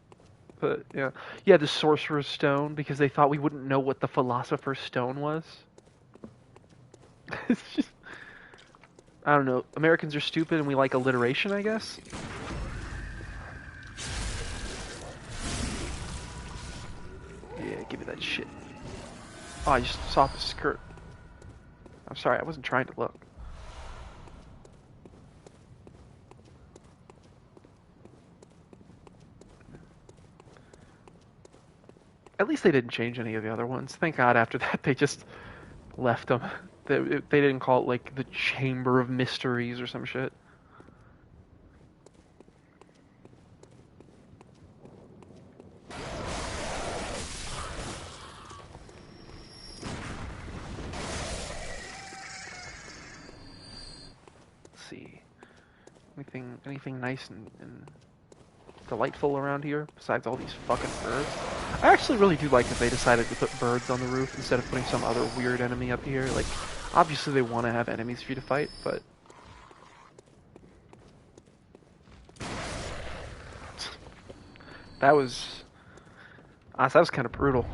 But yeah, yeah, the Sorcerer's Stone, because they thought we wouldn't know what the Philosopher's Stone was. It's just, I don't know. Americans are stupid, and we like alliteration, I guess. Yeah, give me that shit. Oh, I just saw the skirt. I'm sorry, I wasn't trying to look. At least they didn't change any of the other ones. Thank God after that they just left them. They didn't call it like the Chamber of Mysteries or some shit. Let's see. Anything nice and delightful around here besides all these fucking birds? I actually really do like that they decided to put birds on the roof instead of putting some other weird enemy up here. Like, obviously they want to have enemies for you to fight, but that was kind of brutal.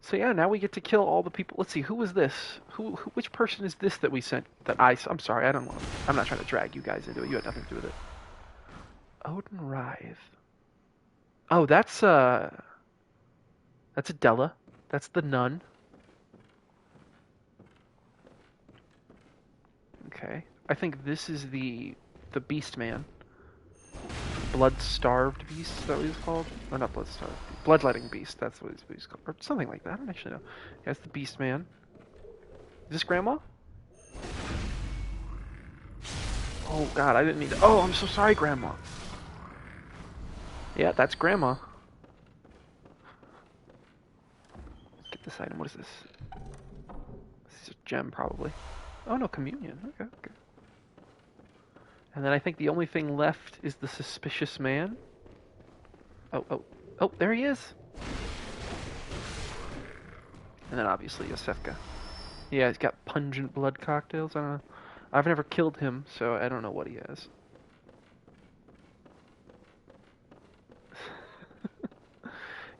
So yeah, now we get to kill all the people. Let's see, who was this? Which person is this that we sent? I'm sorry, I'm not trying to drag you guys into it. You had nothing to do with it. Odin Writhe. Oh, that's Adela. That's the nun. Okay. I think this is the Beast Man. blood-starved beast. Is that what he's called? Or not blood-starved. Bloodletting beast. That's what he's called. Or something like that. I don't actually know. Yeah, it's the beast man. Is this Grandma? Oh God, I didn't mean to. Oh, I'm so sorry, Grandma. Yeah, that's Grandma. Let's get this item. What is this? This is a gem, probably. Oh no, communion. Okay, okay. And then I think the only thing left is the suspicious man. Oh, there he is. And then obviously Yosefka. Yeah, he's got pungent blood cocktails. I don't know. I've never killed him, so I don't know what he has.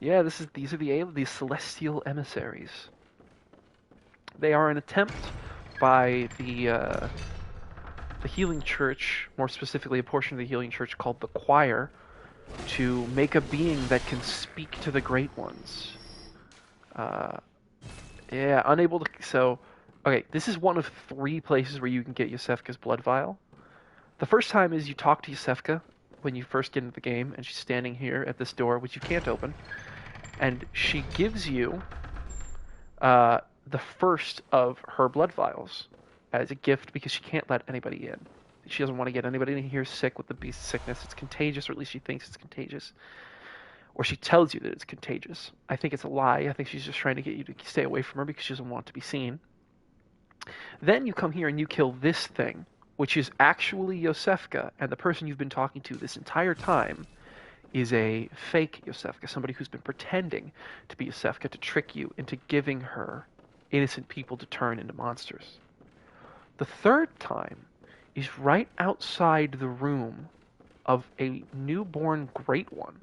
Yeah, these are the celestial emissaries. They are an attempt by the healing church, more specifically a portion of the healing church called the choir, to make a being that can speak to the great ones. Yeah, unable to. So, okay, this is one of 3 places where you can get Yosefka's blood vial. The first time is you talk to Yosefka when you first get into the game, and she's standing here at this door, which you can't open, and she gives you the first of her blood vials as a gift because she can't let anybody in. She doesn't want to get anybody in here sick with the beast sickness. It's contagious, or at least she thinks it's contagious. Or she tells you that it's contagious. I think it's a lie. I think she's just trying to get you to stay away from her because she doesn't want to be seen. Then you come here and you kill this thing, which is actually Yosefka, and the person you've been talking to this entire time is a fake Yosefka, somebody who's been pretending to be Yosefka to trick you into giving her innocent people to turn into monsters. The third time is right outside the room of a newborn Great One,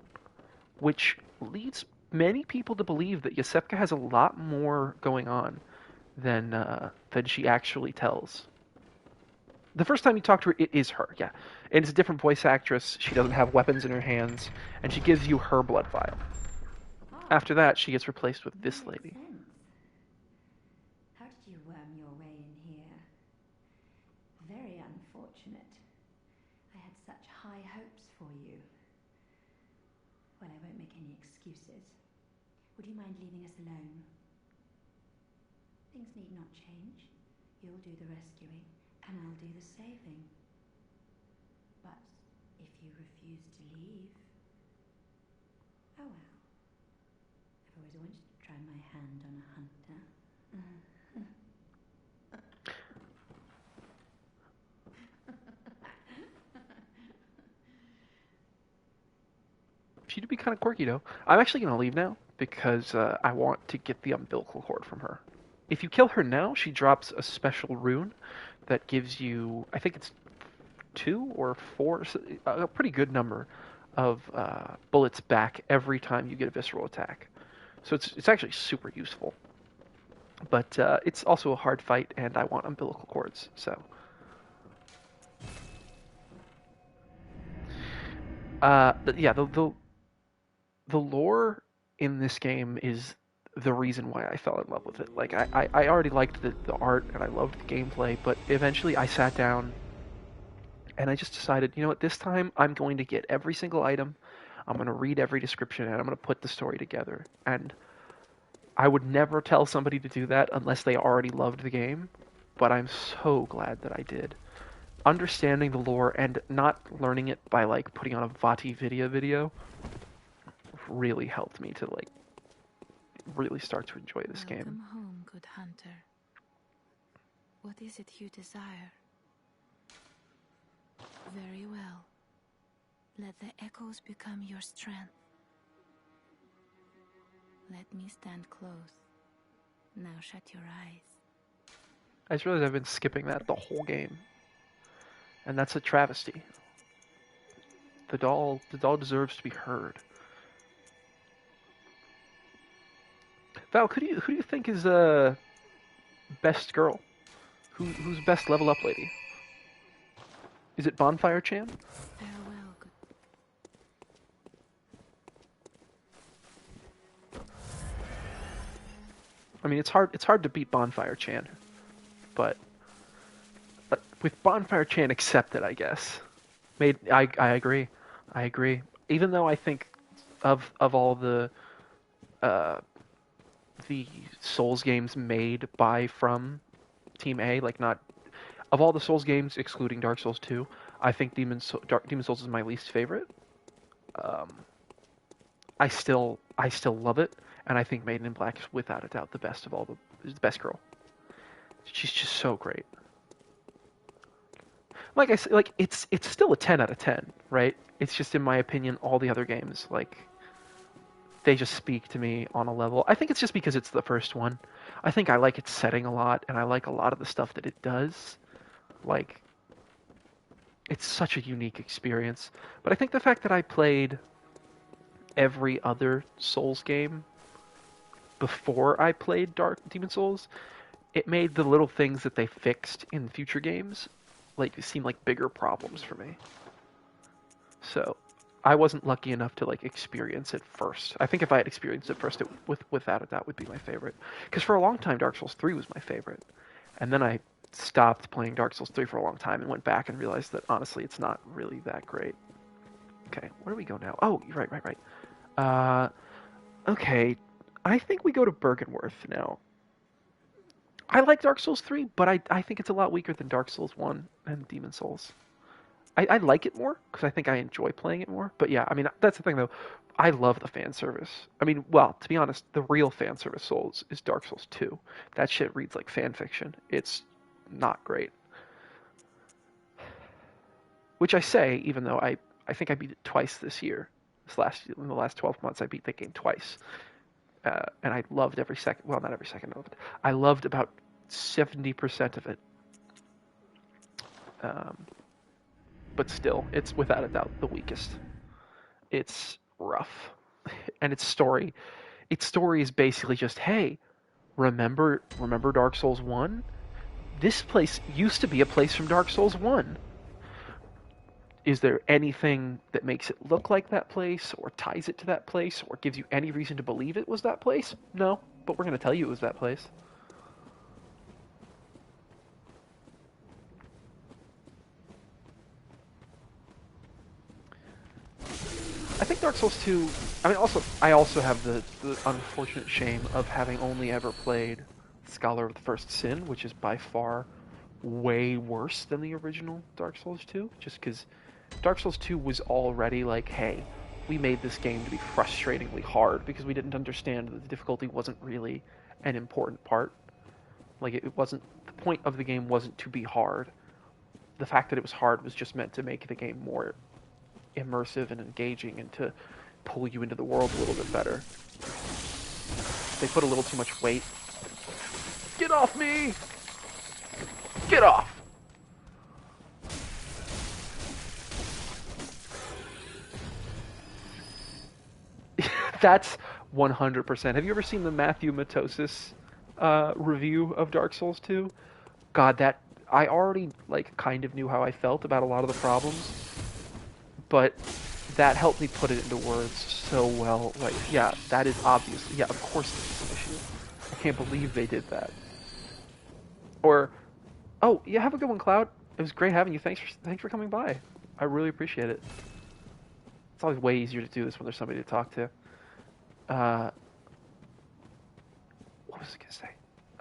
which leads many people to believe that Yosefka has a lot more going on than she actually tells. The first time you talk to her, it is her, yeah. And it's a different voice actress. She doesn't have weapons in her hands, and she gives you her blood vial. After that, she gets replaced with this lady. How did you worm your way in here? Very unfortunate. I had such high hopes for you. Well, I won't make any excuses. Would you mind leaving us alone? Things need not change. You'll do the rescuing, and I'll do the saving. But if you refuse to leave... Oh well. I've always wanted to try my hand on a hunter. She'd be kind of quirky, though. I'm actually going to leave now because I want to get the umbilical cord from her. If you kill her now, she drops a special rune that gives you, I think it's 2 or 4, a pretty good number of bullets back every time you get a visceral attack. So it's actually super useful. But it's also a hard fight, and I want umbilical cords, so... yeah, the lore in this game is the reason why I fell in love with it. Like, I already liked the art, and I loved the gameplay, but eventually I sat down, and I just decided, you know what, this time I'm going to get every single item, I'm going to read every description, and I'm going to put the story together. And I would never tell somebody to do that unless they already loved the game, but I'm so glad that I did. Understanding the lore and not learning it by, like, putting on a Vati video really helped me to, like, really start to enjoy this game. Welcome home, good hunter. What is it you desire? Very well. Let the echoes become your strength. Let me stand close. Now shut your eyes. I just realized I've been skipping that the whole game. And that's a travesty. The doll deserves to be heard. Val, who do you think is best girl? Who's best level up lady? Is it Bonfire Chan? Farewell, good. I mean, it's hard to beat Bonfire Chan, but with Bonfire Chan accepted, I guess. I agree. I agree. Even though I think of all uh, the Souls games made by from Team A, like not of all the Souls games excluding Dark Souls 2, I think Demon Souls is my least favorite. Um, I still love it, and I think Maiden in Black is without a doubt the best of all the best girl. She's just so great. Like I said, like it's still a 10 out of 10, right? It's just in my opinion all the other games like they just speak to me on a level. I think it's just because it's the first one. I think I like its setting a lot, and I like a lot of the stuff that it does. Like, it's such a unique experience. But I think the fact that I played every other Souls game before I played Dark Demon Souls, it made the little things that they fixed in future games like seem like bigger problems for me. So I wasn't lucky enough to like experience it first. I think if I had experienced it first, it without a doubt would be my favorite. Because for a long time, Dark Souls 3 was my favorite, and then I stopped playing Dark Souls 3 for a long time and went back and realized that honestly, it's not really that great. Okay, where do we go now? Oh, right. Okay, I think we go to Bergenworth now. I like Dark Souls 3, but I think it's a lot weaker than Dark Souls 1 and Demon Souls. I like it more because I think I enjoy playing it more. But yeah, I mean, that's the thing though. I love the fan service. I mean, well, to be honest, the real fan service Souls is Dark Souls 2. That shit reads like fan fiction. It's not great. Which I say, even though I think I beat it twice this year. In the last 12 months, I beat that game twice. And I loved every second. Well, not every second of it. I loved about 70% of it. But still, it's without a doubt the weakest. It's rough, and its story is basically just, hey, remember Dark Souls 1? This place used to be a place from Dark Souls 1. Is there anything that makes it look like that place, or ties it to that place, or gives you any reason to believe it was that place? No, but we're going to tell you it was that place. I think Dark Souls 2. I also have the unfortunate shame of having only ever played Scholar of the First Sin, which is by far way worse than the original Dark Souls 2. Just because Dark Souls 2 was already like, hey, we made this game to be frustratingly hard because we didn't understand that the difficulty wasn't really an important part. Like, it wasn't. The point of the game wasn't to be hard. The fact that it was hard was just meant to make the game more immersive and engaging and to pull you into the world a little bit better. They put a little too much weight. Get off me! Get off! That's 100%. Have you ever seen the Matthew Matosis review of Dark Souls 2? God, that I already like kind of knew how I felt about a lot of the problems, but that helped me put it into words so well. Like, yeah, that is obviously, yeah, of course this is an issue. I can't believe they did that. Or, oh, yeah, have a good one, Cloud. It was great having you. Thanks for coming by. I really appreciate it. It's always way easier to do this when there's somebody to talk to. What was I gonna say?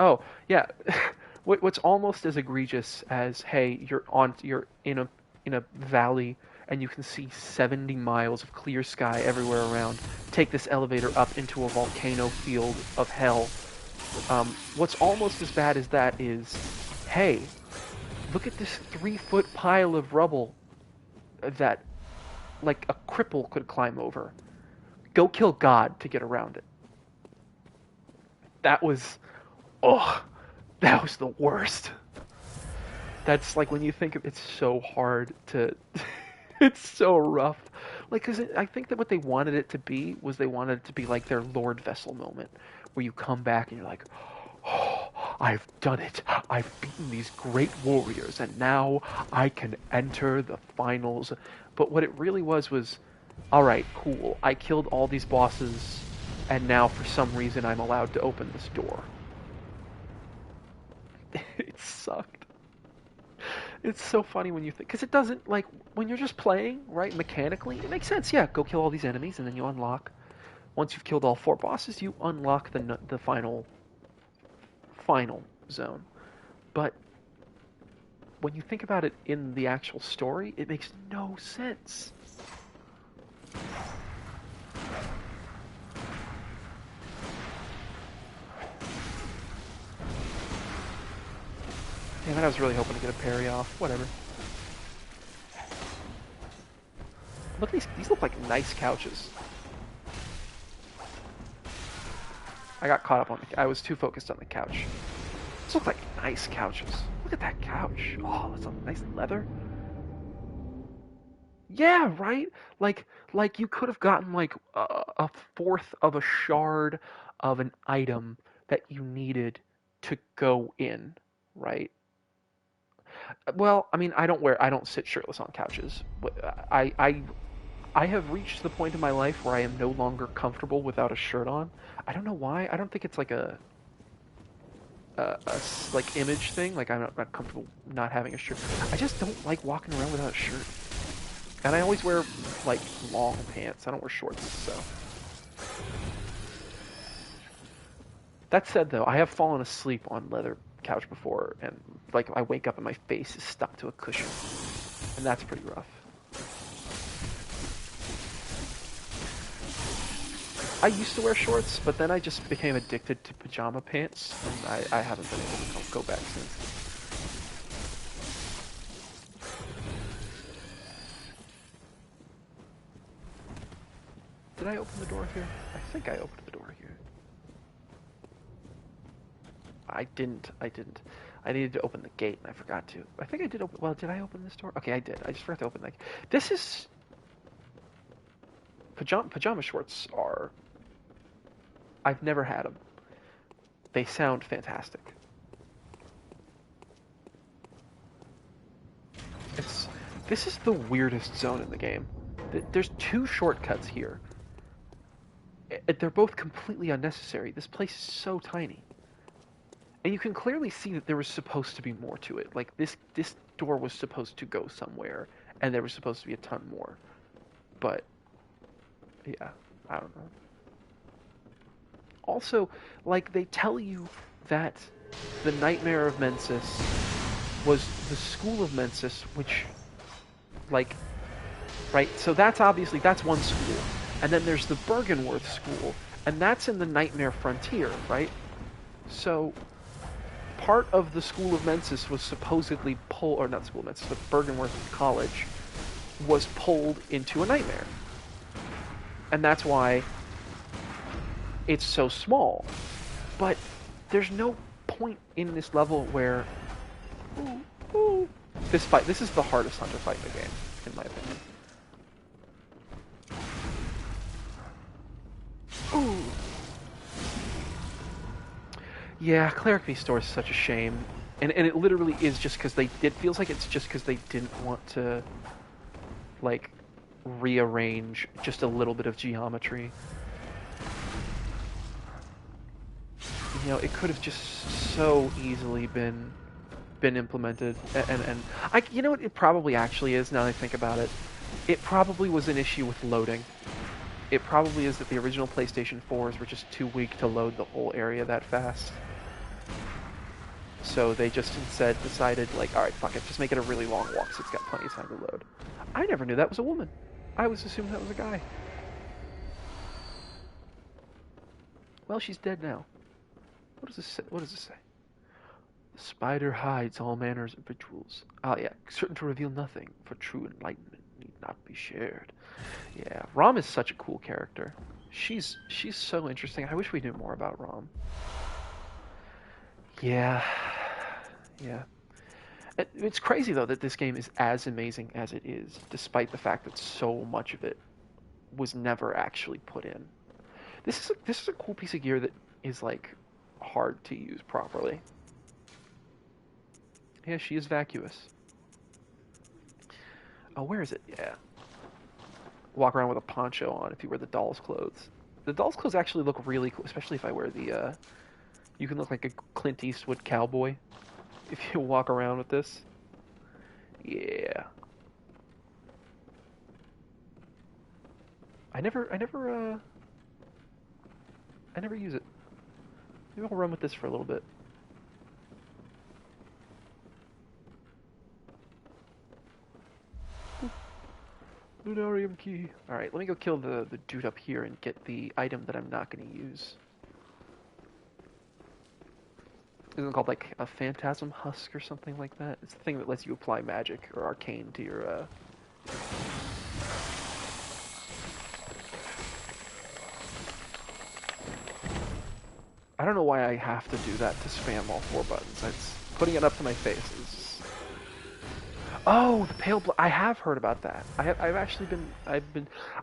Oh, yeah. What's almost as egregious as, hey, you're in a valley and you can see 70 miles of clear sky everywhere around. Take this elevator up into a volcano field of hell. What's almost as bad as that is, hey, look at this 3-foot pile of rubble that, like, a cripple could climb over. Go kill God to get around it. That was the worst. That's like when you think of it's so hard to it's so rough. Like, cause I think that what they wanted it to be was they wanted it to be like their Lord Vessel moment, where you come back and you're like, oh, I've done it. I've beaten these great warriors, and now I can enter the finals. But what it really was, all right, cool. I killed all these bosses, and now for some reason I'm allowed to open this door. It sucked. It's so funny when you think, because it doesn't, like, when you're just playing, right, mechanically, it makes sense. Yeah, go kill all these enemies, and then you unlock, once you've killed all 4 bosses, you unlock the final zone. But when you think about it in the actual story, it makes no sense. Damn it, I was really hoping to get a parry off. Whatever. Look at these look like nice couches. I got caught up on I was too focused on the couch. These look like nice couches. Look at that couch. Oh, that's a nice leather. Yeah, right? Like you could have gotten like a fourth of a shard of an item that you needed to go in, right? Well, I mean, I don't sit shirtless on couches. I have reached the point in my life where I am no longer comfortable without a shirt on. I don't know why. I don't think it's like a like image thing. Like I'm not comfortable not having a shirt. I just don't like walking around without a shirt. And I always wear like long pants. I don't wear shorts. So that said, though, I have fallen asleep on leather couch before, and like I wake up and my face is stuck to a cushion, and that's pretty rough. I used to wear shorts, but then I just became addicted to pajama pants, and I haven't been able to go back since. Did I open the door here? I think I opened the door here. I didn't. I needed to open the gate, and I forgot to. I think I did open... Well, did I open this door? Okay, I did. I just forgot to open the... This is... Pajama shorts are... I've never had them. They sound fantastic. This is the weirdest zone in the game. There's 2 shortcuts here. They're both completely unnecessary. This place is so tiny. And you can clearly see that there was supposed to be more to it. Like, this door was supposed to go somewhere, and there was supposed to be a ton more. But, yeah, I don't know. Also, like, they tell you that the Nightmare of Mensis was the School of Mensis, which, like, right? So that's obviously, that's one school. And then there's the Bergenworth School, and that's in the Nightmare Frontier, right? So part of the School of Mensis was supposedly pulled, or not School of Mensis, but Bergenworth College was pulled into a nightmare. And that's why it's so small. But there's no point in this level where this is the hardest hunter fight in the game, in my opinion. Ooh. Yeah, Cleric v Store is such a shame. And it literally is just because it feels like it's just because they didn't want to, like, rearrange just a little bit of geometry. You know, it could have just so easily been implemented. And you know what it probably actually is, now that I think about it? It probably was an issue with loading. It probably is that the original PlayStation 4s were just too weak to load the whole area that fast. So they just instead decided, like, alright, fuck it, just make it a really long walk so it's got plenty of time to load. I never knew that was a woman. I was assuming that was a guy. Well, she's dead now. What does this say? What does this say? The spider hides all manners of rituals. Ah, yeah, certain to reveal nothing, for true enlightenment need not be shared. Yeah, Rom is such a cool character. She's so interesting. I wish we knew more about Rom. Yeah. It's crazy, though, that this game is as amazing as it is, despite the fact that so much of it was never actually put in. This is a cool piece of gear that is, like, hard to use properly. Yeah, she is vacuous. Oh, where is it? Yeah. Walk around with a poncho on if you wear the doll's clothes. The doll's clothes actually look really cool, especially if I wear the, you can look like a Clint Eastwood cowboy if you walk around with this. Yeah. I never use it. Maybe I'll run with this for a little bit. Lunarium key. Alright, let me go kill the dude up here and get the item that I'm not going to use. Isn't it called like a phantasm husk or something like that? It's the thing that lets you apply magic or arcane to your I don't know why I have to do that to spam all 4 buttons. It's putting it up to my face. Oh, the pale blood. I have heard about that. I've actually been.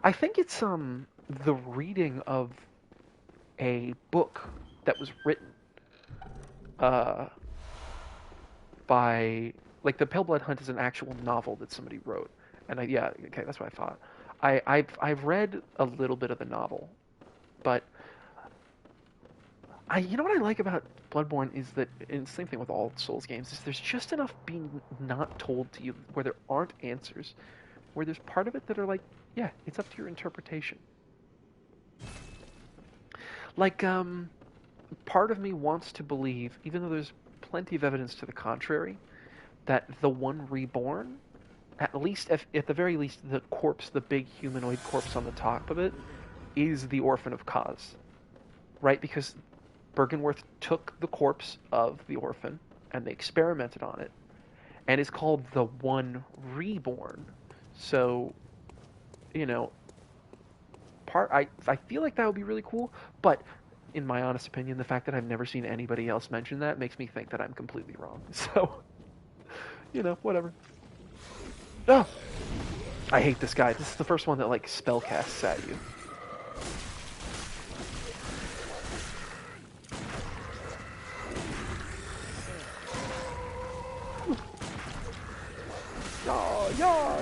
I think it's the reading of a book that was written by, like, the Pale Blood Hunt is an actual novel that somebody wrote, and yeah, okay, that's what I thought. I've read a little bit of the novel, but you know what I like about Bloodborne is that, and it's the same thing with all Souls games, is there's just enough being not told to you where there aren't answers, where there's part of it that are like, yeah, it's up to your interpretation. Like, part of me wants to believe, even though there's plenty of evidence to the contrary, that the one reborn, at least, at the very least, the corpse, the big humanoid corpse on the top of it, is the Orphan of Kaz. Right? Because Bergenworth took the corpse of the orphan, and they experimented on it, and it's called the One Reborn. So, you know, I feel like that would be really cool, but in my honest opinion, the fact that I've never seen anybody else mention that makes me think that I'm completely wrong. So, you know, whatever. Oh! I hate this guy. This is the first one that, like, spellcasts at you. Yeah.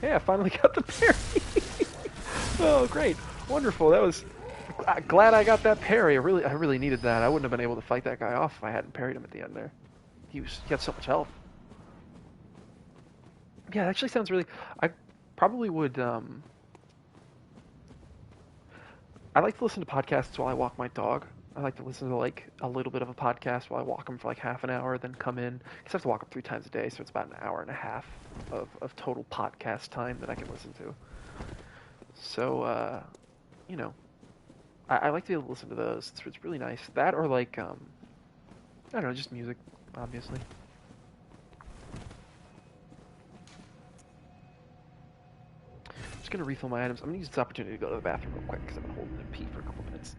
Hey, I finally got the parry. Oh, great. Wonderful. That was... Glad I got that parry. I really needed that. I wouldn't have been able to fight that guy off if I hadn't parried him at the end there. He had so much health. Yeah, it actually sounds really... I probably would... I like to listen to podcasts while I walk my dog. I like to listen to, like, a little bit of a podcast while I walk him for, like, half an hour, then come in. Because I have to walk him 3 times a day, so it's about an hour and a half of total podcast time that I can listen to. So, you know, I like to be able to listen to those. It's really nice. That or, like, I don't know, just music, obviously. Just gonna refill my items. I'm gonna use this opportunity to go to the bathroom real quick because I've been holding it pee for a couple minutes.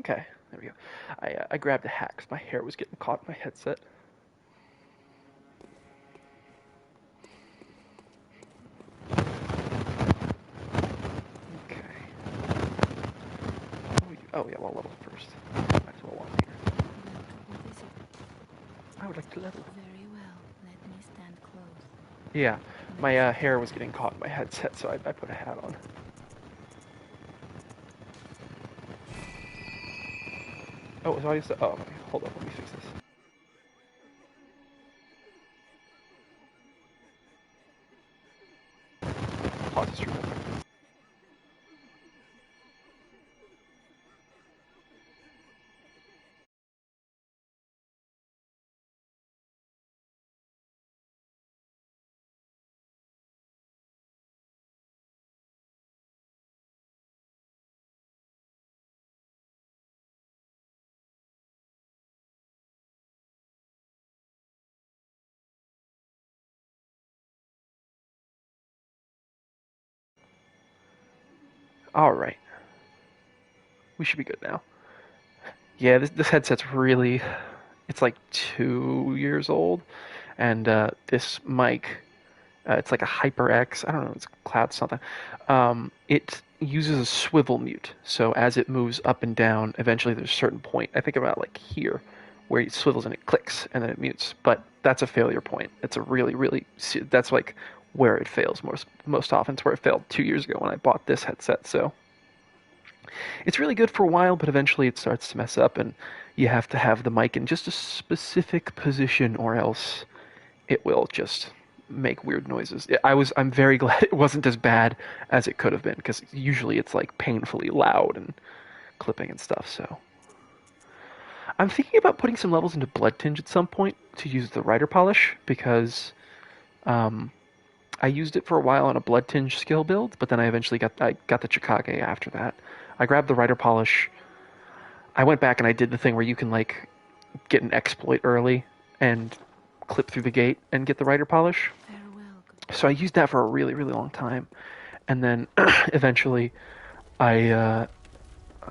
Okay, there we go. I grabbed a hat because my hair was getting caught in my headset. Okay. Oh yeah, well level first. Might as well walk here. What is it? I would like to level. Very well. Let me stand close. Yeah, my hair was getting caught in my headset, so I put a hat on. Oh, so I used to. Oh, okay. Hold on, let me fix this. Pause the stream real quick. All right, we should be good now. Yeah, this headset's really. It's like 2 years old, and this mic. It's like a HyperX. I don't know. It's cloud something. It uses a swivel mute. So as it moves up and down, eventually there's a certain point. I think about like here, where it swivels and it clicks and then it mutes. But that's a failure point. It's a really. That's like where it fails most often. It's where it failed 2 years ago when I bought this headset. So it's really good for a while, but eventually it starts to mess up, and you have to have the mic in just a specific position, or else it will just make weird noises. I'm very glad it wasn't as bad as it could have been, because usually it's like painfully loud and clipping and stuff. So I'm thinking about putting some levels into Blood Tinge at some point to use the Rider Polish, because I used it for a while on a Blood Tinge skill build, but then I eventually got the Chikage after that. I grabbed the Rider Polish. I went back and I did the thing where you can like get an exploit early and clip through the gate and get the Rider Polish. Farewell. So I used that for a really long time, and then eventually I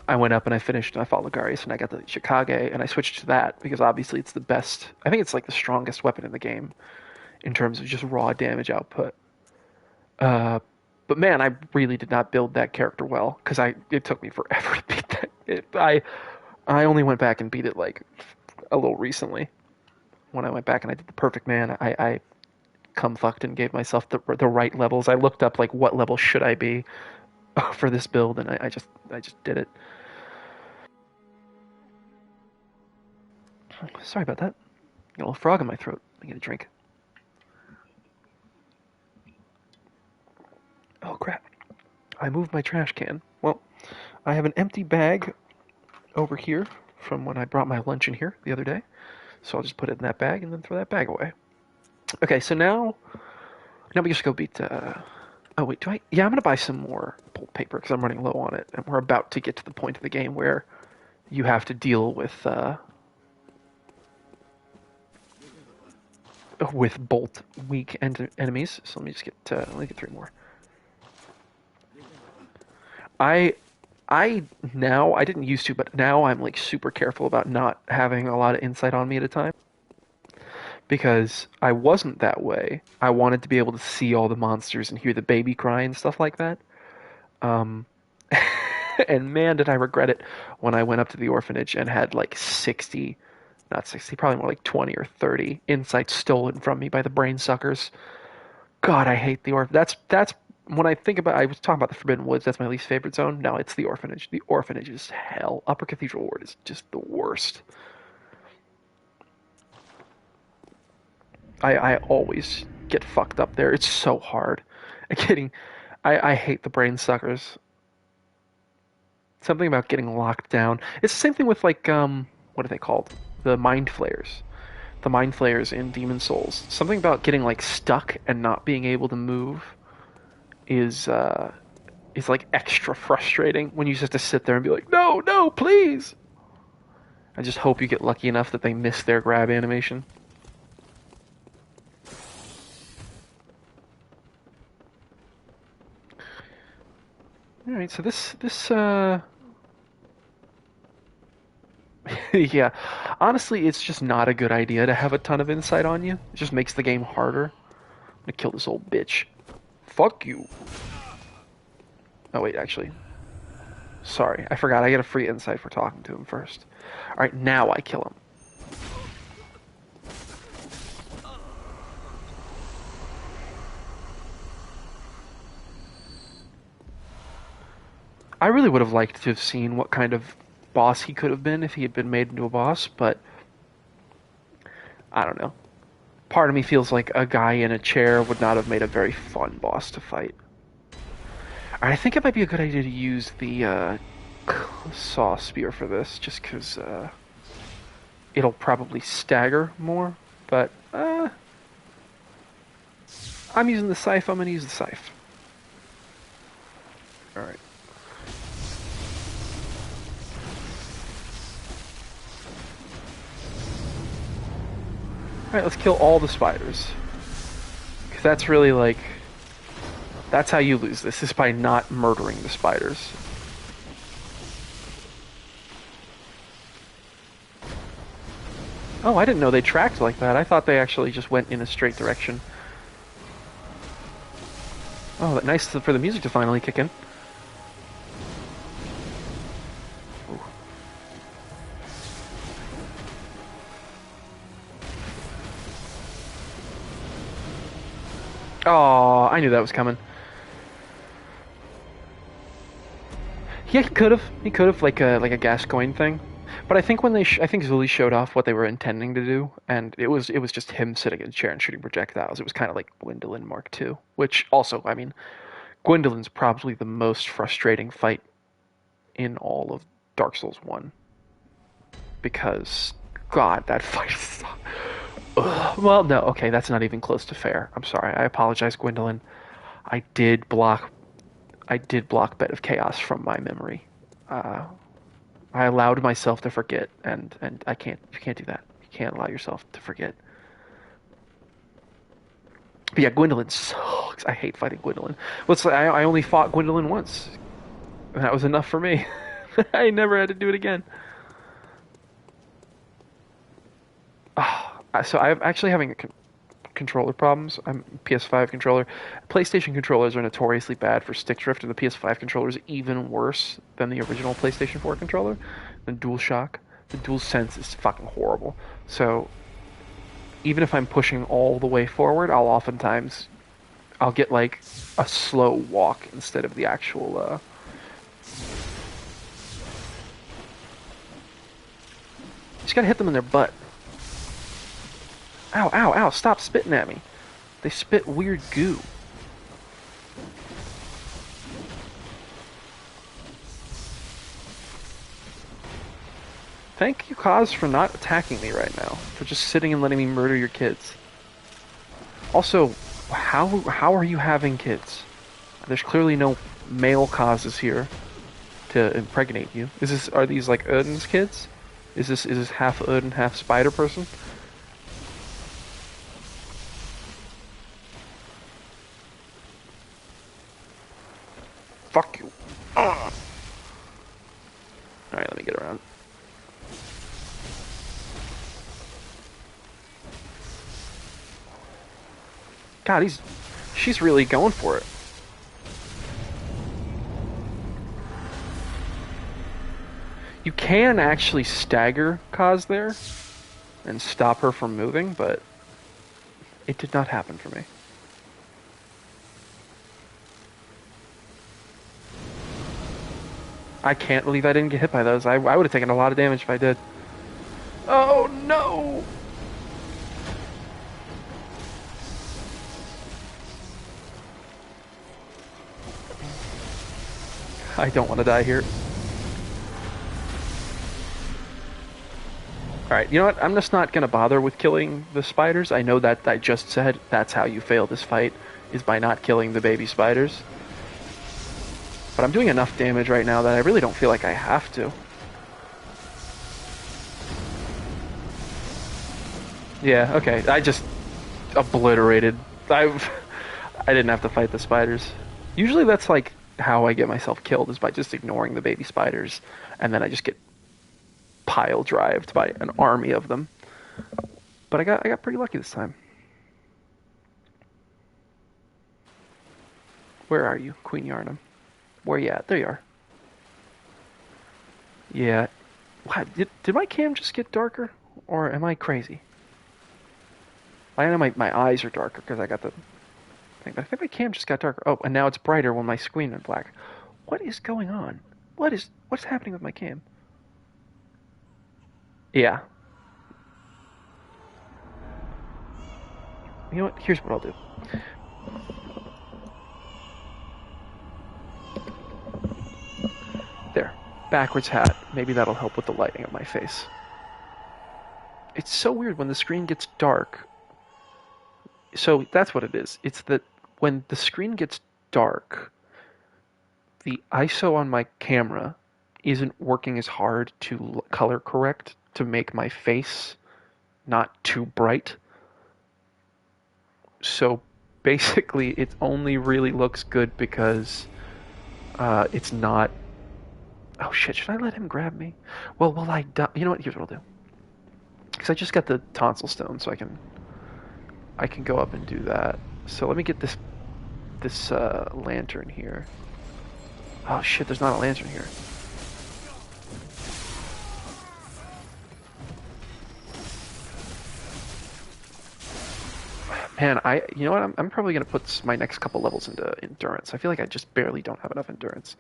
went up and I finished and I fought Ligarius and I got the Chikage and I switched to that because obviously it's the best. I think it's like the strongest weapon in the game in terms of just raw damage output. But man, I really did not build that character well because it took me forever to beat that. I only went back and beat it like a little recently. When I went back and I did the perfect man, I cum fucked and gave myself the right levels. I looked up like what level should I be for this build, and I just did it. Sorry about that. Got a little frog in my throat. I get a drink. Oh crap! I moved my trash can. Well, I have an empty bag over here from when I brought my lunch in here the other day. So I'll just put it in that bag and then throw that bag away. Okay, so now we just go beat. Oh wait, do I? Yeah, I'm gonna buy some more pulp paper because I'm running low on it, and we're about to get to the point of the game where you have to deal with bolt weak enemies. So let me just get 3 more. I I didn't used to, but now I'm like super careful about not having a lot of insight on me at a time. Because I wasn't that way. I wanted to be able to see all the monsters and hear the baby cry and stuff like that. Um, and man, did I regret it when I went up to the orphanage and had like 60, not 60, probably more like 20 or 30 insights stolen from me by the brain suckers. God, I hate the orphanage. That's when I think about. I was talking about the Forbidden Woods. That's my least favorite zone. No, it's the orphanage. The orphanage is hell. Upper Cathedral Ward is just the worst. I always get fucked up there. It's so hard. I hate the brain suckers. Something about getting locked down. It's the same thing with like what are they called? The mind flayers. The mind flayers in Demon Souls. Something about getting like stuck and not being able to move is like extra frustrating when you just have to sit there and be like, no, please. I just hope you get lucky enough that they miss their grab animation. All right, so this Yeah. Honestly, it's just not a good idea to have a ton of insight on you. It just makes the game harder. I'm gonna kill this old bitch. Fuck you. Oh, wait, actually. Sorry, I forgot. I get a free insight for talking to him first. Alright, now I kill him. I really would have liked to have seen what kind of boss he could have been if he had been made into a boss, but I don't know. Part of me feels like a guy in a chair would not have made a very fun boss to fight. I think it might be a good idea to use the saw spear for this, just because it'll probably stagger more. But I'm using the scythe. I'm going to use the scythe. Alright. Alright, let's kill all the spiders. Because that's really like... That's how you lose this, is by not murdering the spiders. Oh, I didn't know they tracked like that. I thought they actually just went in a straight direction. Oh, nice for the music to finally kick in. Ooh. Oh, I knew that was coming. Yeah, he could have. He could have like a Gascoigne thing. But I think when they, I think Zully showed off what they were intending to do, and it was just him sitting in a chair and shooting projectiles. It was kind of like Gwendolyn Mark II, which also, I mean, Gwendolyn's probably the most frustrating fight in all of Dark Souls 1. Because, God, that fight is... Well, no, okay, that's not even close to fair. I'm sorry. I apologize, Gwendolyn. I did block Bed of Chaos from my memory. I allowed myself to forget, and I can't. You can't do that. You can't allow yourself to forget. But yeah, Gwendolyn sucks. I hate fighting Gwendolyn. I only fought Gwendolyn once, and that was enough for me. I never had to do it again. So I'm actually having controller problems. I'm PS5 controller. PlayStation controllers are notoriously bad for stick drift, and the PS5 controller is even worse than the original PlayStation 4 controller. The DualShock, the DualSense is fucking horrible. So even if I'm pushing all the way forward, I'll get like a slow walk instead of the actual. You just gotta hit them in their butt. Ow, ow, ow, stop spitting at me. They spit weird goo. Thank you, Kaz, for not attacking me right now. For just sitting and letting me murder your kids. Also, how are you having kids? There's clearly no male causes here to impregnate you. Are these like Odin's kids? Is this half Odin, half spider person? Fuck you. Alright, let me get around. God, she's really going for it. You can actually stagger Kaz there and stop her from moving, but it did not happen for me. I can't believe I didn't get hit by those. I would have taken a lot of damage if I did. Oh no! I don't want to die here. Alright, you know what? I'm just not going to bother with killing the spiders. I know that I just said that's how you fail this fight, is by not killing the baby spiders. But I'm doing enough damage right now that I really don't feel like I have to. Yeah, okay. I just obliterated. I didn't have to fight the spiders. Usually that's like how I get myself killed, is by just ignoring the baby spiders, and then I just get pile drived by an army of them. But I got pretty lucky this time. Where are you, Queen Yarnum? Where you at? There you are. Yeah. What, did my cam just get darker? Or am I crazy? I know my eyes are darker because I got the thing, but I think my cam just got darker. Oh, and now it's brighter when my screen went black. What is going on? What's happening with my cam? Yeah. You know what? Here's what I'll do. There. Backwards hat. Maybe that'll help with the lighting of my face. It's so weird when the screen gets dark. So that's what it is. It's that when the screen gets dark, the ISO on my camera isn't working as hard to color correct to make my face not too bright. So basically, it only really looks good because it's not... Oh shit, should I let him grab me? Well, will I die? You know what, here's what I'll do. Because I just got the tonsil stone, so I can go up and do that. So let me get this lantern here. Oh shit, there's not a lantern here. Man, you know what? I'm probably gonna put my next couple levels into endurance. I feel like I just barely don't have enough endurance.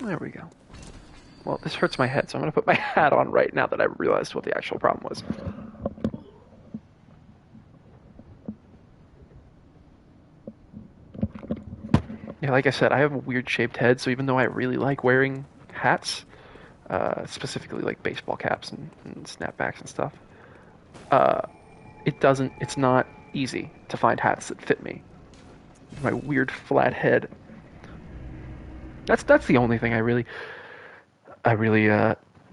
There we go. Well, this hurts my head, so I'm gonna put my hat on right now that I realized what the actual problem was. Yeah, like I said, I have a weird shaped head, so even though I really like wearing hats, specifically like baseball caps and snapbacks and stuff, it's not easy to find hats that fit me. My weird flat head. That's the only thing I really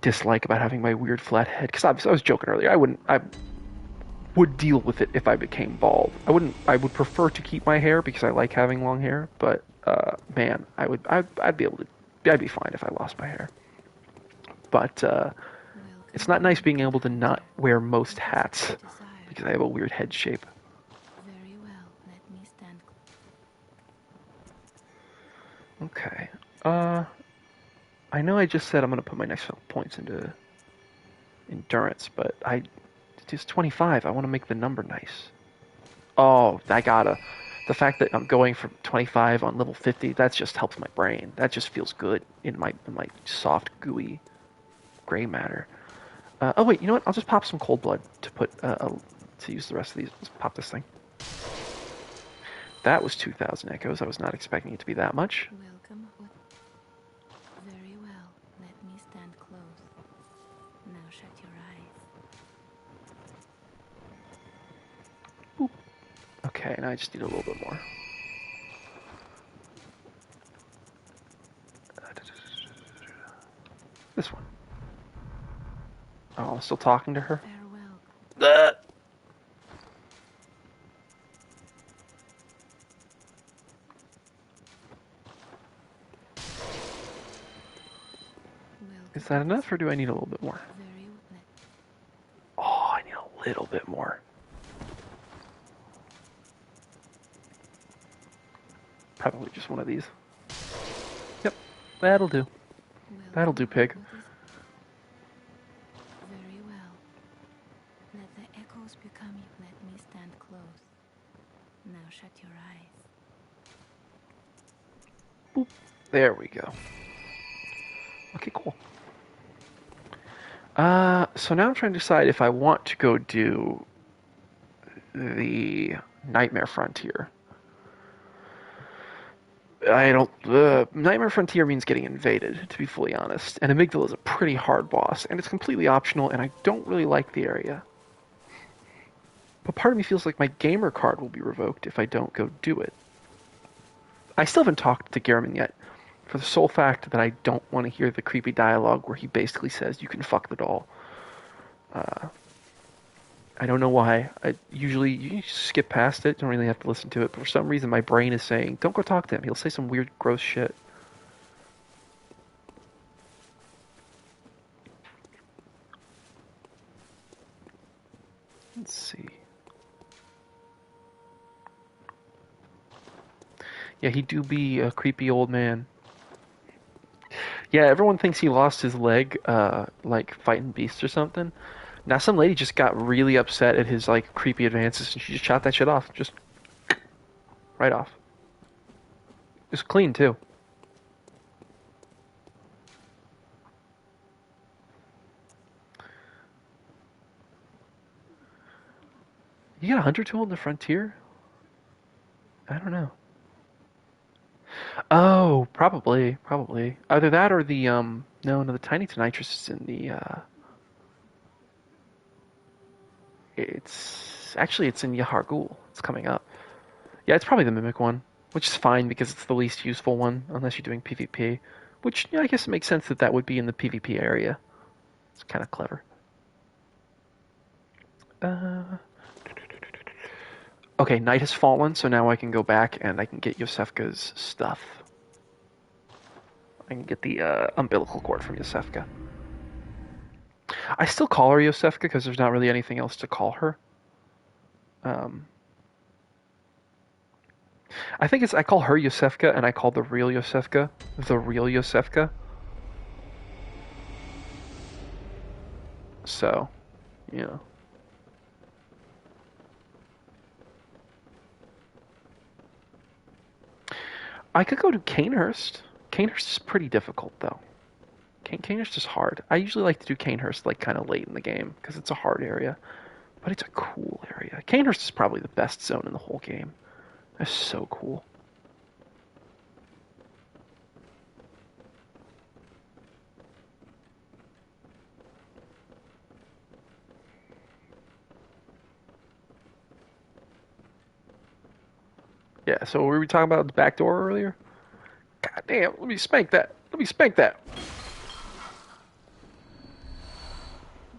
dislike about having my weird flat head. Because I was joking earlier, I would deal with it if I became bald. I would prefer to keep my hair because I like having long hair, but man, I'd be fine if I lost my hair. But it's not nice being able to not wear most hats because I have a weird head shape. Very well. Let me stand. Okay. I know I just said I'm gonna put my next points into endurance, but it's 25. I want to make the number nice. Oh, the fact that I'm going from 25 on level 50, that just helps my brain. That just feels good in my soft, gooey gray matter. Oh wait, you know what? I'll just pop some cold blood to use the rest of these. Let's pop this thing. That was 2,000 echoes. I was not expecting it to be that much. Welcome. Very well. Let me stand close. Now shut your eyes. Boop. Okay, now I just need a little bit more. This one. Oh, I'm still talking to her? Farewell. Is that enough, or do I need a little bit more? Oh, I need a little bit more. Probably just one of these. Yep, that'll do. That'll do, pig. Very well. Let the echoes become you. Let me stand close. Now shut your eyes. Boop. There we go. Okay, cool. So now I'm trying to decide if I want to go do the Nightmare Frontier. Nightmare Frontier means getting invaded, to be fully honest, and Amygdala is a pretty hard boss, and it's completely optional, and I don't really like the area. But part of me feels like my gamer card will be revoked if I don't go do it. I still haven't talked to Gehrman yet, for the sole fact that I don't want to hear the creepy dialogue where he basically says, "You can fuck the doll." I don't know why. I usually you skip past it, don't really have to listen to it. But for some reason, my brain is saying, "Don't go talk to him. He'll say some weird, gross shit." Let's see. Yeah, he do be a creepy old man. Yeah, everyone thinks he lost his leg, like fighting beasts or something. Now some lady just got really upset at his like creepy advances, and she just shot that shit off, just right off. It's clean too. You got a hunter tool in the frontier? I don't know. Oh, probably. Either that or the no, the tiny nitrous is in the it's in Yahar'gul. It's coming up. Yeah, it's probably the mimic one, which is fine because it's the least useful one unless you're doing PvP, which yeah, I guess it makes sense that that would be in the PvP area. It's kind of clever. Okay, night has fallen, so now I can go back and I can get Yosefka's stuff. I can get the umbilical cord from Yosefka. I still call her Yosefka because there's not really anything else to call her. I think I call her Yosefka and I call the real Yosefka the real Yosefka. So, you know. I could go to Canehurst. Canehurst is pretty difficult though. Canehurst is hard. I usually like to do Canehurst like kind of late in the game because it's a hard area, but it's a cool area. Canehurst is probably the best zone in the whole game. That's so cool. Yeah, so were we talking about the back door earlier? God damn, let me spank that. Let me spank that.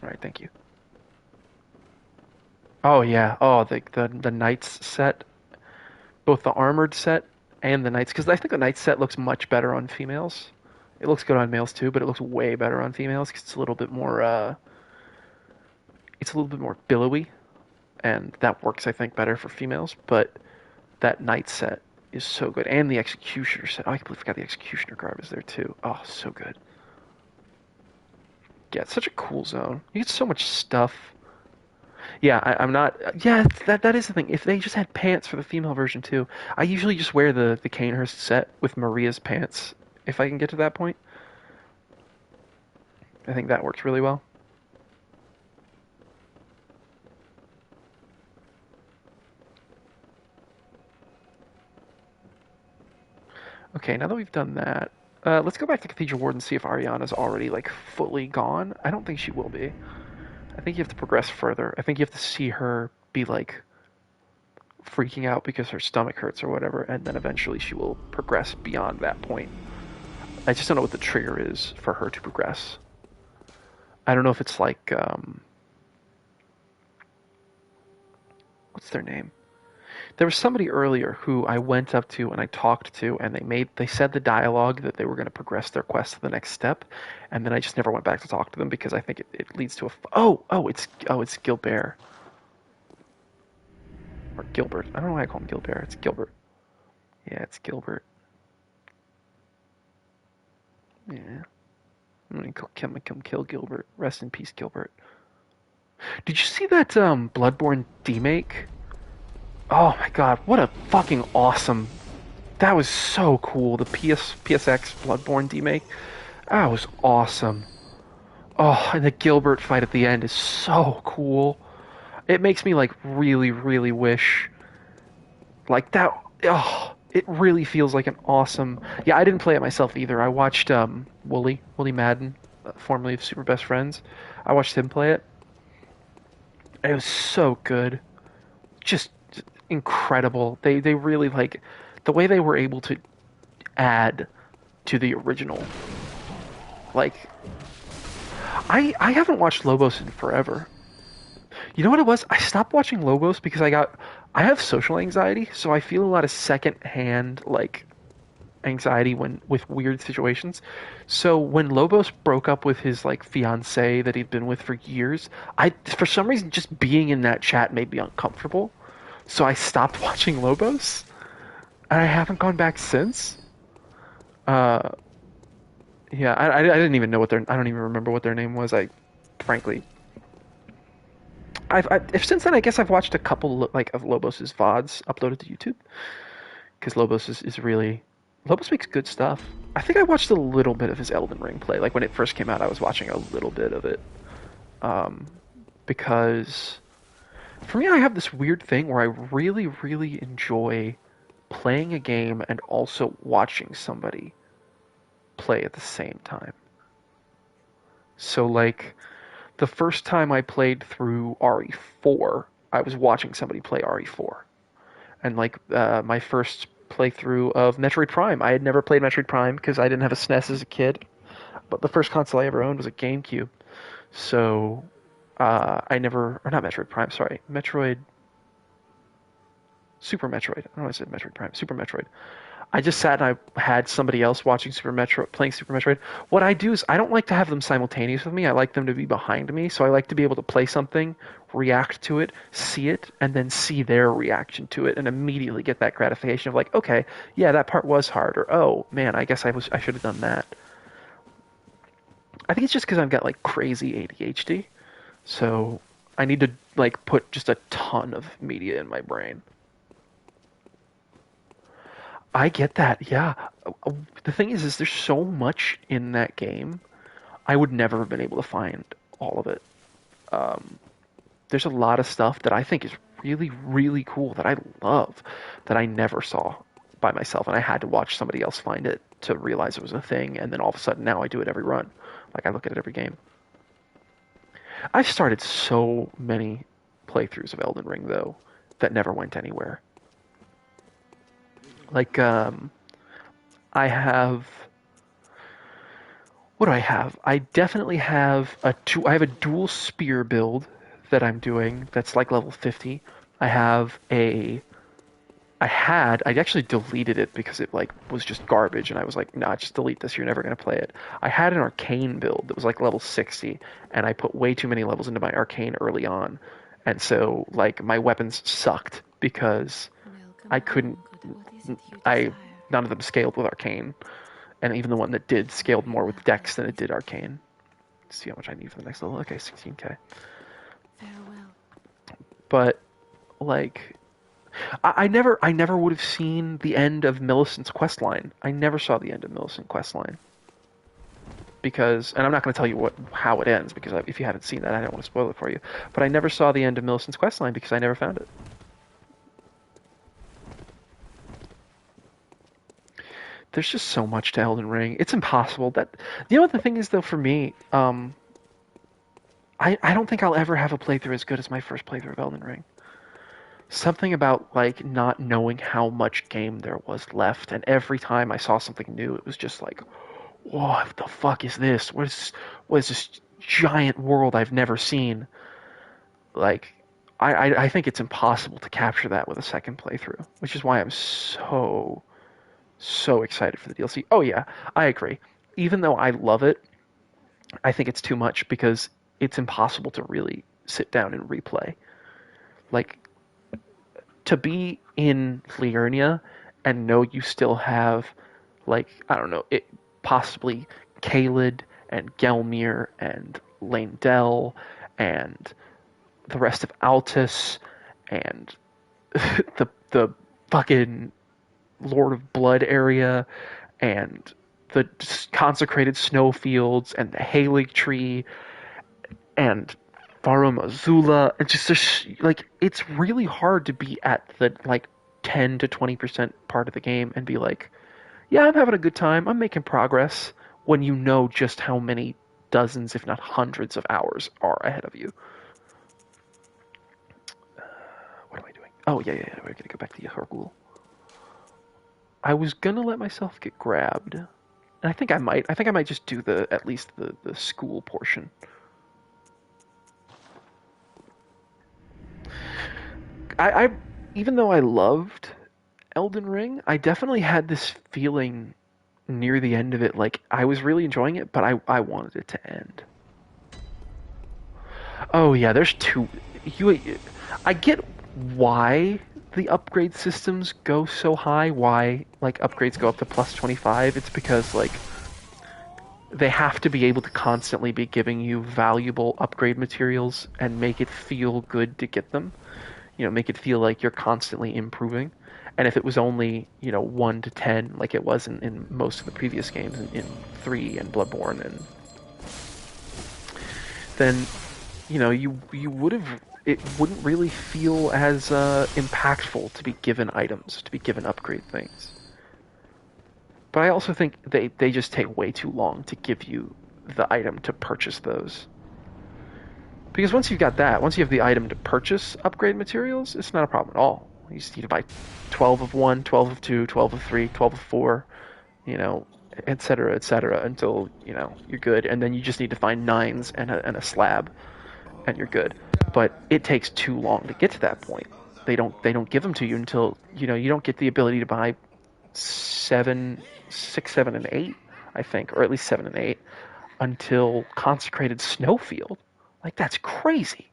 Alright, thank you. Oh yeah, oh the Knights set. Both the armored set and the Knights, because I think the Knights set looks much better on females. It looks good on males too, but it looks way better on females because it's a little bit more billowy, and that works I think better for females. But that Knight set is so good, and the Executioner set. Oh, I completely forgot the Executioner garb is there too. Oh, so good. Yeah, it's such a cool zone. You get so much stuff. Yeah, I'm not. Yeah, that is the thing. If they just had pants for the female version too, I usually just wear the Canehurst set with Maria's pants if I can get to that point. I think that works really well. Okay, now that we've done that, let's go back to Cathedral Ward and see if Ariana's already like fully gone. I don't think she will be. I think you have to progress further. I think you have to see her be like freaking out because her stomach hurts or whatever, and then eventually she will progress beyond that point. I just don't know what the trigger is for her to progress. I don't know if it's like what's their name? There was somebody earlier who I went up to and I talked to, and they said the dialogue that they were going to progress their quest to the next step, and then I just never went back to talk to them because I think it leads to it's Gilbert or Gilbert. I don't know why I call him Gilbert. It's Gilbert. Yeah, it's Gilbert. Yeah, I'm gonna come kill Gilbert. Rest in peace, Gilbert. Did you see that Bloodborne demake? Oh my god, what a fucking awesome. That was so cool. The PSX Bloodborne demake. That was awesome. Oh, and the Gilbert fight at the end is so cool. It makes me like really, really wish like that. Oh, it really feels like an awesome. Yeah, I didn't play it myself either. I watched Wooly Madden, formerly of Super Best Friends. I watched him play it. It was so good. Just incredible. They really like the way they were able to add to the original. Like I haven't watched Lobos in forever. You know what it was? I stopped watching Lobos because I have social anxiety, so I feel a lot of secondhand like anxiety when with weird situations. So when Lobos broke up with his like fiance that he'd been with for years, I for some reason just being in that chat made me uncomfortable. So I stopped watching Lobos, and I haven't gone back since. Uh, yeah, I didn't even know what their I don't even remember what their name was. I frankly if since then I guess I've watched a couple like of Lobos's VODs uploaded to YouTube because Lobos is really Lobos makes good stuff. I think I watched a little bit of his Elden Ring play. Like when it first came out, I was watching a little bit of it um, because for me, I have this weird thing where I really, really enjoy playing a game and also watching somebody play at the same time. So like the first time I played through RE4, I was watching somebody play RE4. And like my first playthrough of Metroid Prime, I had never played Metroid Prime because I didn't have a SNES as a kid. But the first console I ever owned was a GameCube. So I never, or not Metroid Prime, sorry, Super Metroid. I don't know why I said Metroid Prime, Super Metroid. I just sat and I had somebody else watching Super Metroid, playing Super Metroid. What I do is I don't like to have them simultaneous with me. I like them to be behind me. So I like to be able to play something, react to it, see it, and then see their reaction to it, and immediately get that gratification of like, okay, yeah, that part was hard, or oh man, I guess I should have done that. I think it's just because I've got like crazy ADHD, so I need to like put just a ton of media in my brain. I get that, yeah. The thing is there's so much in that game. I would never have been able to find all of it. Um, there's a lot of stuff that I think is really, really cool that I love that I never saw by myself, and I had to watch somebody else find it to realize it was a thing, and then all of a sudden now I do it every run. Like I look at it every game. I've started so many playthroughs of Elden Ring though that never went anywhere. Like I have what do I have? I definitely have I have a dual spear build that I'm doing that's like level 50. I have a I actually deleted it because it like was just garbage and I was like, nah, just delete this, you're never gonna play it. I had an arcane build that was like level 60 and I put way too many levels into my arcane early on. And so like my weapons sucked because I couldn't I none of them scaled with arcane. And even the one that did scaled more with dex than it did arcane. Let's see how much I need for the next level. Okay, 16k. Farewell. But like I never would have seen the end of Millicent's questline. I never saw the end of Millicent's questline. Because, and I'm not going to tell you how it ends, because if you haven't seen that, I don't want to spoil it for you. But I never saw the end of Millicent's questline because I never found it. There's just so much to Elden Ring. It's impossible. That you know what the thing is though for me, I don't think I'll ever have a playthrough as good as my first playthrough of Elden Ring. Something about like not knowing how much game there was left, and every time I saw something new, it was just like, what the fuck is this? What is this giant world I've never seen? Like, I think it's impossible to capture that with a second playthrough, which is why I'm so excited for the DLC. Oh yeah, I agree. Even though I love it, I think it's too much because it's impossible to really sit down and replay. Like to be in Liurnia and know you still have like I don't know, it possibly Caelid and Gelmir and Leyndell and the rest of Altus and the fucking Lord of Blood area and the consecrated snowfields and the Halig tree and Farum Azula. It's just like it's really hard to be at the like 10 to 20% part of the game and be like, yeah, I'm having a good time. I'm making progress when you know just how many dozens, if not hundreds of hours are ahead of you. What am I doing? Oh, yeah. We're going to go back to Yahargul. I was going to let myself get grabbed. And I think I might. I think I might just do at least the school portion. I even though I loved Elden Ring, I definitely had this feeling near the end of it, like I was really enjoying it, but I wanted it to end. Oh yeah, there's two. You, I get why the upgrade systems go so high. Why like upgrades go up to plus 25? It's because like they have to be able to constantly be giving you valuable upgrade materials and make it feel good to get them. You know, make it feel like you're constantly improving. And if it was only, 1 to 10, like it was in most of the previous games, in 3 and Bloodborne, and then, you would have, it wouldn't really feel as impactful to be given items, to be given upgrade things. But I also think they just take way too long to give you the item to purchase those. Because once you've got that, once you have the item to purchase upgrade materials, it's not a problem at all. You just need to buy 12 of 1, 12 of 2, 12 of 3, 12 of 4, etc., etc., until, you're good. And then you just need to find 9s and a slab, and you're good. But it takes too long to get to that point. They don't give them to you until, you don't get the ability to buy 6, 7, and 8, I think, or at least 7 and 8, until Consecrated Snowfield. Like, that's crazy.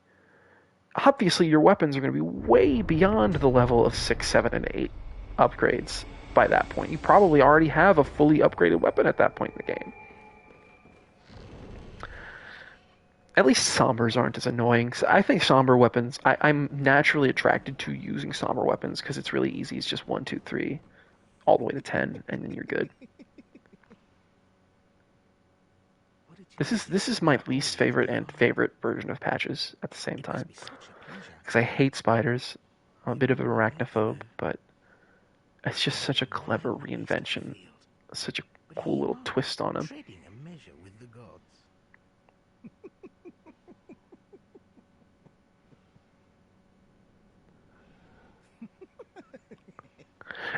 Obviously, your weapons are going to be way beyond the level of 6, 7, and 8 upgrades by that point. You probably already have a fully upgraded weapon at that point in the game. At least sombers aren't as annoying. I think somber weapons, I'm naturally attracted to using somber weapons because it's really easy. It's just 1, 2, 3, all the way to 10, and then you're good. This is my least favorite and favorite version of patches at the same time. Because I hate spiders. I'm a bit of an arachnophobe, but it's just such a clever reinvention. Such a cool little twist on them.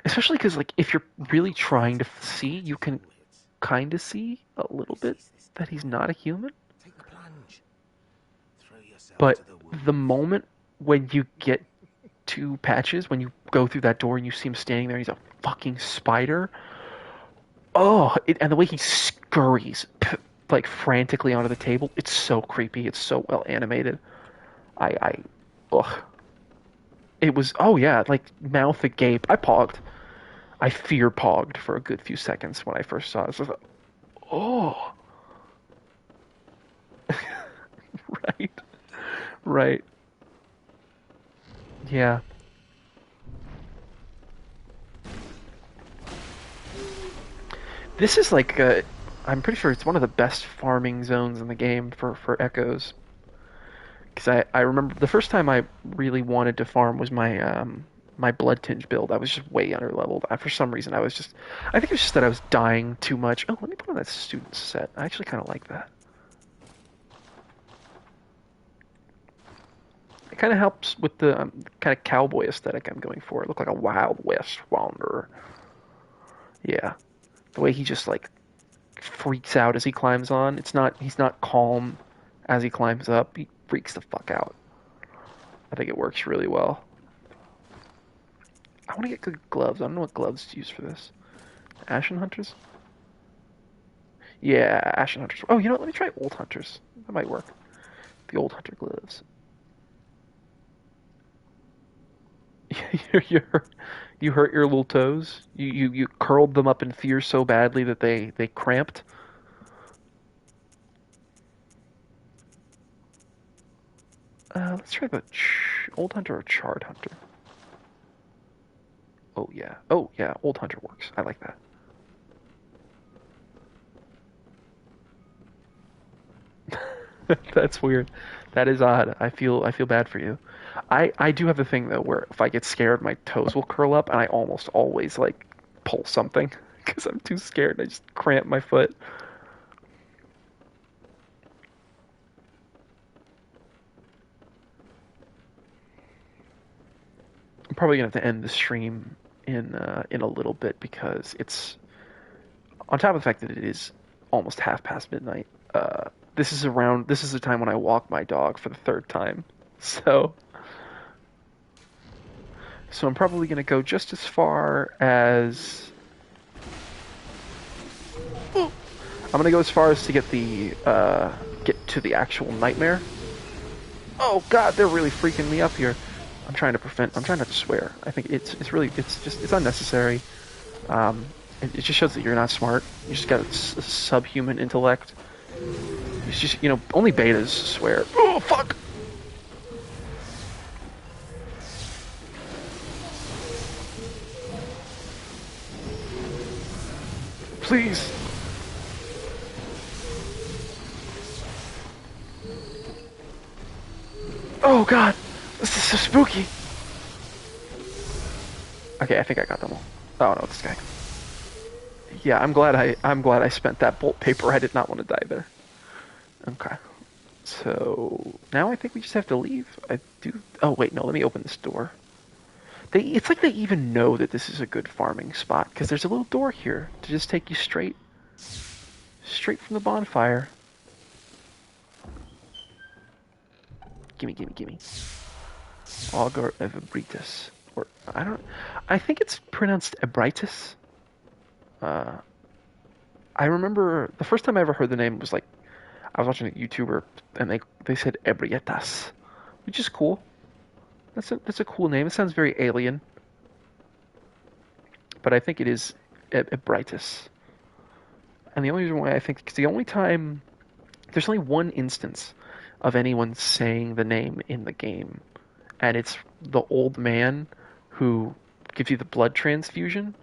Especially because, like, if you're really trying to see, you can kind of see a little bit that he's not a human. But the moment when you get to Patches, when you go through that door and you see him standing there, he's a fucking spider. Oh, and the way he scurries, like, frantically onto the table, it's so creepy. It's so well animated. Ugh. It was, oh yeah, like, mouth agape. I pogged. I fear pogged for a good few seconds when I first saw it. So I was like, oh. Right. Right. Yeah. This is like, I'm pretty sure it's one of the best farming zones in the game for echoes. Because I remember the first time I really wanted to farm was my blood tinge build. I was just way under leveled. For some reason, I think it was just that I was dying too much. Oh, let me put on that student set. I actually kind of like that. It kind of helps with the kind of cowboy aesthetic I'm going for. I look like a Wild West wanderer. Yeah. The way he just, like, freaks out as he climbs on. He's not calm as he climbs up. He freaks the fuck out. I think it works really well. I want to get good gloves. I don't know what gloves to use for this. Ashen Hunters? Yeah, Ashen Hunters. Oh, you know what? Let me try Old Hunters. That might work. The Old Hunter gloves. You hurt your little toes? You curled them up in fear so badly that they cramped? Let's try the Old Hunter or Charred Hunter. Oh yeah, Old Hunter works. I like that. That's weird. That is odd. I feel bad for you. I do have a thing though where if I get scared, my toes will curl up, and I almost always like pull something because I'm too scared. I just cramp my foot. I'm probably gonna have to end the stream in a little bit because it's on top of the fact that it is almost midnight. This is the time when I walk my dog for the third time. So So I'm probably going to go just as far as... I'm going to go as far as to get to the actual nightmare. Oh god, they're really freaking me up here. I'm trying not to swear. I think it's unnecessary. It just shows that you're not smart. You just got a subhuman intellect. It's just, only betas swear. Oh, fuck! Please! Oh god! This is so spooky! Okay, I think I got them all. Oh no, this guy. Yeah, I'm glad I spent that bolt paper. I did not want to die there. Okay. So now I think we just have to leave. Oh wait, no. Let me open this door. It's like they even know that this is a good farming spot because there's a little door here to just take you straight from the bonfire. Gimme. Augur Ebritus, or I think it's pronounced Ebritus. I remember the first time I ever heard the name was like I was watching a YouTuber and they said Ebrietas, which is cool. That's a cool name. It sounds very alien, but I think it is Ebritus. And the only reason why I think because there's only one instance of anyone saying the name in the game, and it's the old man who gives you the blood transfusion.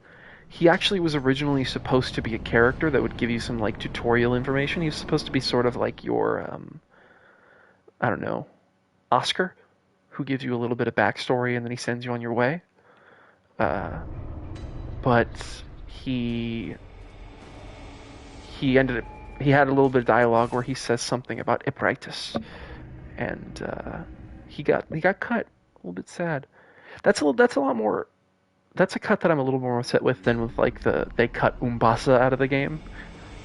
He actually was originally supposed to be a character that would give you some like tutorial information. He was supposed to be sort of like your I don't know, Oscar, who gives you a little bit of backstory and then he sends you on your way. But he had a little bit of dialogue where he says something about Ebritus, and he got cut. A little bit sad. That's a lot more. That's a cut that I'm a little more upset with than with like they cut Umbasa out of the game,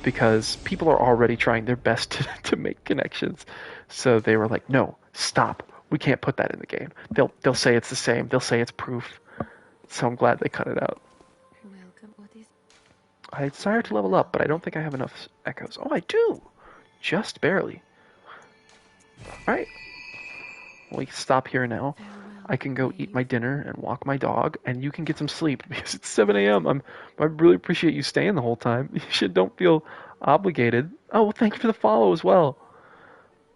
because people are already trying their best to make connections. So they were like, no, stop. We can't put that in the game. They'll say it's the same. They'll say it's proof. So I'm glad they cut it out. Welcome, Otis. I desire to level up, but I don't think I have enough echoes. Oh, I do! Just barely. Alright. Well, we can stop here now. I can go eat my dinner and walk my dog, and you can get some sleep because it's 7 a.m. I really appreciate you staying the whole time. You don't feel obligated. Oh, well, thank you for the follow as well.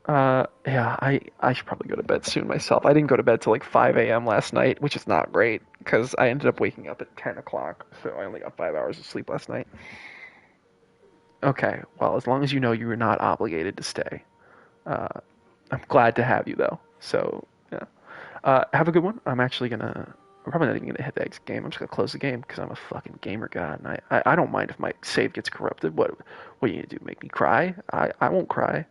Yeah, I should probably go to bed soon myself. I didn't go to bed till like 5 a.m. last night, which is not great because I ended up waking up at 10 o'clock, so I only got 5 hours of sleep last night. Okay, well, as long as you know you're not obligated to stay. I'm glad to have you, though. So, yeah. Have a good one. I'm probably not even gonna hit the exit game. I'm just gonna close the game because I'm a fucking gamer god, and I don't mind if my save gets corrupted. What are you gonna do? Make me cry? I won't cry.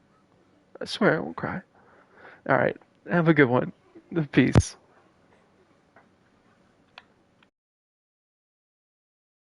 I swear I won't cry. All right. Have a good one. Peace.